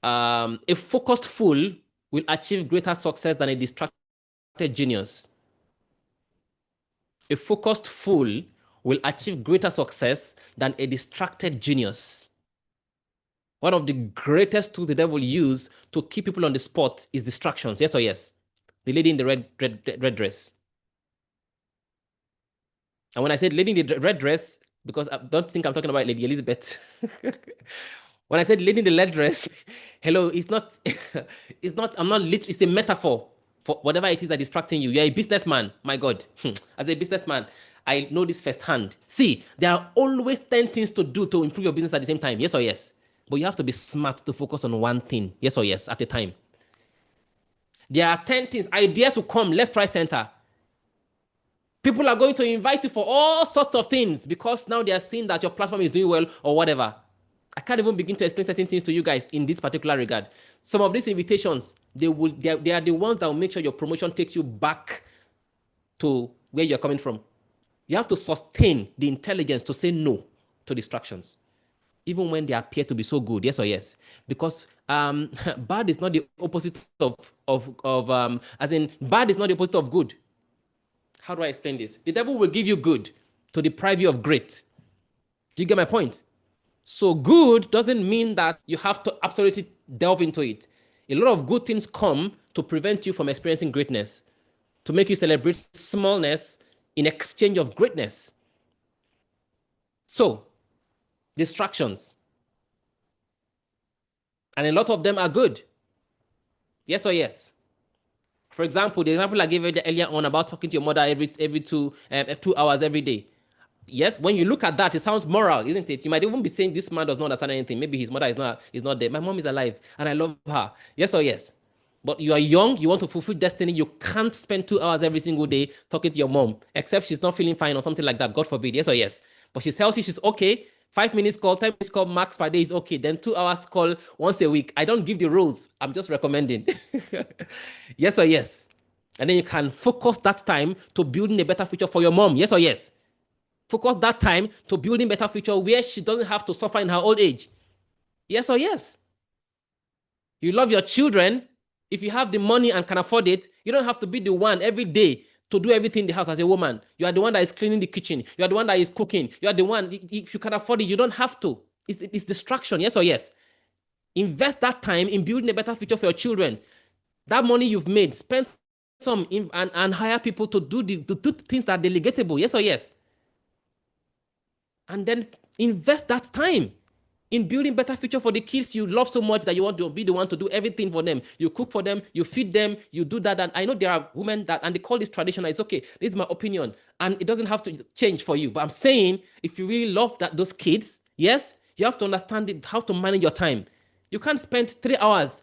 a focused fool will achieve greater success than a distracted genius. A focused fool will achieve greater success than a distracted genius. One of the greatest tools the devil use to keep people on the spot is distractions. Yes or yes? The lady in the red dress. And when I said lady in the red dress, because I don't think I'm talking about Lady Elizabeth. When I said lady in the red dress, hello, it's not, I'm not literally, it's a metaphor for whatever it is that distracting you. You're a businessman, my God. As a businessman, I know this firsthand. See, there are always 10 things to do to improve your business at the same time. Yes or yes? But you have to be smart to focus on one thing. Yes or yes, at a time. There are 10 things. Ideas will come left, right, center. People are going to invite you for all sorts of things because now they are seeing that your platform is doing well or whatever. I can't even begin to explain certain things to you guys in this particular regard. Some of these invitations, they are the ones that will make sure your promotion takes you back to where you're coming from. You have to sustain the intelligence to say no to distractions, even when they appear to be so good. Yes or yes? Because bad is not the opposite as in bad is not the opposite of good. How do I explain this? The devil will give you good to deprive you of great. Do you get my point? So good doesn't mean that you have to absolutely delve into it. A lot of good things come to prevent you from experiencing greatness, to make you celebrate smallness in exchange of greatness. So, distractions. And a lot of them are good. Yes or yes? For example, the example I gave earlier on about talking to your mother every 2 hours every day. Yes, when you look at that, it sounds moral, isn't it? You might even be saying this man does not understand anything. Maybe his mother is not there. My mom is alive and I love her. Yes or yes? But you are young, you want to fulfill destiny. You can't spend 2 hours every single day talking to your mom, except she's not feeling fine or something like that. God forbid. Yes or yes? But she's healthy, she's okay. 5 minutes call, 10 minutes call max per day is okay. Then 2 hours call once a week. I don't give the rules. I'm just recommending. Yes or yes? And then you can focus that time to building a better future for your mom. Yes or yes? Focus that time to building better future where she doesn't have to suffer in her old age. Yes or yes? You love your children. If you have the money and can afford it, you don't have to be the one every day to do everything in the house as a woman. You are the one that is cleaning the kitchen. You are the one that is cooking. You are the one, if you can afford it, you don't have to. It's distraction, yes or yes? Invest that time in building a better future for your children. That money you've made, spend some in, and hire people to do things that are delegatable. Yes or yes? And then invest that time in building better future for the kids you love so much that you want to be the one to do everything for them. You cook for them, you feed them, you do that. And I know there are women that, and they call this traditional. It's okay. This is my opinion. And it doesn't have to change for you. But I'm saying, if you really love those kids, yes, you have to understand how to manage your time. You can't spend 3 hours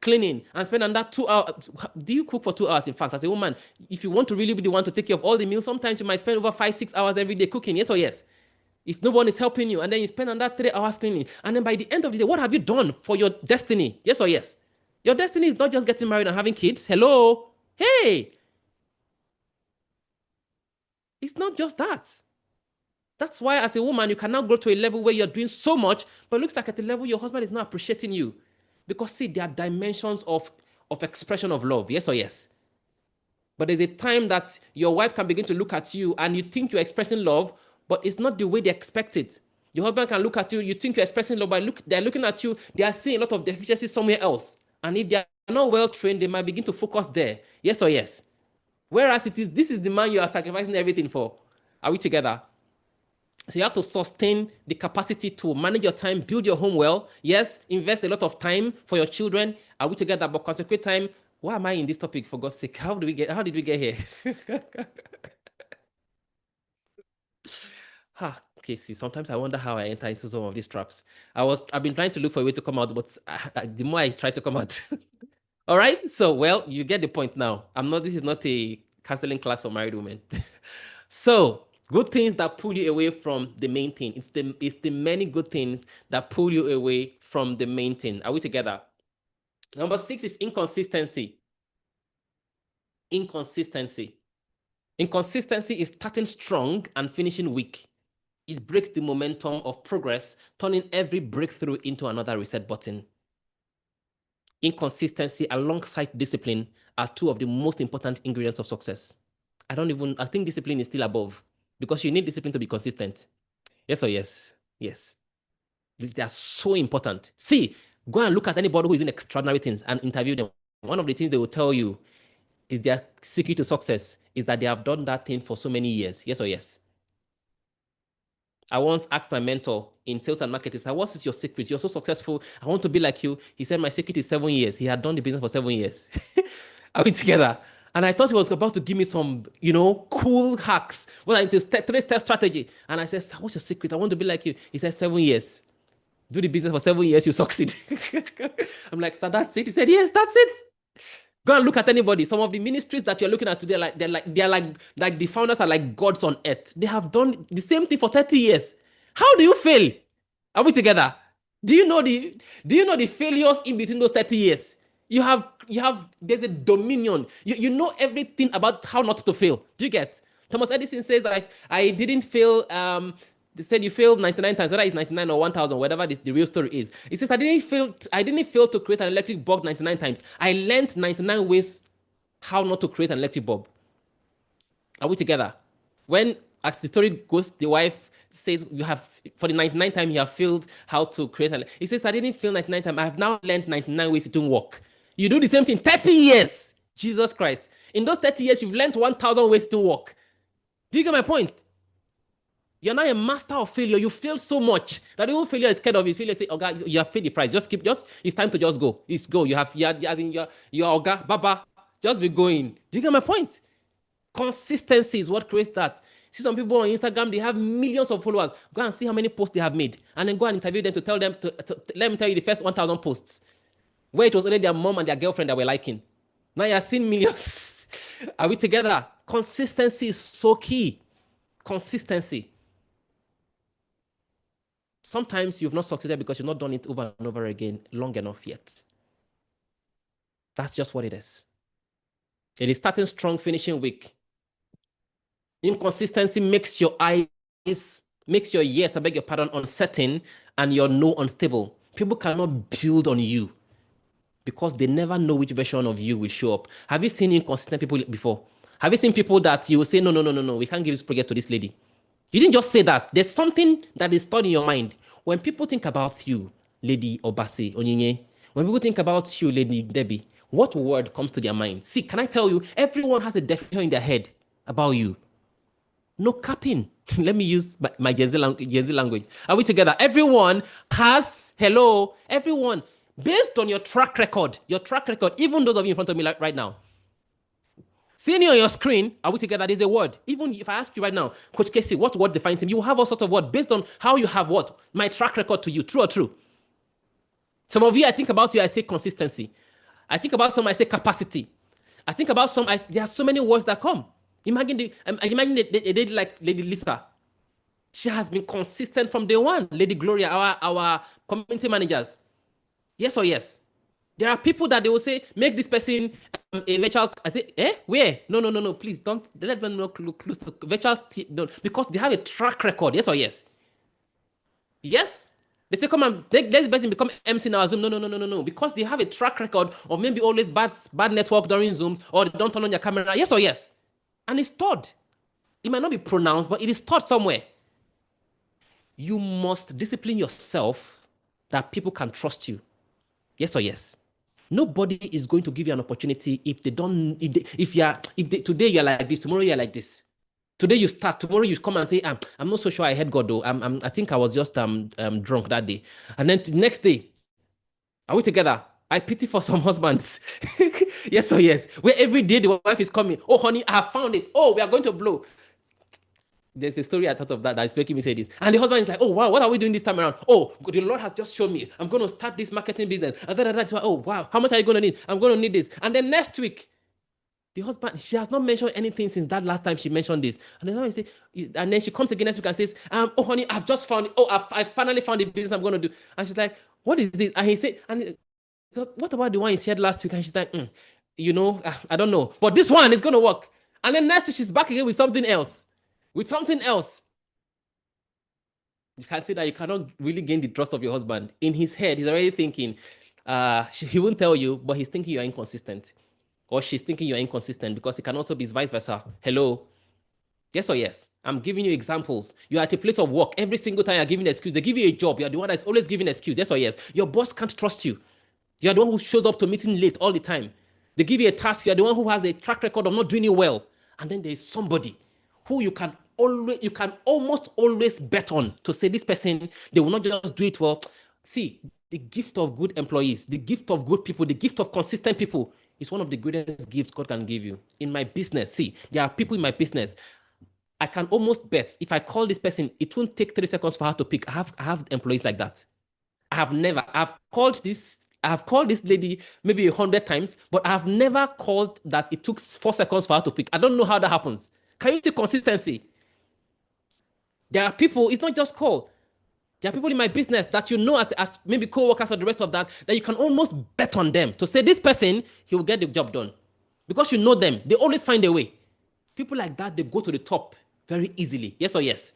cleaning and spend another 2 hours. Do you cook for 2 hours? In fact, as a woman, if you want to really be the one to take care of all the meals, sometimes you might spend over 5-6 hours every day cooking. Yes or yes? If no one is helping you, and then you spend another 3 hours cleaning, and then by the end of the day, what have you done for your destiny? Yes or yes? Your destiny is not just getting married and having kids. Hello? Hey! It's not just that. That's why as a woman, you can now grow to a level where you're doing so much, but it looks like at a level your husband is not appreciating you. Because see, there are dimensions of expression of love. Yes or yes? But there's a time that your wife can begin to look at you and you think you're expressing love, but it's not the way they expect it. Your husband can look at you, you think you're expressing love, but they're looking at you, they are seeing a lot of deficiencies somewhere else. And if they're not well trained, they might begin to focus there. Yes or yes? Whereas this is the man you are sacrificing everything for. Are we together? So you have to sustain the capacity to manage your time, build your home well. Yes, invest a lot of time for your children. Are we together? But consecrate time. Why am I in this topic, for God's sake? How did we get here? Okay, see, sometimes I wonder how I enter into some of these traps. I've been trying to look for a way to come out, but the more I try to come out. All right, so, well, you get the point now. This is not a counseling class for married women. So, good things that pull you away from the main thing. It's the many good things that pull you away from the main thing. Are we together? Number 6 is inconsistency. Inconsistency is starting strong and finishing weak. It breaks the momentum of progress, turning every breakthrough into another reset button. Inconsistency alongside discipline are two of the most important ingredients of success. I think discipline is still above, because you need discipline to be consistent. Yes or yes? Yes. They are so important. See, go and look at anybody who is doing extraordinary things and interview them. One of the things they will tell you is their secret to success is that they have done that thing for so many years. Yes or yes? I once asked my mentor in sales and marketing, what is your secret? You're so successful. I want to be like you. He said, my secret is 7 years. He had done the business for 7 years. Are we together? And I thought he was about to give me some, cool hacks. Well, into 3-step strategy. And I said, what's your secret? I want to be like you. He said, 7 years. Do the business for 7 years, you succeed. I'm like, so that's it? He said, yes, that's it. Go and look at anybody. Some of the ministries that you're looking at today, they're like the founders are like gods on earth. They have done the same thing for 30 years. How do you fail? Are we together? Do you know the failures in between those 30 years? There's a dominion. You know everything about how not to fail. Do you get? Thomas Edison says, I didn't fail. They said you failed 99 times, whether it's 99 or 1,000, whatever the real story is. He says, I didn't fail to create an electric bulb 99 times. I learned 99 ways how not to create an electric bulb. Are we together? When, as the story goes, the wife says, for the 99th time, you have failed how to create an. He says, I didn't fail 99 times. I have now learned 99 ways it didn't work. You do the same thing 30 years. Jesus Christ. In those 30 years, you've learned 1,000 ways to work. Do you get my point? You're not a master of failure. You fail so much that the whole failure is scared of his failure. Say, oh God, you have paid the price. It's time to just go. It's go. As in your Oga, Baba, just be going. Do you get my point? Consistency is what creates that. See some people on Instagram, they have millions of followers. Go and see how many posts they have made. And then go and interview them to tell them, let me tell you the first 1,000 posts. Where it was only their mom and their girlfriend that were liking. Now you're seeing millions. Are we together? Consistency is so key. Consistency. Sometimes you've not succeeded because you've not done it over and over again long enough yet. That's just what it is. It is starting strong, finishing weak. Inconsistency makes your yes, I beg your pardon, uncertain, and your no unstable. People cannot build on you because they never know which version of you will show up. Have you seen inconsistent people before? Have you seen people that you will say, no, we can't give this project to this lady? You didn't just say that. There's something that is stored in your mind. When people think about you, Lady Obasi Onyinye. When people think about you, Lady Debbie, what word comes to their mind? See, can I tell you, everyone has a definition in their head about you. No capping. Let me use my Gen Z language. Are we together? Everyone has, hello, everyone, based on your track record, even those of you in front of me right now, seeing it on your screen, are we together? There's a word. Even if I ask you right now, Coach Casey, what word defines him? You will have all sorts of words based on how you have what? My track record to you. True or true? Some of you, I think about you, I say consistency. I think about some, I say capacity. I think about some, there are so many words that come. Imagine a lady like Lady Lisa. She has been consistent from day one. Lady Gloria, our community managers. Yes or yes? There are people that they will say, make this person a virtual. I say, where? No. Please don't let them know close to virtual. No, because they have a track record. Yes or yes? Yes? They say, come and let this person become MC now. Zoom. No. Because they have a track record of maybe always bad network during Zooms, or they don't turn on their camera. Yes or yes? And it's taught. It might not be pronounced, but it is taught somewhere. You must discipline yourself that people can trust you. Yes or yes? Nobody is going to give you an opportunity if they don't, today you're like this, tomorrow you're like this. Today you start, tomorrow you come and say, I'm not so sure I heard God though. I think I was just drunk that day. And then the next day, are we together? I pity for some husbands. Yes or yes? Where every day the wife is coming. Oh, honey, I have found it. Oh, we are going to blow. There's a story I thought of that is making me say this. And the husband is like, oh, wow, what are we doing this time around? Oh, the Lord has just shown me. I'm going to start this marketing business. And oh, wow, how much are you going to need? I'm going to need this. And then next week, the husband, she has not mentioned anything since that last time she mentioned this. And and then she comes again next week and says, oh, honey, I've just found it. Oh, I finally found the business I'm going to do. And she's like, what is this? And he said, what about the one he shared last week? And she's like, I don't know. But this one is going to work. And then next week, she's back again with something else. You can see that you cannot really gain the trust of your husband. In his head, he's already thinking, he won't tell you, but he's thinking you're inconsistent. Or she's thinking you're inconsistent, because it can also be vice versa. Hello? Yes or yes? I'm giving you examples. You're at a place of work. Every single time you're giving an excuse, they give you a job. You're the one that's always giving an excuse. Yes or yes? Your boss can't trust you. You're the one who shows up to meeting late all the time. They give you a task. You're the one who has a track record of not doing it well. And then there's somebody who you can almost always bet on to say, this person, they will not just do it well. See, the gift of good employees, the gift of good people, the gift of consistent people is one of the greatest gifts God can give you. In my business, see, there are people in my business. I can almost bet if I call this person, it won't take 3 seconds for her to pick. I have employees like that. I've called this lady maybe 100 times, but I've never called that it took 4 seconds for her to pick. I don't know how that happens. Can you see consistency? There are people, it's not just call. There are people in my business that as maybe co-workers or the rest of that you can almost bet on them to say, this person, he will get the job done. Because you know them. They always find a way. People like that, they go to the top very easily. Yes or yes?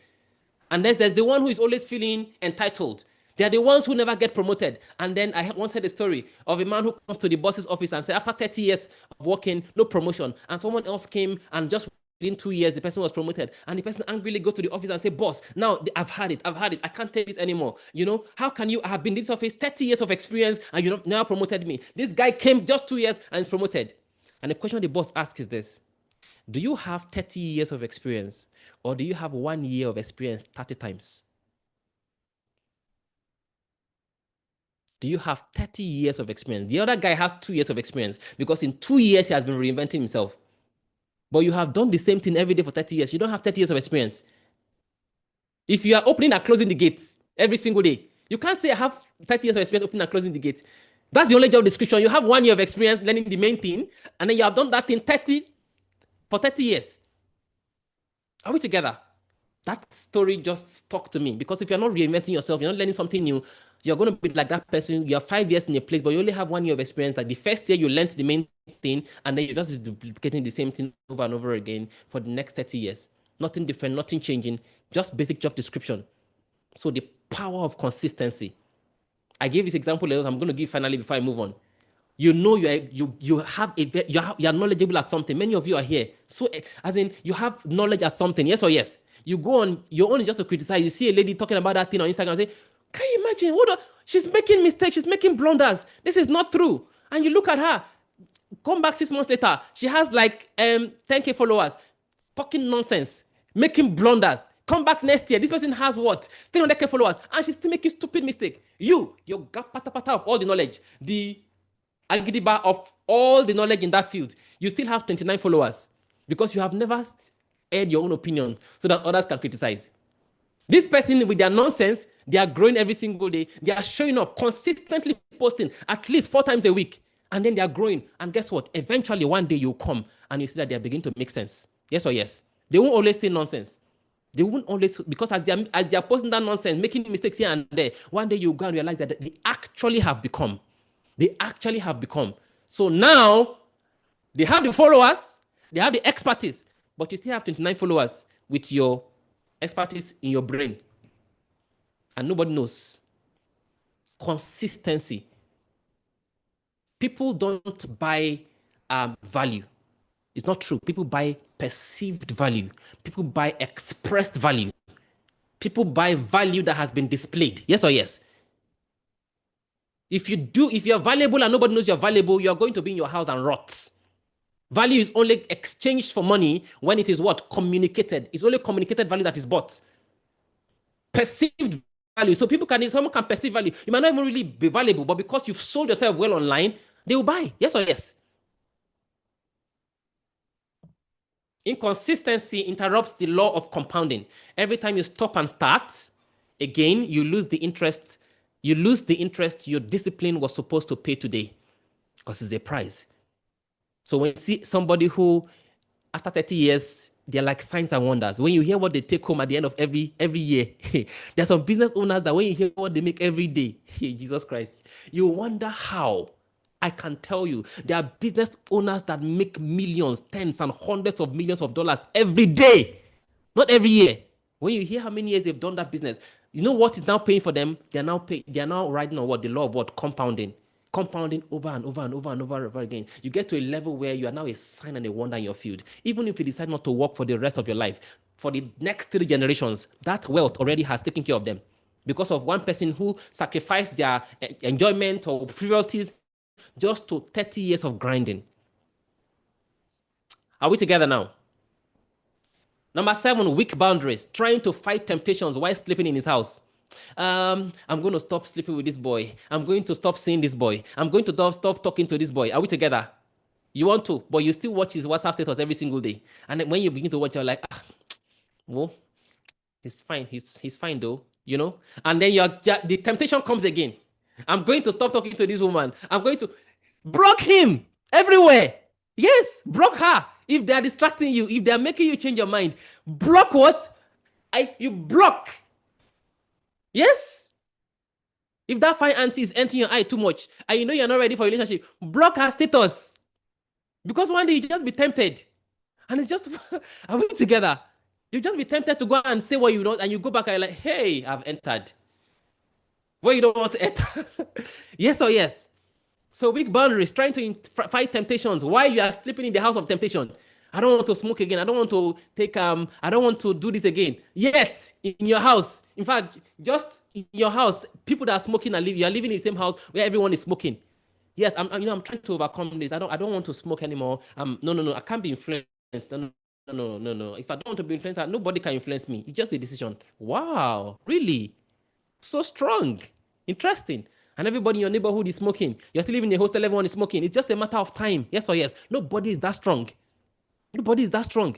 And there's the one who is always feeling entitled. They are the ones who never get promoted. And then I once heard a story of a man who comes to the boss's office and said, after 30 years of working, no promotion. And someone else came and just within 2 years, the person was promoted. And the person angrily go to the office and say, boss, now I've had it. I can't take this anymore. How can you, I have been in this office 30 years of experience and you never promoted me. This guy came just 2 years and is promoted. And the question the boss asks is this: do you have 30 years of experience, or do you have 1 year of experience 30 times? Do you have 30 years of experience? The other guy has 2 years of experience because in 2 years he has been reinventing himself. But you have done the same thing every day for 30 years. You don't have 30 years of experience. If you are opening and closing the gates every single day, you can't say I have 30 years of experience opening and closing the gate. That's the only job description. You have 1 year of experience learning the main thing, and then you have done that thing for 30 years. Are we together? That story just stuck to me, because if you're not reinventing yourself, you're not learning something new, you're going to be like that person. You have 5 years in a place, but you only have 1 year of experience. Like the first year you learned the main thing, and then you're just duplicating the same thing over and over again for the next 30 years. Nothing different, nothing changing, just basic job description. So the power of consistency. I gave this example, I'm going to give finally before I move on. You are knowledgeable at something. Many of you are here. So as in, you have knowledge at something, yes or yes? You go on, you're only just to criticize. You see a lady talking about that thing on Instagram and say, Can you imagine? She's making mistakes. She's making blunders. This is not true. And you look at her. Come back 6 months later. She has like 10K followers. Talking nonsense. Making blunders. Come back next year. This person has what? 300K followers. And she's still making stupid mistake. You're pata pata of all the knowledge. The Agidiba of all the knowledge in that field. You still have 29 followers. Because you have never aired your own opinion so that others can criticize. This person with their nonsense, they are growing every single day. They are showing up, consistently posting at least 4 times a week. And then they are growing. And guess what? Eventually, one day you'll come and you see that they are beginning to make sense. Yes or yes? They won't always say nonsense. They won't always, because as they are posting that nonsense, making mistakes here and there, one day you'll go and realize that they actually have become. They actually have become. So now, they have the followers, they have the expertise, but you still have 29 followers with your expertise in your brain. And nobody knows. Consistency. People don't buy value. It's not true. People buy perceived value. People buy expressed value. People buy value that has been displayed. Yes or yes? If you're valuable and nobody knows you're valuable, you're going to be in your house and rot. Value is only exchanged for money when it is what? Communicated. It's only communicated value that is bought. Perceived value. So someone can perceive value. You might not even really be valuable, but because you've sold yourself well online, they will buy. Yes or yes? Inconsistency interrupts the law of compounding. Every time you stop and start, again, you lose the interest. You lose the interest your discipline was supposed to pay today because it's a price. So when you see somebody who, after 30 years, they're like signs and wonders. When you hear what they take home at the end of every year, there's some business owners that when you hear what they make every day, Jesus Christ, you wonder how. I can tell you, there are business owners that make millions, tens and hundreds of millions of dollars every day, not every year. When you hear how many years they've done that business, you know what is now paying for them? They are now riding on what? The law of what? Compounding. Compounding over and over and over and over again. You get to a level where you are now a sign and a wonder in your field. Even if you decide not to work for the rest of your life, for the next 3 generations, that wealth already has taken care of them. Because of one person who sacrificed their enjoyment or frivolities just to 30 years of grinding. Are we together now? Number 7, weak boundaries. Trying to fight temptations while sleeping in his house. I'm going to stop sleeping with this boy. I'm going to stop seeing this boy. I'm going to stop talking to this boy. Are we together? You want to, but you still watch his WhatsApp status every single day. And then when you begin to watch, you're like, well, he's fine. He's fine though, you know? And then the temptation comes again. I'm going to stop talking to this woman. I'm going to block him everywhere. Yes, block her. If they're distracting you, if they're making you change your mind, block what? You block. Yes? If that fine auntie is entering your eye too much and you know you're not ready for a relationship, block her status. Because one day you just be tempted. And it's just, are we together? You just be tempted to go and say what you know, and you go back and you're like, hey, I've entered. Well, you don't want to enter. Yes or yes? So weak boundaries, trying to fight temptations while you are sleeping in the house of temptation. I don't want to smoke again. I don't want to I don't want to do this again. Yet, in your house, in fact, just in your house, people that are smoking and you are living in the same house where everyone is smoking. Yes, I'm trying to overcome this. I don't want to smoke anymore. No, I can't be influenced. No. If I don't want to be influenced, nobody can influence me. It's just a decision. Wow, really? So strong. Interesting. And everybody in your neighborhood is smoking. You're still living in a hostel, everyone is smoking. It's just a matter of time. Yes or yes? Nobody is that strong. Nobody is that strong.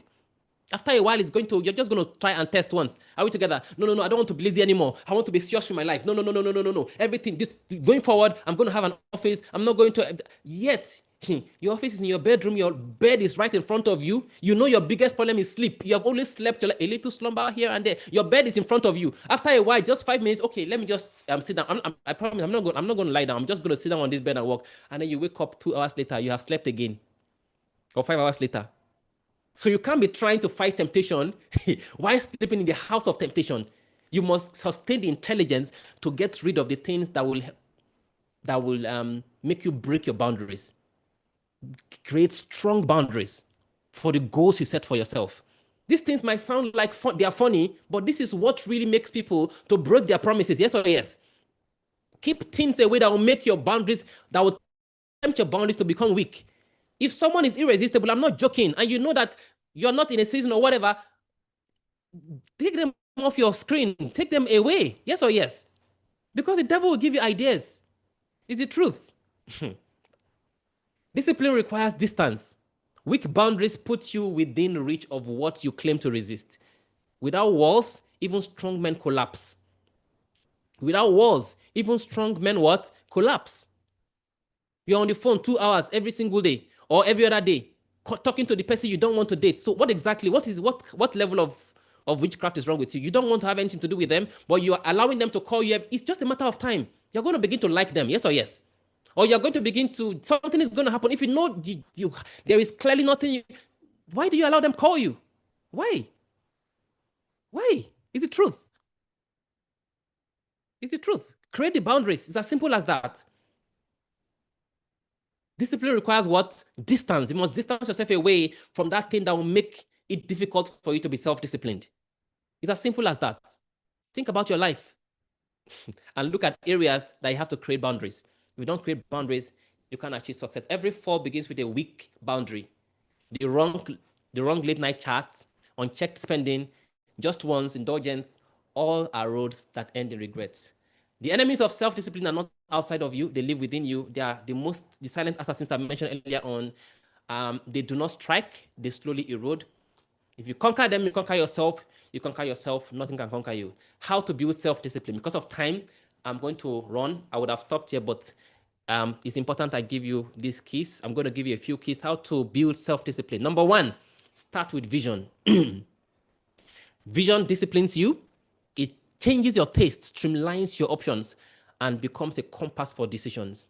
After a while, you're just going to try and test once. Are we together? No, I don't want to be lazy anymore. I want to be serious in my life. No. Everything, just going forward, I'm going to have an office. I'm not going to, yet, your office is in your bedroom. Your bed is right in front of you. You know your biggest problem is sleep. You have only slept a little slumber here and there. Your bed is in front of you. After a while, just 5 minutes, okay, let me just sit down. I promise I'm not going to lie down. I'm just going to sit down on this bed and walk. And then you wake up 2 hours later, you have slept again. Or 5 hours later. So you can't be trying to fight temptation while sleeping in the house of temptation. You must sustain the intelligence to get rid of the things that will make you break your boundaries. Create strong boundaries for the goals you set for yourself. These things might sound like they are funny, but this is what really makes people to break their promises. Yes or yes? Keep things away that will make your boundaries, that will tempt your boundaries to become weak. If someone is irresistible, I'm not joking, and you know that you're not in a season or whatever, take them off your screen, take them away. Yes or yes? Because the devil will give you ideas. It's the truth. Discipline requires distance. Weak boundaries put you within reach of what you claim to resist. Without walls, even strong men collapse. Without walls, even strong men what? Collapse. You're on the phone 2 hours every single day or every other day, talking to the person you don't want to date. So what exactly, what level of witchcraft is wrong with you? You don't want to have anything to do with them, but you are allowing them to call you. It's just a matter of time. You're going to begin to like them, yes or yes? Or you're going to begin to, something is going to happen. If you know there is clearly nothing, why do you allow them call you? Why? Why? It's the truth. It's the truth. Create the boundaries. It's as simple as that. Discipline requires what? Distance. You must distance yourself away from that thing that will make it difficult for you to be self-disciplined. It's as simple as that. Think about your life and look at areas that you have to create boundaries. If you don't create boundaries, you can't achieve success. Every fall begins with a weak boundary. The wrong late night chat, unchecked spending, just once, indulgence, all are roads that end in regret. The enemies of self-discipline are not outside of you. They live within you. They are the silent assassins I mentioned earlier on. They do not strike. They slowly erode. If you conquer them, you conquer yourself. You conquer yourself, nothing can conquer you. How to build self-discipline? Because of time, I'm going to run. I would have stopped here, but it's important I give you these keys. I'm going to give you a few keys how to build self-discipline. Number one, start with vision. Vision disciplines you. It changes your taste, streamlines your options, and becomes a compass for decisions.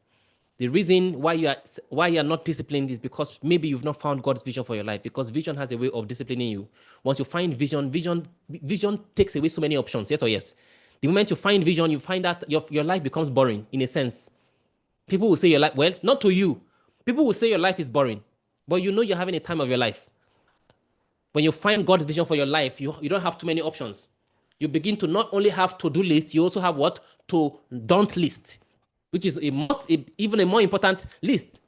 The reason why you are not disciplined is because maybe you've not found God's vision for your life, because vision has a way of disciplining you. Once you find vision takes away so many options. Yes or yes? The moment you find vision, you find that your life becomes boring in a sense. People will say your life, well, not to you. People will say your life is boring, but you know you're having a time of your life. When you find God's vision for your life, you don't have too many options. You begin to not only have to-do list, you also have what? To don't list, which is even a more important list.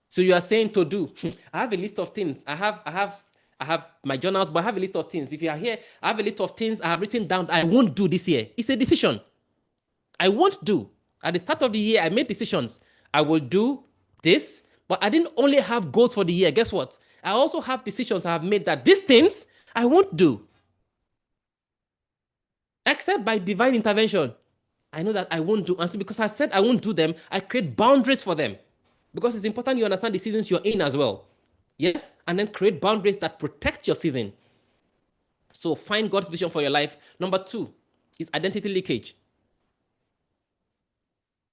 So you are saying to do. I have a list of things. I have my journals, but I have a list of things. If you are here, I have a list of things I have written down I won't do this year. It's a decision. I won't do. At the start of the year, I made decisions. I will do this, but I didn't only have goals for the year. Guess what? I also have decisions I have made that these things I won't do. Except by divine intervention. I know that I won't do. And so because I've said I won't do them, I create boundaries for them. Because it's important you understand the seasons you're in as well. Yes? And then create boundaries that protect your season. So find God's vision for your life. Number two is identity leakage.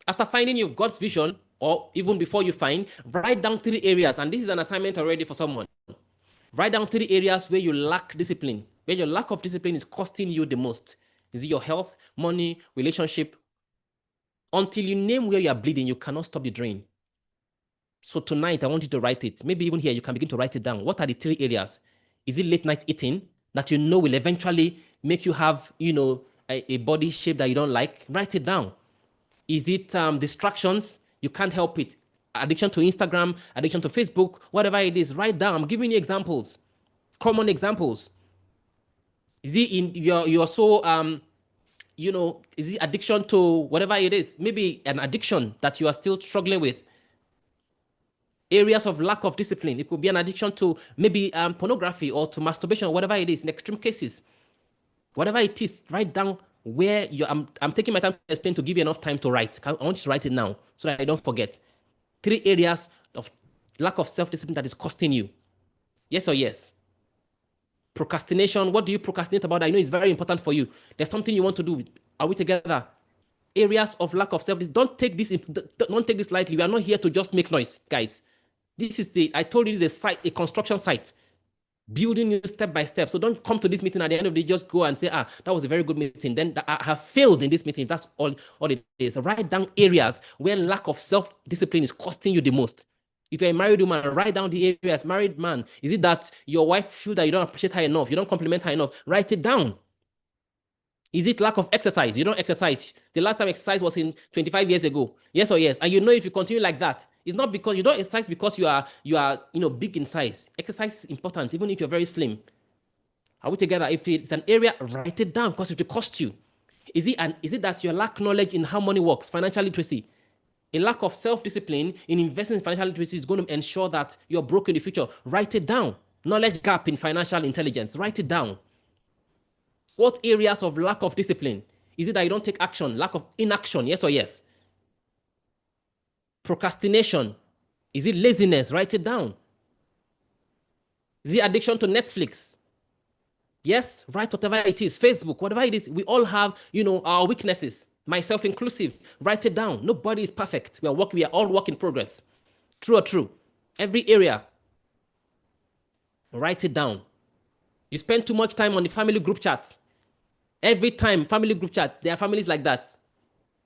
After finding your God's vision, or even before you find, write down 3 areas. And this is an assignment already for someone. Write down 3 areas where you lack discipline, where your lack of discipline is costing you the most. Is it your health, money, relationship? Until you name where you are bleeding, you cannot stop the drain. So tonight, I want you to write it. Maybe even here, you can begin to write it down. What are the 3 areas? Is it late night eating that you know will eventually make you have, a body shape that you don't like? Write it down. Is it distractions? You can't help it. Addiction to Instagram, addiction to Facebook, whatever it is, write down. I'm giving you examples, common examples. Is it in you're so is it addiction to whatever it is? Maybe an addiction that you are still struggling with. Areas of lack of discipline. It could be an addiction to maybe pornography or to masturbation or whatever it is in extreme cases. Whatever it is, write down where you I'm taking my time to explain to give you enough time to write. I want you to write it now so that I don't forget. 3 areas of lack of self-discipline that is costing you. Yes or yes? Procrastination. What do you procrastinate about? I know it's very important for you. There's something you want to do. Are we together? Areas of lack of self-discipline. Don't take this lightly. We are not here to just make noise, guys. I told you this is a construction site. Building you step by step. So don't come to this meeting at the end of the day, just go and say, that was a very good meeting. Then I have failed in this meeting. That's all it is. Write down areas where lack of self-discipline is costing you the most. If you're a married woman, write down the areas. Married man, is it that your wife feels that you don't appreciate her enough? You don't compliment her enough? Write it down. Is it lack of exercise? You don't exercise. The last time exercise was in 25 years ago. Yes or yes? And you know if you continue like that, it's not because you don't exercise because you are big in size. Exercise is important, even if you're very slim. Are we together? If it's an area, write it down because it will cost you. Is it that you lack knowledge in how money works, financial literacy? A lack of self-discipline in investing in financial literacy is going to ensure that you're broke in the future. Write it down. Knowledge gap in financial intelligence. Write it down. What areas of lack of discipline? Is it that you don't take action? Lack of inaction? Yes or yes? Procrastination? Is it laziness? Write it down. Is it addiction to Netflix? Yes, write whatever it is. Facebook, whatever it is. We all have, our weaknesses. Myself inclusive. Write it down. Nobody is perfect. We are all work in progress. True or true? Every area. Write it down. You spend too much time on the family group chat. Every time, family group chat, there are families like that.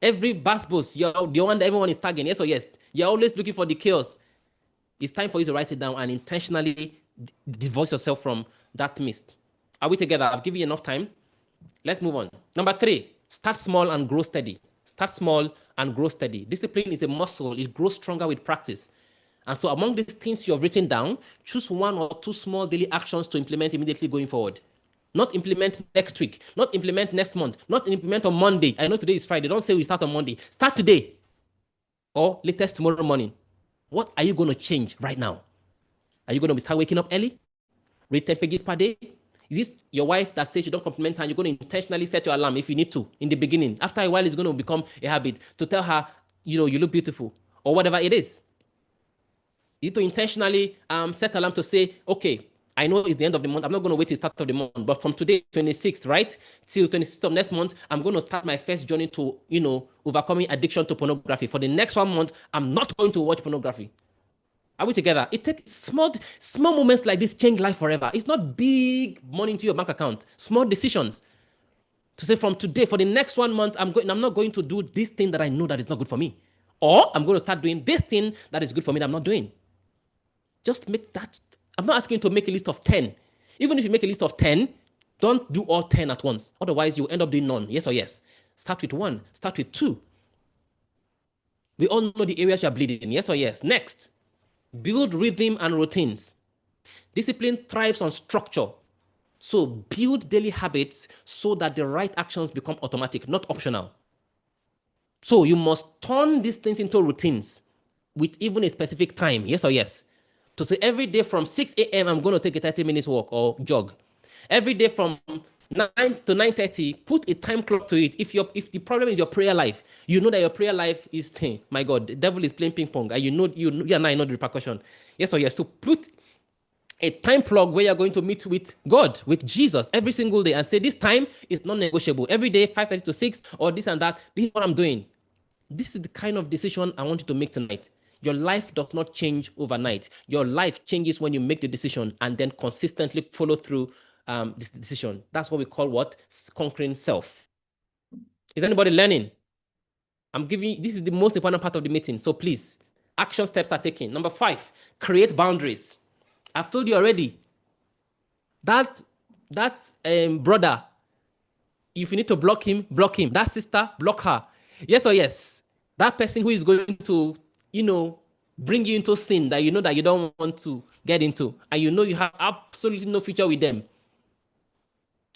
Every bus, you're the one that everyone is tagging, yes or yes. You're always looking for the chaos. It's time for you to write it down and intentionally divorce yourself from that mist. Are we together? I've given you enough time. Let's move on. Number 3, start small and grow steady. Start small and grow steady. Discipline is a muscle. It grows stronger with practice. And so among these things you have written down, choose 1 or 2 small daily actions to implement immediately going forward. Not implement next week, not implement next month, not implement on Monday. I know today is Friday. Don't say we start on Monday. Start today or latest tomorrow morning. What are you going to change right now? Are you going to start waking up early? Read 10 pages per day? Is this your wife that says you don't compliment her and you're going to intentionally set your alarm if you need to in the beginning? After a while, it's going to become a habit to tell her, you look beautiful or whatever it is. You need to intentionally set alarm to say, okay, I know it's the end of the month. I'm not going to wait till the start of the month. But from today, 26th, right, till 26th of next month, I'm going to start my first journey to, overcoming addiction to pornography. For the next 1 month, I'm not going to watch pornography. Are we together? It takes small moments like this change life forever. It's not big money into your bank account. Small decisions. To say from today, for the next 1 month, I'm not going to do this thing that I know that is not good for me. Or I'm going to start doing this thing that is good for me that I'm not doing. Just make that. I'm not asking you to make a list of 10. Even if you make a list of 10, don't do all 10 at once. Otherwise, you end up doing none. Yes or yes? Start with 1. Start with 2. We all know the areas you're bleeding. Yes or yes? Next, build rhythm and routines. Discipline thrives on structure. So build daily habits so that the right actions become automatic, not optional. So you must turn these things into routines with even a specific time. Yes or yes? To say every day from 6 a.m. I'm going to take a 30 minutes walk or jog. Every day from 9 to 9:30, put a time clock to it. If the problem is your prayer life, you know that your prayer life is, my God, the devil is playing ping pong, and you and I know the repercussion. Yes or yes? So put a time plug where you're going to meet with God, with Jesus every single day and say, this time is non-negotiable. Every day, 5:30 to 6 or this and that. This is what I'm doing. This is the kind of decision I want you to make tonight. Your life does not change overnight. Your life changes when you make the decision and then consistently follow through this decision. That's what we call what? Conquering self. Is anybody learning? This is the most important part of the meeting. So please, action steps are taken. Number 5, create boundaries. I've told you already. That brother, if you need to block him, block him. That sister, block her. Yes or yes? That person who is going to, bring you into sin that you know that you don't want to get into, and you have absolutely no future with them.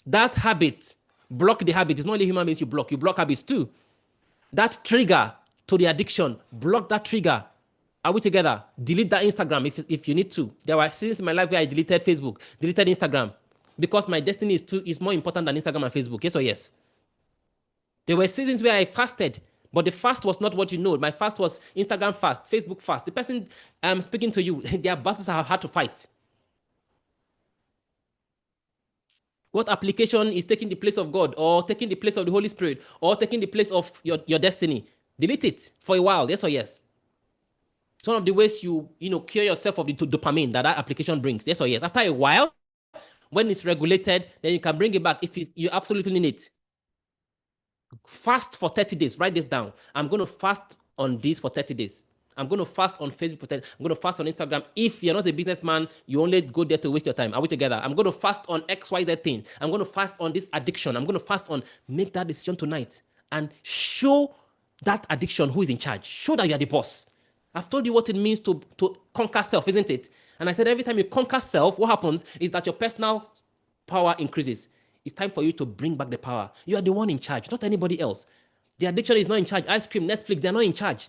That habit, block the habit. It's not only human beings you block habits too. That trigger to the addiction, block that trigger. Are we together? Delete that Instagram if you need to. There were seasons in my life where I deleted Facebook, deleted Instagram, because my destiny is more important than Instagram and Facebook. Yes or yes? There were seasons where I fasted, but the fast was not what you know. My fast was Instagram fast, Facebook fast. The person I'm speaking to you, their battles are hard to fight. What application is taking the place of God, or taking the place of the Holy Spirit, or taking the place of your destiny? Delete it for a while. Yes or yes? It's one of the ways you cure yourself of the dopamine that application brings. Yes or yes? After a while, when it's regulated, then you can bring it back if you absolutely need it. Fast for 30 days. Write this down. I'm going to fast on this for 30 days. I'm going to fast on Facebook. I'm going to fast on Instagram. If you're not a businessman, you only go there to waste your time. Are we together? I'm going to fast on XYZ thing. I'm going to fast on this addiction. I'm going to fast on, make that decision tonight and show that addiction who is in charge. Show that you're the boss. I've told you what it means to conquer self, isn't it? And I said every time you conquer self, what happens is that your personal power increases. It's time for you to bring back the power. You are the one in charge, not anybody else. The addiction is not in charge. Ice cream, Netflix, they're not in charge.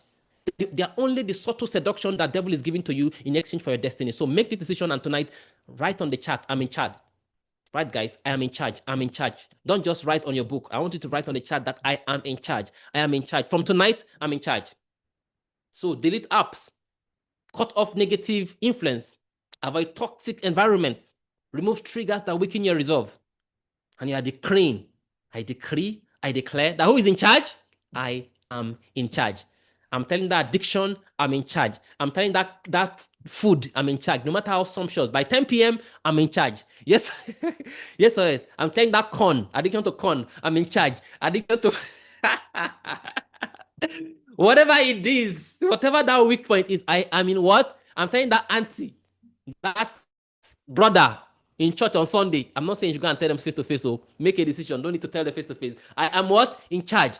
They are only the subtle seduction that devil is giving to you in exchange for your destiny. So make this decision, and tonight, write on the chat, I'm in charge. Right, guys, I am in charge. I'm in charge. Don't just write on your book. I want you to write on the chat that I am in charge. I am in charge. From tonight, I'm in charge. So delete apps, cut off negative influence, avoid toxic environments, remove triggers that weaken your resolve. And you are decreeing, I decree, I declare that who is in charge? I am in charge. I'm telling that addiction, I'm in charge. I'm telling that food, I'm in charge. No matter how sumptuous, by 10 p.m., I'm in charge. Yes, yes, or yes. I'm telling that corn, addiction to corn, I'm in charge. Addiction to whatever it is, whatever that weak point is, I am in what? I'm telling that auntie, that brother in church on Sunday. I'm not saying you go and tell them face to face, so make a decision. Don't need to tell them face to face. I am what? In charge.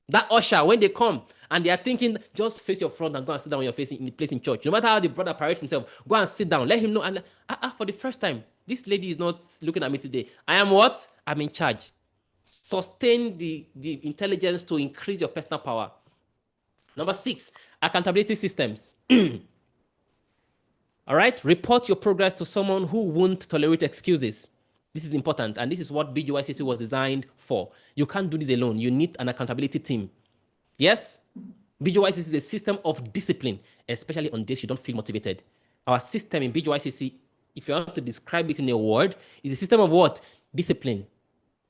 That usher, when they come and they are thinking, just face your front and go and sit down when you're facing in the place in church. No matter how the brother parades himself, go and sit down. Let him know. And for the first time, this lady is not looking at me today. I am what? I'm in charge. Sustain the intelligence to increase your personal power. Number 6, accountability systems. All right, report your progress to someone who won't tolerate excuses. This is important, and this is what BGYCC was designed for. You can't do this alone. You need an accountability team. Yes? BGYCC is a system of discipline, especially on days you don't feel motivated. Our system in BGYCC, if you want to describe it in a word, is a system of what? Discipline.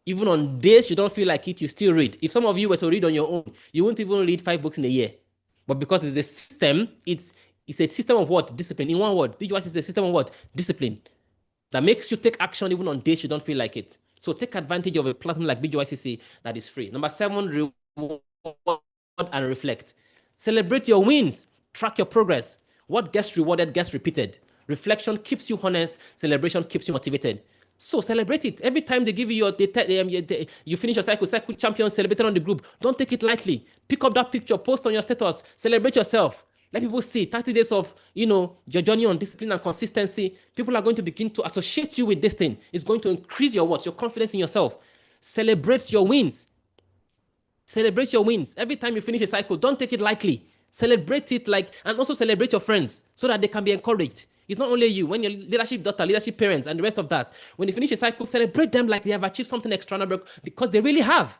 Even on days you don't feel like it, you still read. If some of you were to read on your own, you won't even read 5 books in a year. But because it's a system, it's a system of what? Discipline. In one word, BGYCC is a system of what? Discipline. That makes you take action even on days you don't feel like it. So take advantage of a platform like BGYCC that is free. Number 7, reward and reflect. Celebrate your wins. Track your progress. What gets rewarded gets repeated. Reflection keeps you honest. Celebration keeps you motivated. So celebrate it. Every time they give you you finish your cycle champion, celebrate on the group. Don't take it lightly. Pick up that picture, post on your status, celebrate yourself. Let people see 30 days of, your journey on discipline and consistency. People are going to begin to associate you with this thing. It's going to increase your what? Your confidence in yourself. Celebrate your wins. Celebrate your wins. Every time you finish a cycle, don't take it lightly. Celebrate it and also celebrate your friends so that they can be encouraged. It's not only you. When your leadership daughter, leadership parents, and the rest of that, when you finish a cycle, celebrate them like they have achieved something extraordinary because they really have.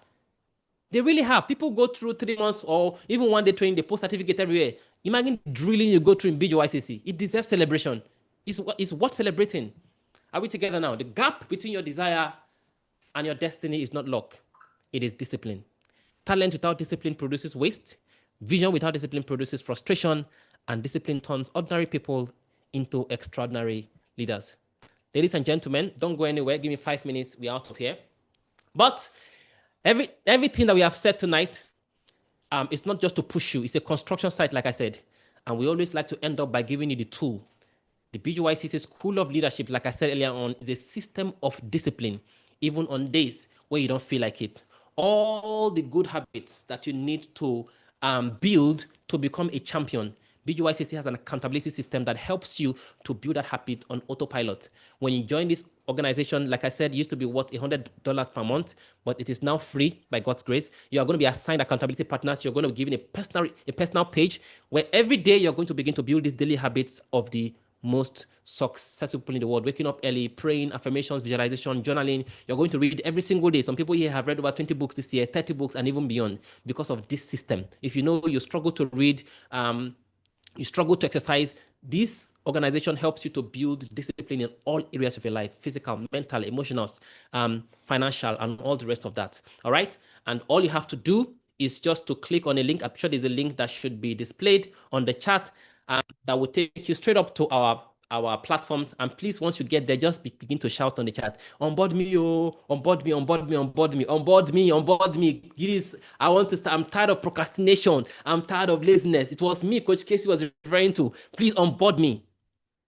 They really have. People go through 3 months or even 1 day training, they post certificate everywhere. Imagine drilling you go through in BGYCC. It deserves celebration. It's worth celebrating. Are we together now? The gap between your desire and your destiny is not luck. It is discipline. Talent without discipline produces waste. Vision without discipline produces frustration. And discipline turns ordinary people into extraordinary leaders. Ladies and gentlemen, don't go anywhere. Give me 5 minutes. We're out of here. But everything that we have said tonight, it's not just to push you. It's a construction site, like I said. And we always like to end up by giving you the tool. The BGYCC School of Leadership, like I said earlier on, is a system of discipline, even on days where you don't feel like it. All the good habits that you need to build to become a champion. BGYCC has an accountability system that helps you to build that habit on autopilot. When you join this organization, like I said, it used to be worth $100 per month, but it is now free by God's grace. You are going to be assigned accountability partners. You're going to be given a personal page where every day you're going to begin to build these daily habits of the most successful people in the world. Waking up early, praying, affirmations, visualization, journaling. You're going to read every single day. Some people here have read over 20 books this year, 30 books, and even beyond because of this system. If you know you struggle to read, you struggle to exercise, this organization helps you to build discipline in all areas of your life: physical, mental, emotional, financial, and all the rest of that. All right. And all you have to do is just to click on a link. I'm sure there's a link that should be displayed on the chat that will take you straight up to our our platforms. And please, once you get there, just begin to shout on the chat, onboard me, oh, onboard me, onboard me, onboard me, onboard me, onboard me. Please, I want to start. I'm tired of procrastination. I'm tired of laziness. It was me Coach Casey was referring to. Please onboard me.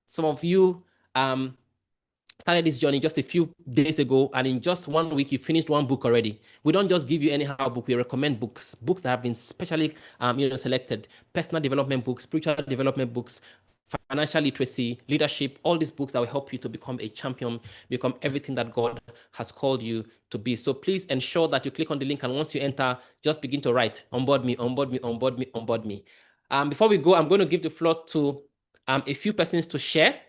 Some of you started this journey just a few days ago, and in just 1 week, you finished one book already. We don't just give you anyhow book. We recommend books that have been specially selected, personal development books, spiritual development books, financial literacy, leadership, all these books that will help you to become a champion, become everything that God has called you to be. So please ensure that you click on the link, and once you enter, just begin to write, onboard me, onboard me, onboard me, onboard me. Before we go, I'm going to give the floor to a few persons to share.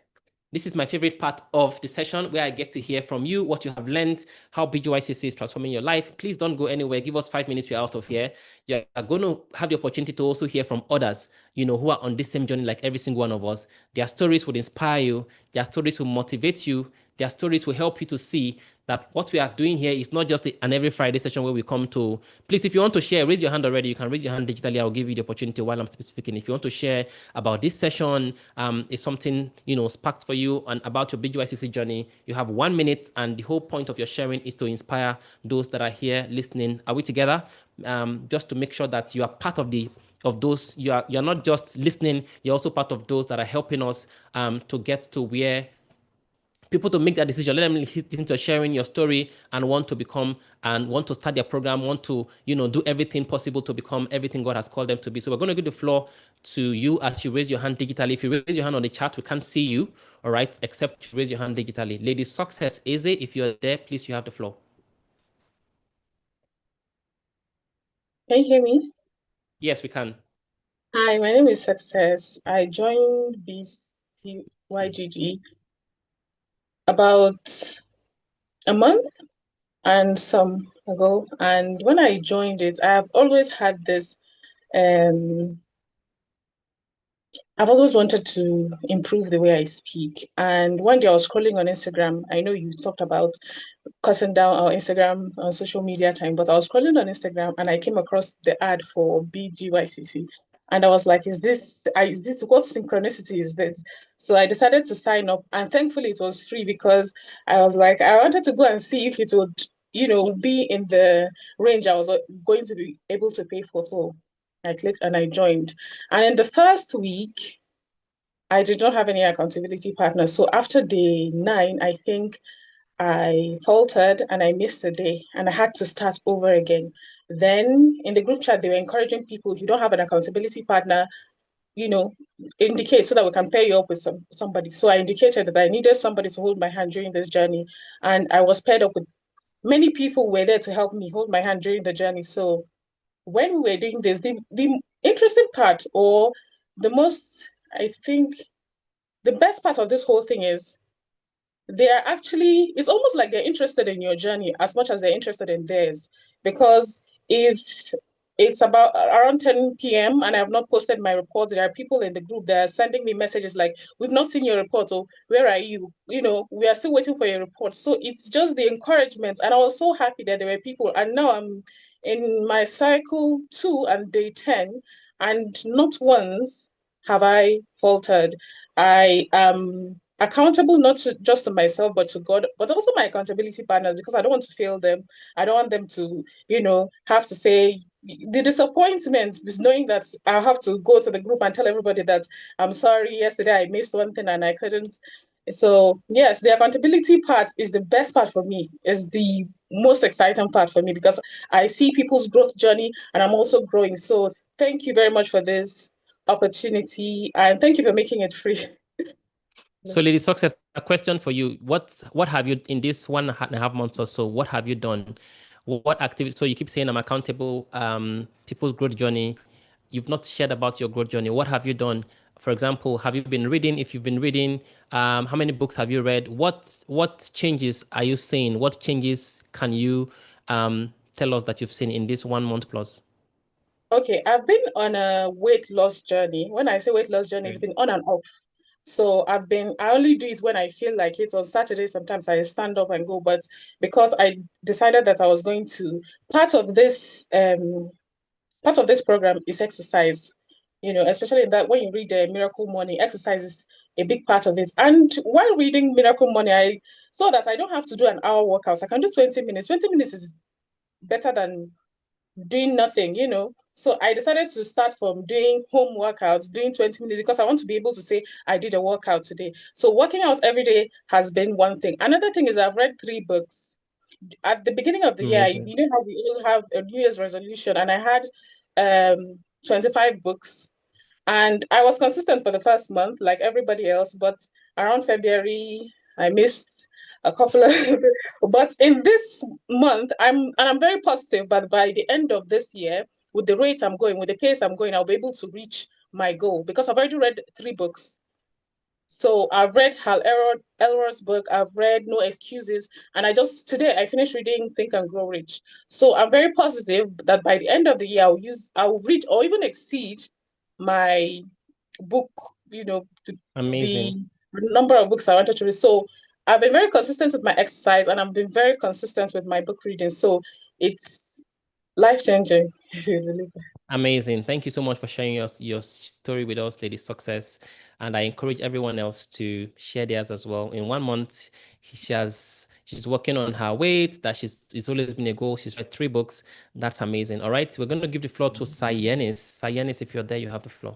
This is my favorite part of the session, where I get to hear from you what you have learned, how BGYCC is transforming your life. Please don't go anywhere. Give us 5 minutes. We're out of here. You're going to have the opportunity to also hear from others, who are on this same journey like every single one of us. Their stories would inspire you. Their stories will motivate you. Their stories will help you to see that what we are doing here is not just an every Friday session where we come to. Please, if you want to share, raise your hand already. You can raise your hand digitally. I'll give you the opportunity while I'm speaking. If you want to share about this session, if something sparked for you and about your BGYCC journey, you have 1 minute, and the whole point of your sharing is to inspire those that are here listening. Are we together? Just to make sure that you are part of those. You're not just listening. You're also part of those that are helping us to get to where people to make that decision. Let them listen to sharing your story and want to become and want to start their program, want to, do everything possible to become everything God has called them to be. So we're going to give the floor to you as you raise your hand digitally. If you raise your hand on the chat, we can't see you, all right, except you raise your hand digitally. Lady Success, Eze, if you're there, please, you have the floor. Can you hear me? Yes, we can. Hi, my name is Success. I joined BGYCC about a month and some ago. And when I joined it, I've always had this, I've always wanted to improve the way I speak. And one day I was scrolling on Instagram. I know you talked about cutting down our Instagram on social media time, but I was scrolling on Instagram and I came across the ad for BGYCC. And I was like, what synchronicity is this? So I decided to sign up, and thankfully it was free, because I was like, I wanted to go and see if it would, be in the range I was going to be able to pay for. So I clicked and I joined. And in the first week, I did not have any accountability partner. So after day 9, I think I faltered and I missed a day and I had to start over again. Then in the group chat, they were encouraging people, if you don't have an accountability partner, indicate so that we can pair you up with somebody. So I indicated that I needed somebody to hold my hand during this journey. And I was paired up with many people were there to help me hold my hand during the journey. So when we were doing this, the interesting part, or the most, I think, the best part of this whole thing is it's almost like they're interested in your journey as much as they're interested in theirs. Because if it's about around 10 p.m. and I have not posted my reports, there are people in the group that are sending me messages like, we've not seen your report, or where are you? We are still waiting for your report. So it's just the encouragement. And I was so happy that there were people. And now I'm in my cycle 2 and day 10, and not once have I faltered. I am accountable not just to myself, but to God, but also my accountability partners, because I don't want to fail them. I don't want them to, have to say, the disappointment is knowing that I have to go to the group and tell everybody that I'm sorry, yesterday I missed one thing and I couldn't. So yes, the accountability part is the best part for me, is the most exciting part for me, because I see people's growth journey and I'm also growing. So thank you very much for this opportunity, and thank you for making it free. So, Lady Success, a question for you. What have you, in this 1.5 months or so, what have you done? What activity? So you keep saying I'm accountable, people's growth journey. You've not shared about your growth journey. What have you done? For example, have you been reading? If you've been reading, how many books have you read? What changes are you seeing? What changes can you tell us that you've seen in this 1 month plus? Okay, I've been on a weight loss journey. When I say weight loss journey, it's been on and off. So I only do it when I feel like it. On Saturday, sometimes I stand up and go, but because I decided that I was going to, part of this program is exercise. especially in that when you read Miracle Money, exercise is a big part of it. And while reading Miracle Money, I saw that I don't have to do an hour workout. I can do 20 minutes. 20 minutes is better than doing nothing. So I decided to start from doing home workouts, doing 20 minutes because I want to be able to say I did a workout today. So working out every day has been one thing. Another thing is I've read 3 books. At the beginning of the year, Amazing. how we all have a New Year's resolution, and I had 25 books. And I was consistent for the first month, like everybody else, but around February, I missed a couple of. But in this month, I'm very positive. But by the end of this year, with the rate I'm going, with the pace I'm going, I'll be able to reach my goal because I've already read 3 books. So I've read Elrod's book. I've read No Excuses, and today I finished reading Think and Grow Rich. So I'm very positive that by the end of the year, I'll reach or even exceed my book, the Amazing. number of books I wanted to read. So I've been very consistent with my exercise, and I've been very consistent with my book reading. So it's life changing, if you believe it. Amazing. Thank you so much for sharing your story with us, Lady Success. And I encourage everyone else to share theirs as well. In 1 month, she's working on her weight. It's always been a goal. She's read 3 books. That's amazing. All right. We're going to give the floor to Sayenis. Sayenis, if you're there, you have the floor.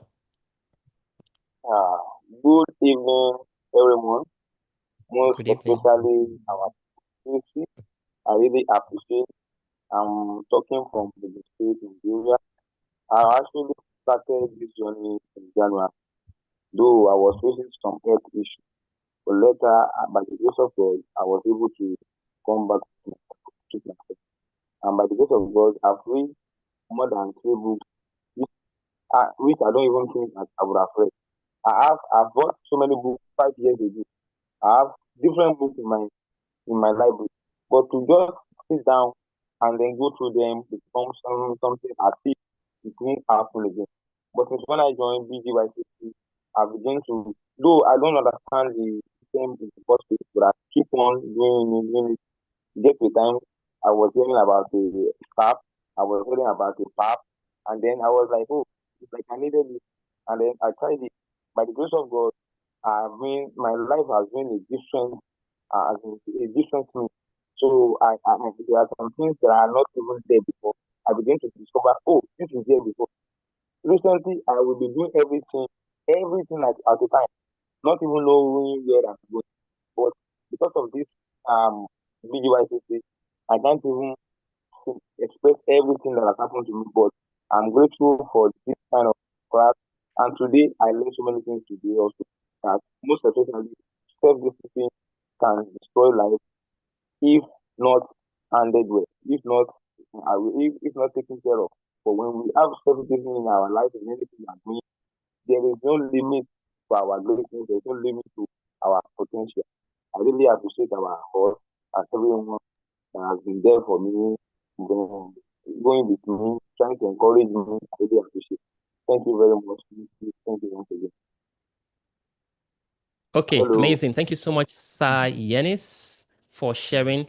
Good evening, everyone. Most Good evening. especially our community. I really appreciate. I'm talking from the state in Nigeria. I actually started this journey in January, though I was facing some health issues. But later, by the grace of God, I was able to come back to myself. And by the grace of God, I've read more than 3 books, which I don't even think I would have read. I've bought so many books 5 years ago. I have different books in my library, but to just sit down and then go through them becomes something as if it won't happen again. But since when I joined BGYCC, I began to, though I don't understand the system in the first place, but I keep on doing it. Get to the time I was hearing about the staff, I was hearing about the PAP, and then I was like, oh, it's like I needed it. And then I tried it. By the grace of God, my life has been a different thing. So there are some things that are not even there before. I begin to discover, oh, this is there before. Recently, I will be doing everything at a time, not even knowing where I'm going. But because of this BGYCC, I can't even express everything that has happened to me. But I'm grateful for this kind of class. And today, I learned so many things today also. That most especially, self-discipline can destroy life if not handled well, if not taken care of. But when we have self-discipline in our life and anything we are doing, there is no limit to our greatness, there is no limit to our potential. I really appreciate our host and everyone that has been there for me, going with me, trying to encourage me. I really appreciate it. Thank you very much. Thank you once again. Okay, Hello. amazing. Thank you so much, Sayenis, for sharing.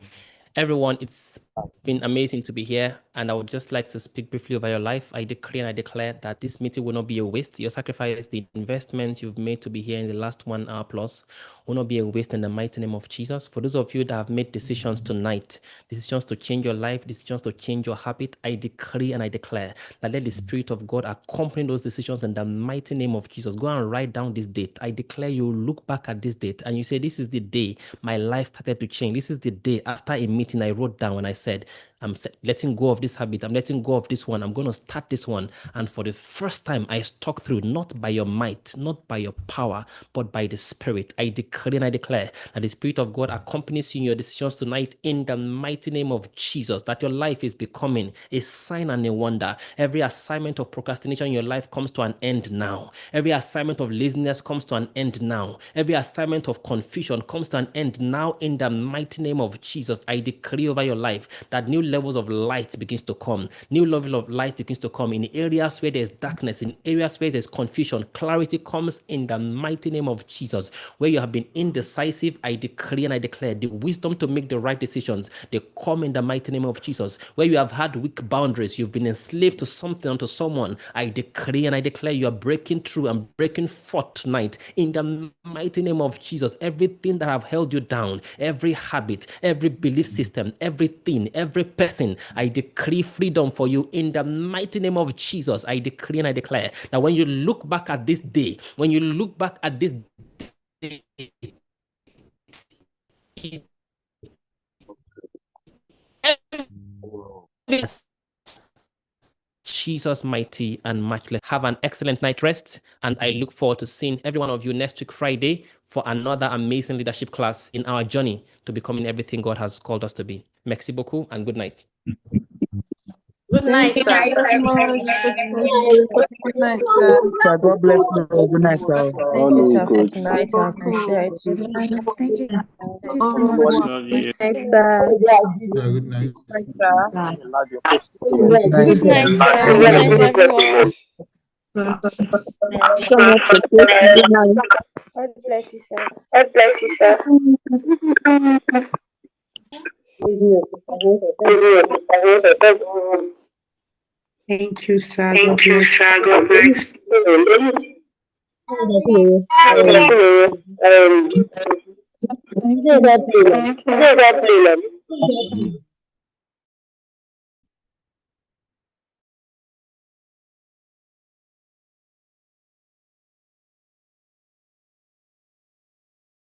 Everyone, it's been amazing to be here, and I would just like to speak briefly over your life. I decree and I declare that this meeting will not be a waste. Your sacrifice, the investment you've made to be here in the last 1 hour plus will not be a waste in the mighty name of Jesus. For those of you that have made decisions tonight, decisions to change your life, decisions to change your habit, I decree and I declare that let the Spirit of God accompany those decisions in the mighty name of Jesus. Go and write down this date. I declare you look back at this date and you say, this is the day my life started to change. This is the day after a meeting I wrote down and I said, I'm letting go of this habit. I'm letting go of this one. I'm going to start this one. And for the first time, I stuck through, not by your might, not by your power, but by the Spirit. I decree and I declare that the Spirit of God accompanies you in your decisions tonight in the mighty name of Jesus, that your life is becoming a sign and a wonder. Every assignment of procrastination in your life comes to an end now. Every assignment of laziness comes to an end now. Every assignment of confusion comes to an end now in the mighty name of Jesus. I decree over your life that new levels of light begins to come. New level of light begins to come in areas where there's darkness, in areas where there's confusion. Clarity comes in the mighty name of Jesus. Where you have been indecisive, I decree and I declare the wisdom to make the right decisions. They come in the mighty name of Jesus. Where you have had weak boundaries, you've been enslaved to something or to someone, I decree and I declare you are breaking through and breaking forth tonight in the mighty name of Jesus. Everything that have held you down, every habit, every belief system, everything, every person, I decree freedom for you in the mighty name of Jesus. I decree and I declare that when you look back at this day, when you look back at this day, Jesus mighty and matchless. Have an excellent night rest, and I look forward to seeing every one of you next week Friday for another amazing leadership class in our journey to becoming everything God has called us to be. Merci beaucoup and good night. Good night, Thank sir. you very much, Coach Percy. Good night, sir. God bless you. Good night, sir. Thank you, sir, for Good tonight. I appreciate Good it. night. Thank you so Oh, much. Love you. Thanks, sir. night. Thanks, sir. Good night. Good night, sir. Good night, everyone. So much for good night. God bless you, sir. God bless you, sir. Thank you, sir. God Thank you, bless. sir. God bless. Um,